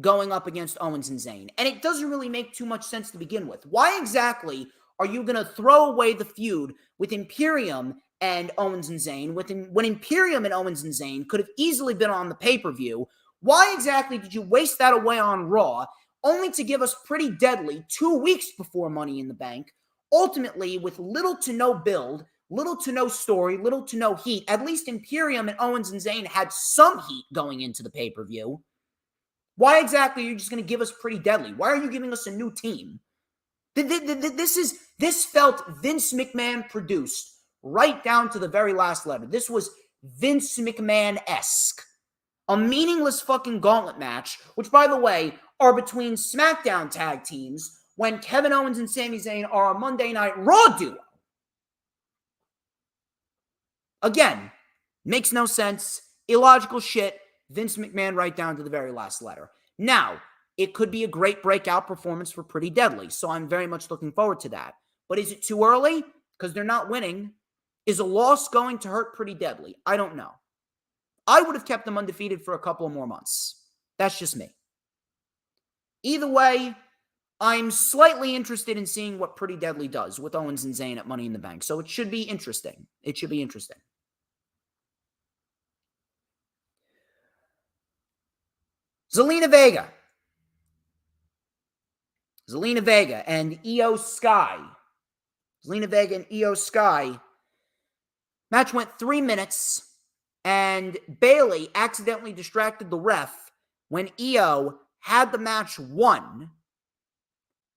going up against Owens and Zayn. And it doesn't really make too much sense to begin with. Why exactly are you going to throw away the feud with Imperium and Owens and Zayn when Imperium and Owens and Zayn could have easily been on the pay-per-view? Why exactly did you waste that away on Raw, only to give us Pretty Deadly 2 weeks before Money in the Bank, ultimately with little to no build, little to no story, little to no heat? At least Imperium and Owens and Zayn had some heat going into the pay-per-view. Why exactly are you just going to give us Pretty Deadly? Why are you giving us a new team? This felt Vince McMahon produced right down to the very last letter. This was Vince McMahon-esque. A meaningless fucking gauntlet match, which, by the way, are between SmackDown tag teams when Kevin Owens and Sami Zayn are a Monday Night Raw duo. Again, makes no sense. Illogical shit. Vince McMahon right down to the very last letter. Now, it could be a great breakout performance for Pretty Deadly, so I'm very much looking forward to that. But is it too early? Because they're not winning. Is a loss going to hurt Pretty Deadly? I don't know. I would have kept them undefeated for a couple of more months. That's just me. Either way, I'm slightly interested in seeing what Pretty Deadly does with Owens and Zayn at Money in the Bank. So it should be interesting. It should be interesting. Zelina Vega and Io Sky. Zelina Vega and Io Sky. Match went 3 minutes. And Bayley accidentally distracted the ref when Io had the match won.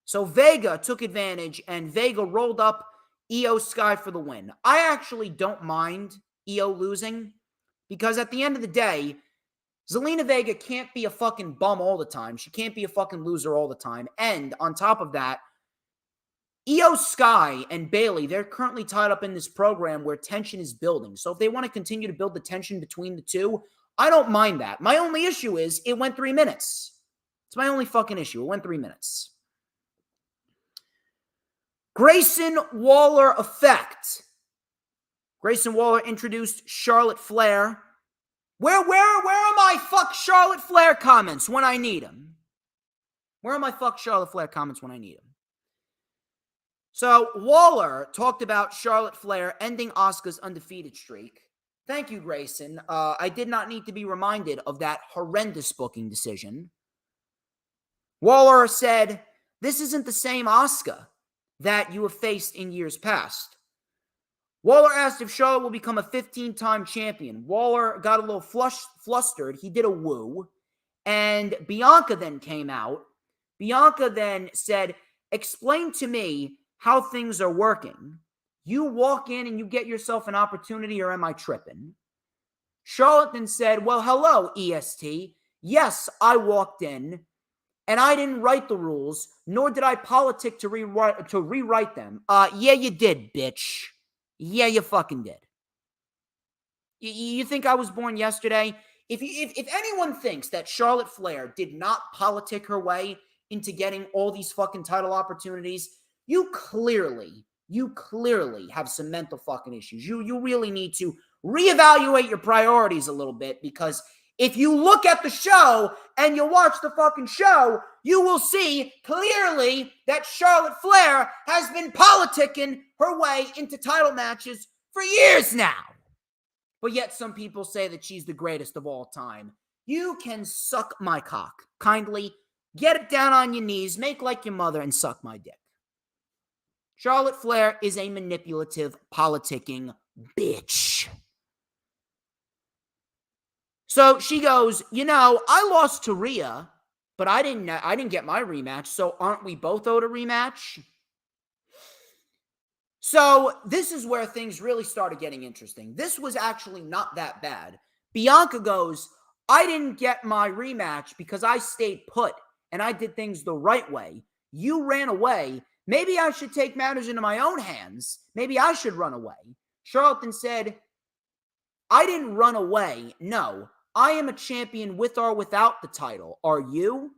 So Vega took advantage, and Vega rolled up Io Sky for the win. I actually don't mind Io losing, because at the end of the day, Zelina Vega can't be a fucking bum all the time. She can't be a fucking loser all the time. And on top of that, Io Sky and Bayley, they're currently tied up in this program where tension is building. So if they want to continue to build the tension between the two, I don't mind that. My only issue is it went 3 minutes. It's my only fucking issue. It went 3 minutes. Grayson Waller effect. Grayson Waller introduced Charlotte Flair. Where are my fuck Charlotte Flair comments when I need them? Where are my fuck Charlotte Flair comments when I need them? So, Waller talked about Charlotte Flair ending Asuka's undefeated streak. Thank you, Grayson. I did not need to be reminded of that horrendous booking decision. Waller said, "This isn't the same Asuka. that you have faced in years past. Waller asked if Charlotte will become a 15-time champion. Waller got a little flustered. He did a woo. And Bianca then came out. Bianca then said, explain to me how things are working. You walk in and you get yourself an opportunity, or am I tripping? Charlotte then said, well, hello, EST. Yes, I walked in, and I didn't write the rules, nor did I politic to rewrite them. Yeah, you did, bitch. Yeah, you fucking did. You think I was born yesterday? If anyone thinks that Charlotte Flair did not politic her way into getting all these fucking title opportunities, you clearly have some mental fucking issues. You really need to reevaluate your priorities a little bit, because if you look at the show and you watch the fucking show, you will see clearly that Charlotte Flair has been politicking her way into title matches for years now. But yet some people say that she's the greatest of all time. You can suck my cock. Kindly get it down on your knees, make like your mother, and suck my dick. Charlotte Flair is a manipulative, politicking bitch. So she goes, I lost to Rhea, but I didn't get my rematch, so aren't we both owed a rematch? So this is where things really started getting interesting. This was actually not that bad. Bianca goes, I didn't get my rematch because I stayed put and I did things the right way. You ran away. Maybe I should take matters into my own hands. Maybe I should run away. Charlotte then said, I didn't run away. No, I am a champion with or without the title. Are you?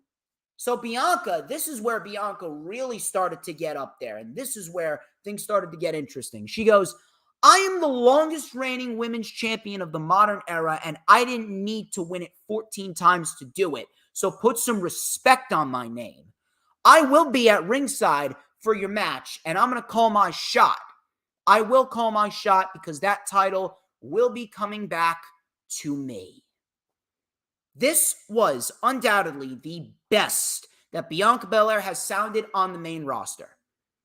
So Bianca, this is where Bianca really started to get up there. And this is where things started to get interesting. She goes, I am the longest reigning women's champion of the modern era, and I didn't need to win it 14 times to do it. So put some respect on my name. I will be at ringside for your match, and I'm going to call my shot. I will call my shot because that title will be coming back to me. This was undoubtedly the best that Bianca Belair has sounded on the main roster.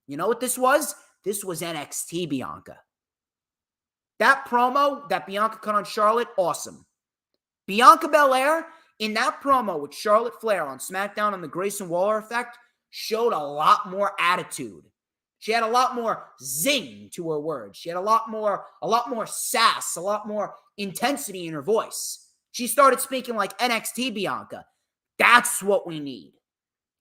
You know what this was? This was NXT Bianca. That promo that Bianca cut on Charlotte, awesome. Bianca Belair, in that promo with Charlotte Flair on SmackDown on the Grayson Waller effect, showed a lot more attitude. She had a lot more zing to her words. She had a lot more sass, a lot more intensity in her voice. She started speaking like NXT Bianca. That's what we need.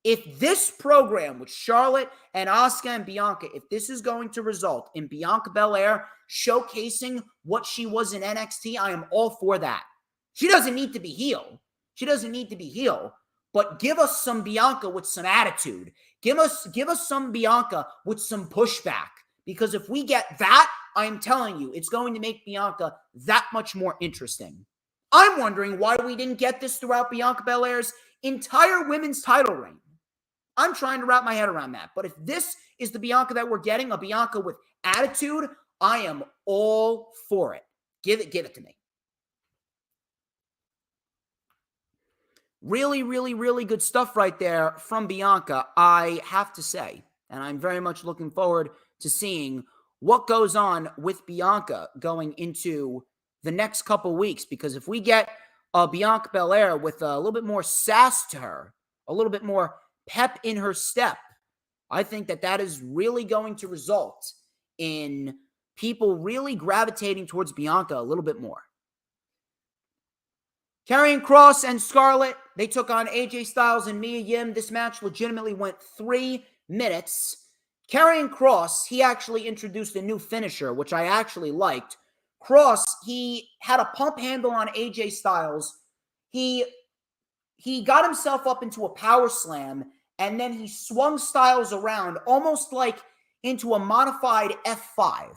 If this program with Charlotte and Asuka and Bianca, if this is going to result in Bianca Belair showcasing what she was in NXT, I am all for that. She doesn't need to be heel. But give us some Bianca with some attitude. Give us some Bianca with some pushback. Because if we get that, I am telling you, it's going to make Bianca that much more interesting. I'm wondering why we didn't get this throughout Bianca Belair's entire women's title reign. I'm trying to wrap my head around that. But if this is the Bianca that we're getting, a Bianca with attitude, I am all for it. Give it to me. Really, really, really good stuff right there from Bianca, I have to say. And I'm very much looking forward to seeing what goes on with Bianca going into the next couple weeks. Because if we get Bianca Belair with a little bit more sass to her, a little bit more pep in her step, I think that is really going to result in people really gravitating towards Bianca a little bit more. Karrion Kross and Scarlett, they took on AJ Styles and Mia Yim. This match legitimately went 3 minutes. Karrion Kross, he actually introduced a new finisher, which I actually liked. Kross, he had a pump handle on AJ Styles. He got himself up into a power slam, and then he swung Styles around almost like into a modified F5.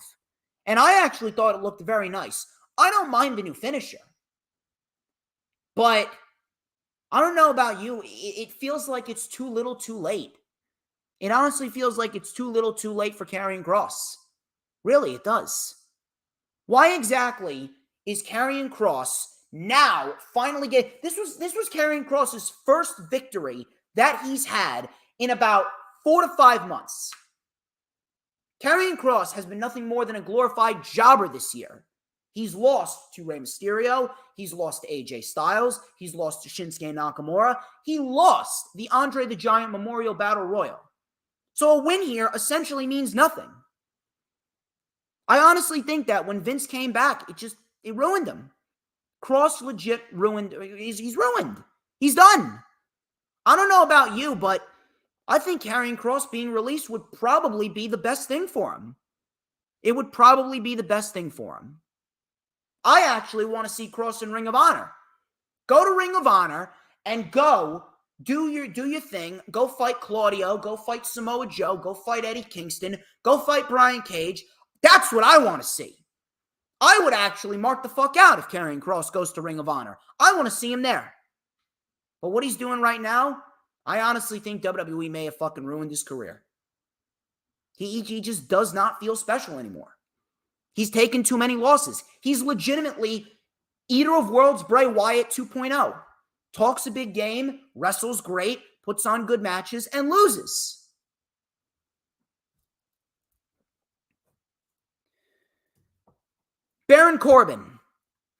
And I actually thought it looked very nice. I don't mind the new finisher. But I don't know about you. It feels like it's too little too late. It honestly feels like it's too little too late for Karrion Kross. Really, it does. Why exactly is Karrion Kross now finally get... This was Karrion Kross's first victory that he's had in about 4 to 5 months. Karrion Kross has been nothing more than a glorified jobber this year. He's lost to Rey Mysterio. He's lost to AJ Styles. He's lost to Shinsuke Nakamura. He lost the Andre the Giant Memorial Battle Royal. So a win here essentially means nothing. I honestly think that when Vince came back, it ruined him. Kross legit ruined. He's ruined. He's done. I don't know about you, but I think Karrion Kross being released would probably be the best thing for him. It would probably be the best thing for him. I actually want to see Kross in Ring of Honor. Go to Ring of Honor and go do your thing. Go fight Claudio. Go fight Samoa Joe. Go fight Eddie Kingston. Go fight Brian Cage. That's what I want to see. I would actually mark the fuck out if Karrion Kross goes to Ring of Honor. I want to see him there. But what he's doing right now, I honestly think WWE may have fucking ruined his career. He just does not feel special anymore. He's taken too many losses. He's legitimately Eater of Worlds Bray Wyatt 2.0. Talks a big game, wrestles great, puts on good matches, and loses. Baron Corbin.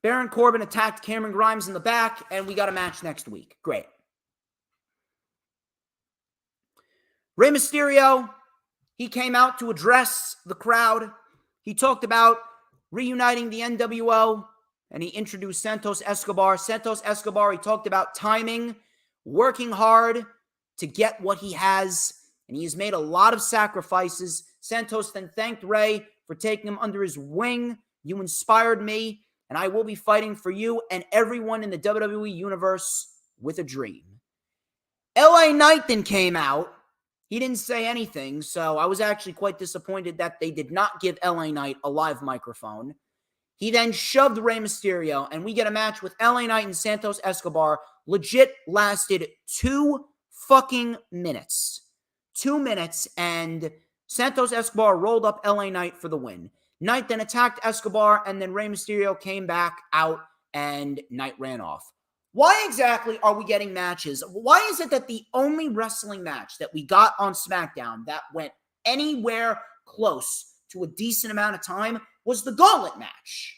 Baron Corbin attacked Cameron Grimes in the back, and we got a match next week. Great. Rey Mysterio, he came out to address the crowd. He talked about reuniting the NWO, and he introduced Santos Escobar. Santos Escobar, he talked about timing, working hard to get what he has, and he has made a lot of sacrifices. Santos then thanked Rey for taking him under his wing. You inspired me, and I will be fighting for you and everyone in the WWE Universe with a dream. LA Knight then came out. He didn't say anything, so I was actually quite disappointed that they did not give LA Knight a live microphone. He then shoved Rey Mysterio, and we get a match with LA Knight and Santos Escobar. Legit lasted 2 fucking minutes. 2 minutes, and Santos Escobar rolled up LA Knight for the win. Knight then attacked Escobar, and then Rey Mysterio came back out, and Knight ran off. Why exactly are we getting matches? Why is it that the only wrestling match that we got on SmackDown that went anywhere close to a decent amount of time was the Gauntlet match?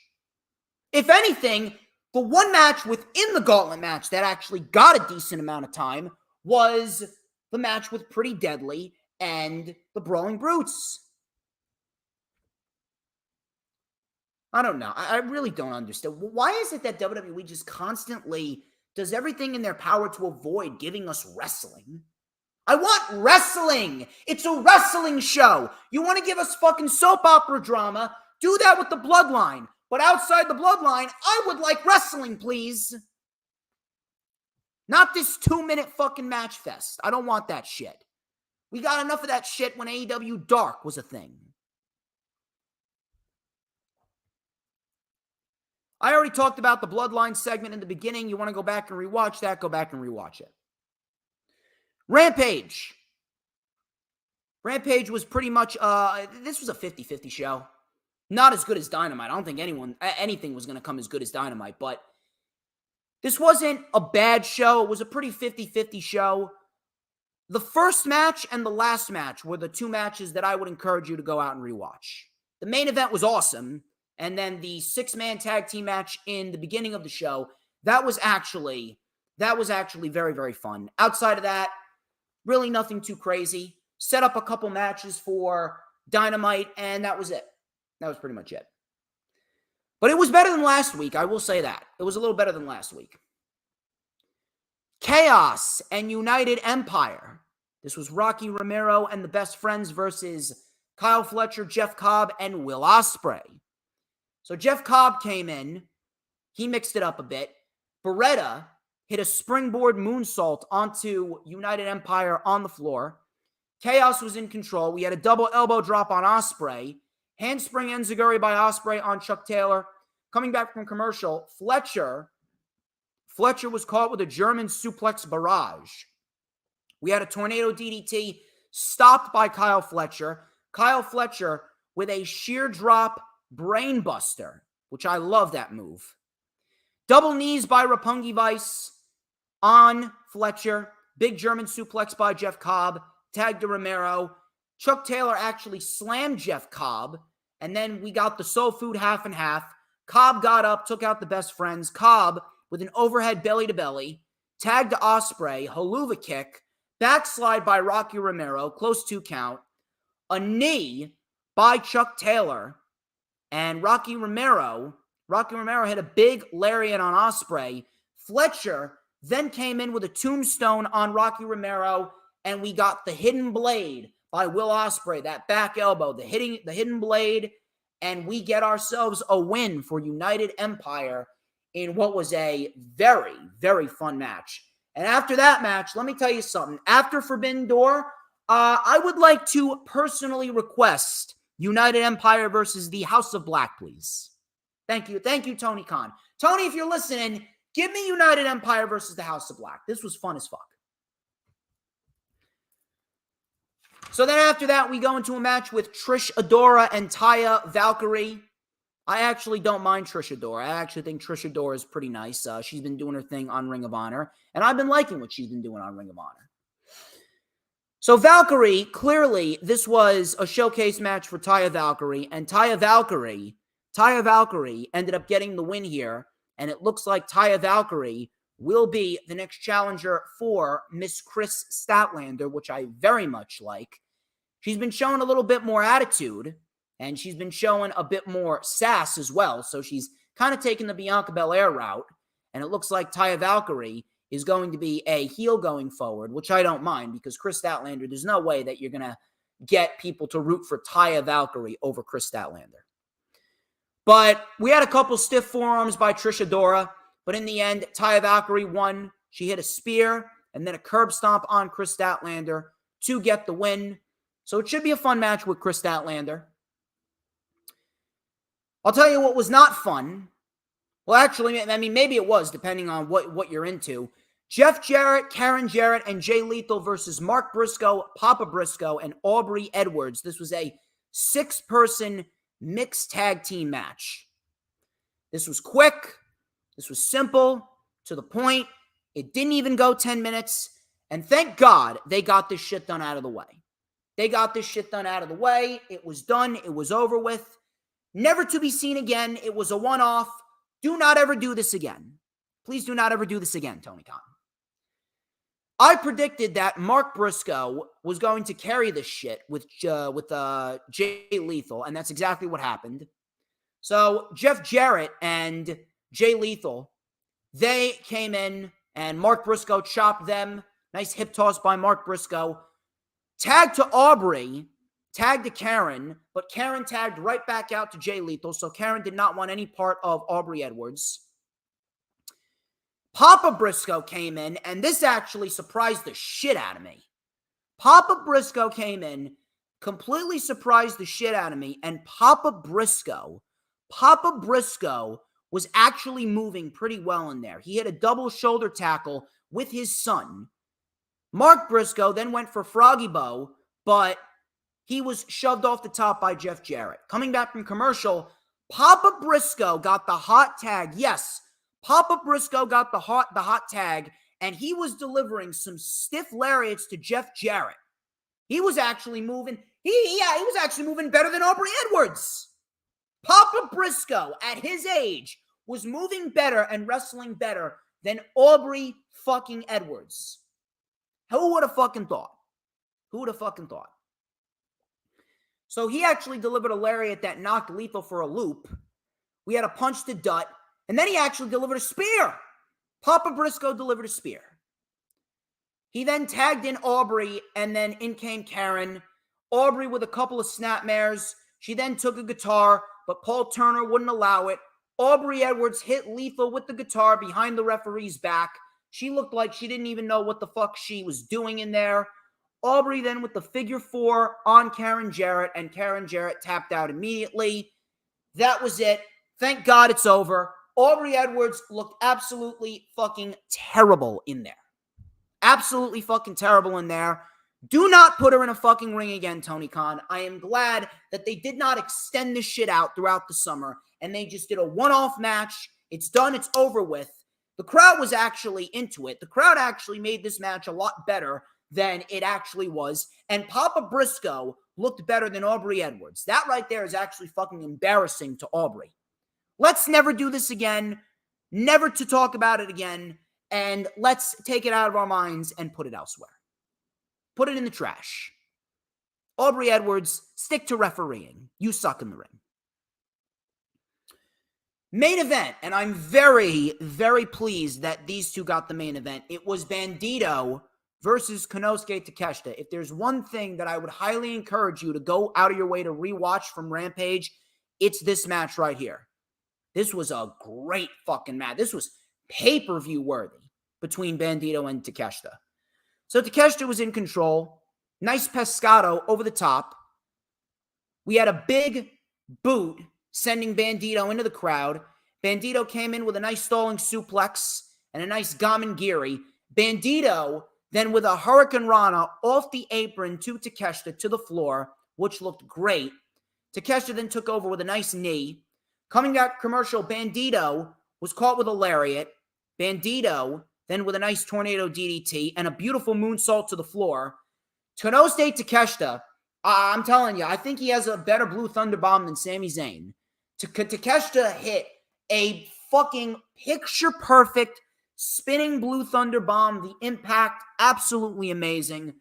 If anything, the one match within the Gauntlet match that actually got a decent amount of time was the match with Pretty Deadly and the Brawling Brutes. I don't know. I really don't understand. Why is it that WWE just constantly does everything in their power to avoid giving us wrestling? I want wrestling. It's a wrestling show. You want to give us fucking soap opera drama? Do that with the Bloodline. But outside the Bloodline, I would like wrestling, please. Not this 2-minute fucking match fest. I don't want that shit. We got enough of that shit when AEW Dark was a thing. I already talked about the Bloodline segment in the beginning. You want to go back and rewatch that? Go back and rewatch it. Rampage. Rampage was pretty much, this was a 50-50 show. Not as good as Dynamite. I don't think anything was going to come as good as Dynamite, but this wasn't a bad show. It was a pretty 50-50 show. The first match and the last match were the 2 matches that I would encourage you to go out and rewatch. The main event was awesome. And then the 6-man tag team match in the beginning of the show, that was actually very, very fun. Outside of that, really nothing too crazy. Set up a couple matches for Dynamite, and that was it. That was pretty much it. But it was better than last week, I will say that. It was a little better than last week. Chaos and United Empire. This was Rocky Romero and the Best Friends versus Kyle Fletcher, Jeff Cobb, and Will Ospreay. So Jeff Cobb came in. He mixed it up a bit. Beretta hit a springboard moonsault onto United Empire on the floor. Chaos was in control. We had a double elbow drop on Ospreay. Handspring enziguri by Ospreay on Chuck Taylor. Coming back from commercial, Fletcher was caught with a German suplex barrage. We had a tornado DDT stopped by Kyle Fletcher. Kyle Fletcher with a sheer drop brainbuster, which I love that move. Double knees by Roppongi Vice on Fletcher. Big German suplex by Jeff Cobb. Tag to Romero. Chuck Taylor actually slammed Jeff Cobb, and then we got the soul food half and half. Cobb got up, took out the best friends. Cobb, with an overhead belly-to-belly, tagged to Ospreay, haluva kick, backslide by Rocky Romero, close 2 count, a knee by Chuck Taylor, and Rocky Romero had a big lariat on Ospreay. Fletcher then came in with a tombstone on Rocky Romero, and we got the hidden blade by Will Ospreay, that back elbow, the hidden blade, and we get ourselves a win for United Empire in what was a very, very fun match. And after that match, let me tell you something. After Forbidden Door, I would like to personally request United Empire versus the House of Black, please. Thank you, Tony Khan. Tony, if you're listening, give me United Empire versus the House of Black. This was fun as fuck. So then after that, we go into a match with Trish Adora and Taya Valkyrie. I actually don't mind Trish Adora. I actually think Trish Adora is pretty nice. She's been doing her thing on Ring of Honor, and I've been liking what she's been doing on Ring of Honor. So Valkyrie, clearly, this was a showcase match for Taya Valkyrie, and Taya Valkyrie ended up getting the win here, and it looks like Taya Valkyrie will be the next challenger for Miss Chris Statlander, which I very much like. She's been showing a little bit more attitude, and she's been showing a bit more sass as well, so she's kind of taking the Bianca Belair route, and it looks like Taya Valkyrie is going to be a heel going forward, which I don't mind, because Chris Statlander, there's no way that you're going to get people to root for Taya Valkyrie over Chris Statlander. But we had a couple stiff forearms by Trish Adora, but in the end, Taya Valkyrie won. She hit a spear and then a curb stomp on Chris Statlander to get the win. So it should be a fun match with Chris Statlander. I'll tell you what was not fun. Well, actually, I mean, maybe it was, depending on what you're into. Jeff Jarrett, Karen Jarrett, and Jay Lethal versus Mark Briscoe, Papa Briscoe, and Aubrey Edwards. This was a 6-person mixed tag team match. This was quick. This was simple, to the point. It didn't even go 10 minutes. And thank God they got this shit done out of the way. It was done. It was over with. Never to be seen again. It was a one-off. Do not ever do this again. Please do not ever do this again, Tony Khan. I predicted that Mark Briscoe was going to carry this shit with Jay Lethal, and that's exactly what happened. So Jeff Jarrett and Jay Lethal, they came in, and Mark Briscoe chopped them. Nice hip toss by Mark Briscoe. Tagged to Aubrey, tagged to Karen, but Karen tagged right back out to Jay Lethal, so Karen did not want any part of Aubrey Edwards. Papa Briscoe came in, and this actually surprised the shit out of me. Papa Briscoe came in, completely surprised the shit out of me, and Papa Briscoe was actually moving pretty well in there. He had a double shoulder tackle with his son. Mark Briscoe then went for Froggy Bow, but he was shoved off the top by Jeff Jarrett. Coming back from commercial, Papa Briscoe got the hot tag. Yes, Papa Briscoe got the hot tag, and he was delivering some stiff lariats to Jeff Jarrett. He was actually moving. He was actually moving better than Aubrey Edwards. Papa Briscoe, at his age, was moving better and wrestling better than Aubrey fucking Edwards. Who would have fucking thought? So he actually delivered a lariat that knocked Lethal for a loop. We had a punch to Dutt, and then he actually delivered a spear. Papa Briscoe delivered a spear. He then tagged in Aubrey, and then in came Karen. Aubrey with a couple of snapmares. She then took a guitar, but Paul Turner wouldn't allow it. Aubrey Edwards hit Lethal with the guitar behind the referee's back. She looked like she didn't even know what the fuck she was doing in there. Aubrey then with the figure 4 on Karen Jarrett, and Karen Jarrett tapped out immediately. That was it. Thank God it's over. Aubrey Edwards looked absolutely fucking terrible in there. Absolutely fucking terrible in there. Do not put her in a fucking ring again, Tony Khan. I am glad that they did not extend this shit out throughout the summer, and they just did a one-off match. It's done. It's over with. The crowd was actually into it. The crowd actually made this match a lot better than it actually was. And Papa Briscoe looked better than Aubrey Edwards. That right there is actually fucking embarrassing to Aubrey. Let's never do this again, never to talk about it again, and let's take it out of our minds and put it elsewhere. Put it in the trash. Aubrey Edwards, stick to refereeing. You suck in the ring. Main event, and I'm very, very pleased that these two got the main event. It was Bandito versus Konosuke Takeshita. If there's one thing that I would highly encourage you to go out of your way to rewatch from Rampage, it's this match right here. This was a great fucking match. This was pay-per-view worthy between Bandito and Takeshita. So Takeshita was in control. Nice pescado over the top. We had a big boot sending Bandito into the crowd. Bandito came in with a nice stalling suplex and a nice Gamengiri. Bandito then with a Hurricane Rana off the apron to Takeshita to the floor, which looked great. Takeshita then took over with a nice knee. Coming out commercial, Bandito was caught with a lariat. Bandito then with a nice tornado DDT and a beautiful moonsault to the floor. Konosuke Takeshita, I'm telling you, I think he has a better Blue Thunder Bomb than Sami Zayn. Takeshita hit a fucking picture-perfect spinning Blue Thunder Bomb. The impact, absolutely amazing.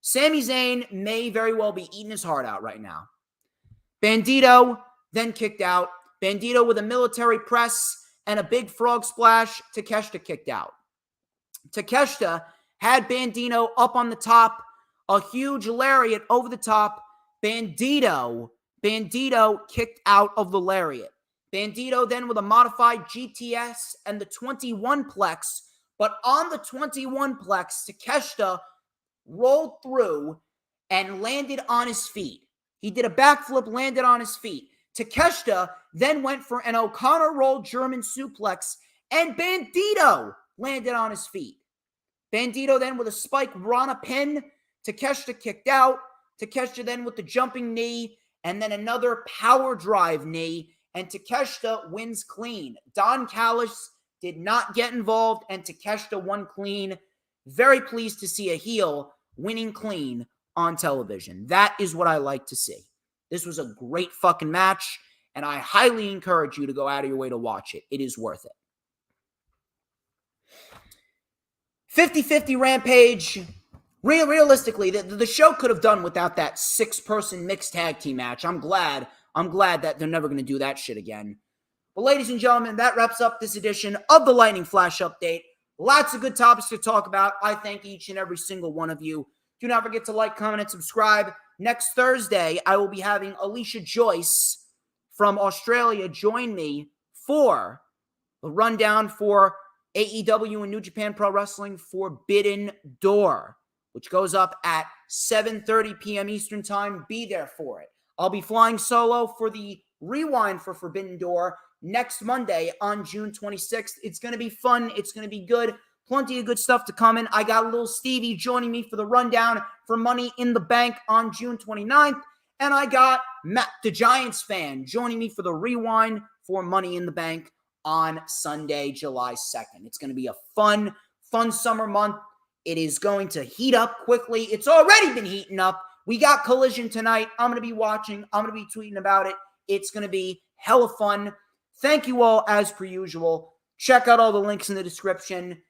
Sami Zayn may very well be eating his heart out right now. Bandito then kicked out. Bandito with a military press and a big frog splash. Takeshita kicked out. Takeshita had Bandito up on the top. A huge lariat over the top. Bandito kicked out of the lariat. Bandito then with a modified GTS and the 21-plex. But on the 21-plex, Takeshita rolled through and landed on his feet. He did a backflip, landed on his feet. Takeshita then went for an O'Connor roll German suplex, and Bandito landed on his feet. Bandito then with a spike Rana pin. Takeshita kicked out. Takeshita then with the jumping knee, and then another power drive knee, and Takeshita wins clean. Don Callis did not get involved, and Takeshita won clean. Very pleased to see a heel winning clean on television. That is what I like to see. This was a great fucking match, and I highly encourage you to go out of your way to watch it. It is worth it. 50-50 Rampage. Realistically, the show could have done without that 6-person mixed tag team match. I'm glad that they're never going to do that shit again. But ladies and gentlemen, that wraps up this edition of the Lightning Flash Update. Lots of good topics to talk about. I thank each and every single one of you. Do not forget to like, comment, and subscribe. Next Thursday, I will be having Alicia Joyce from Australia join me for the rundown for AEW and New Japan Pro Wrestling Forbidden Door, which goes up at 7:30 p.m. Eastern Time. Be there for it. I'll be flying solo for the rewind for Forbidden Door next Monday on June 26th. It's going to be fun. It's going to be good. Plenty of good stuff to come in. I got little Stevie joining me for the rundown for Money in the Bank on June 29th. And I got Matt, the Giants fan, joining me for the rewind for Money in the Bank on Sunday, July 2nd. It's going to be a fun summer month. It is going to heat up quickly. It's already been heating up. We got Collision tonight. I'm going to be watching. I'm going to be tweeting about it. It's going to be hella fun. Thank you all as per usual. Check out all the links in the description.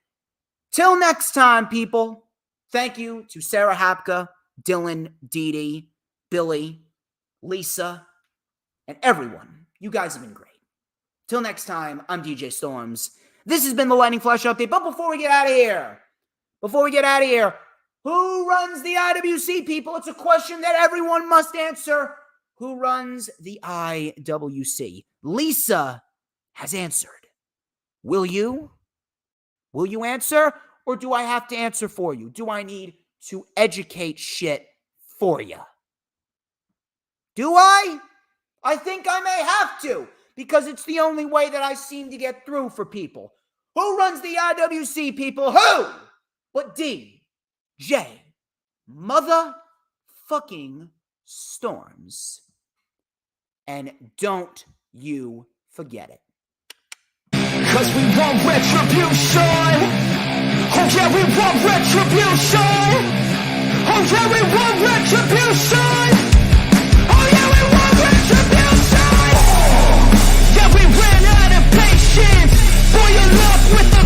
Till next time, people. Thank you to Sarah Hapka, Dylan, Dee Dee, Billy, Lisa, and everyone. You guys have been great. Till next time, I'm DJ Storms. This has been the Lightning Flash Update. But before we get out of here, who runs the IWC, people? It's a question that everyone must answer. Who runs the IWC? Lisa has answered. Will you? Will you answer? Or do I have to answer for you? Do I need to educate shit for you? Do I? I think I may have to, because it's the only way that I seem to get through for people. Who runs the IWC, people? Who? But DJ motherfucking Storms. And don't you forget it. Cause we want retribution. Oh yeah, we want retribution. Oh yeah, we want retribution. love with the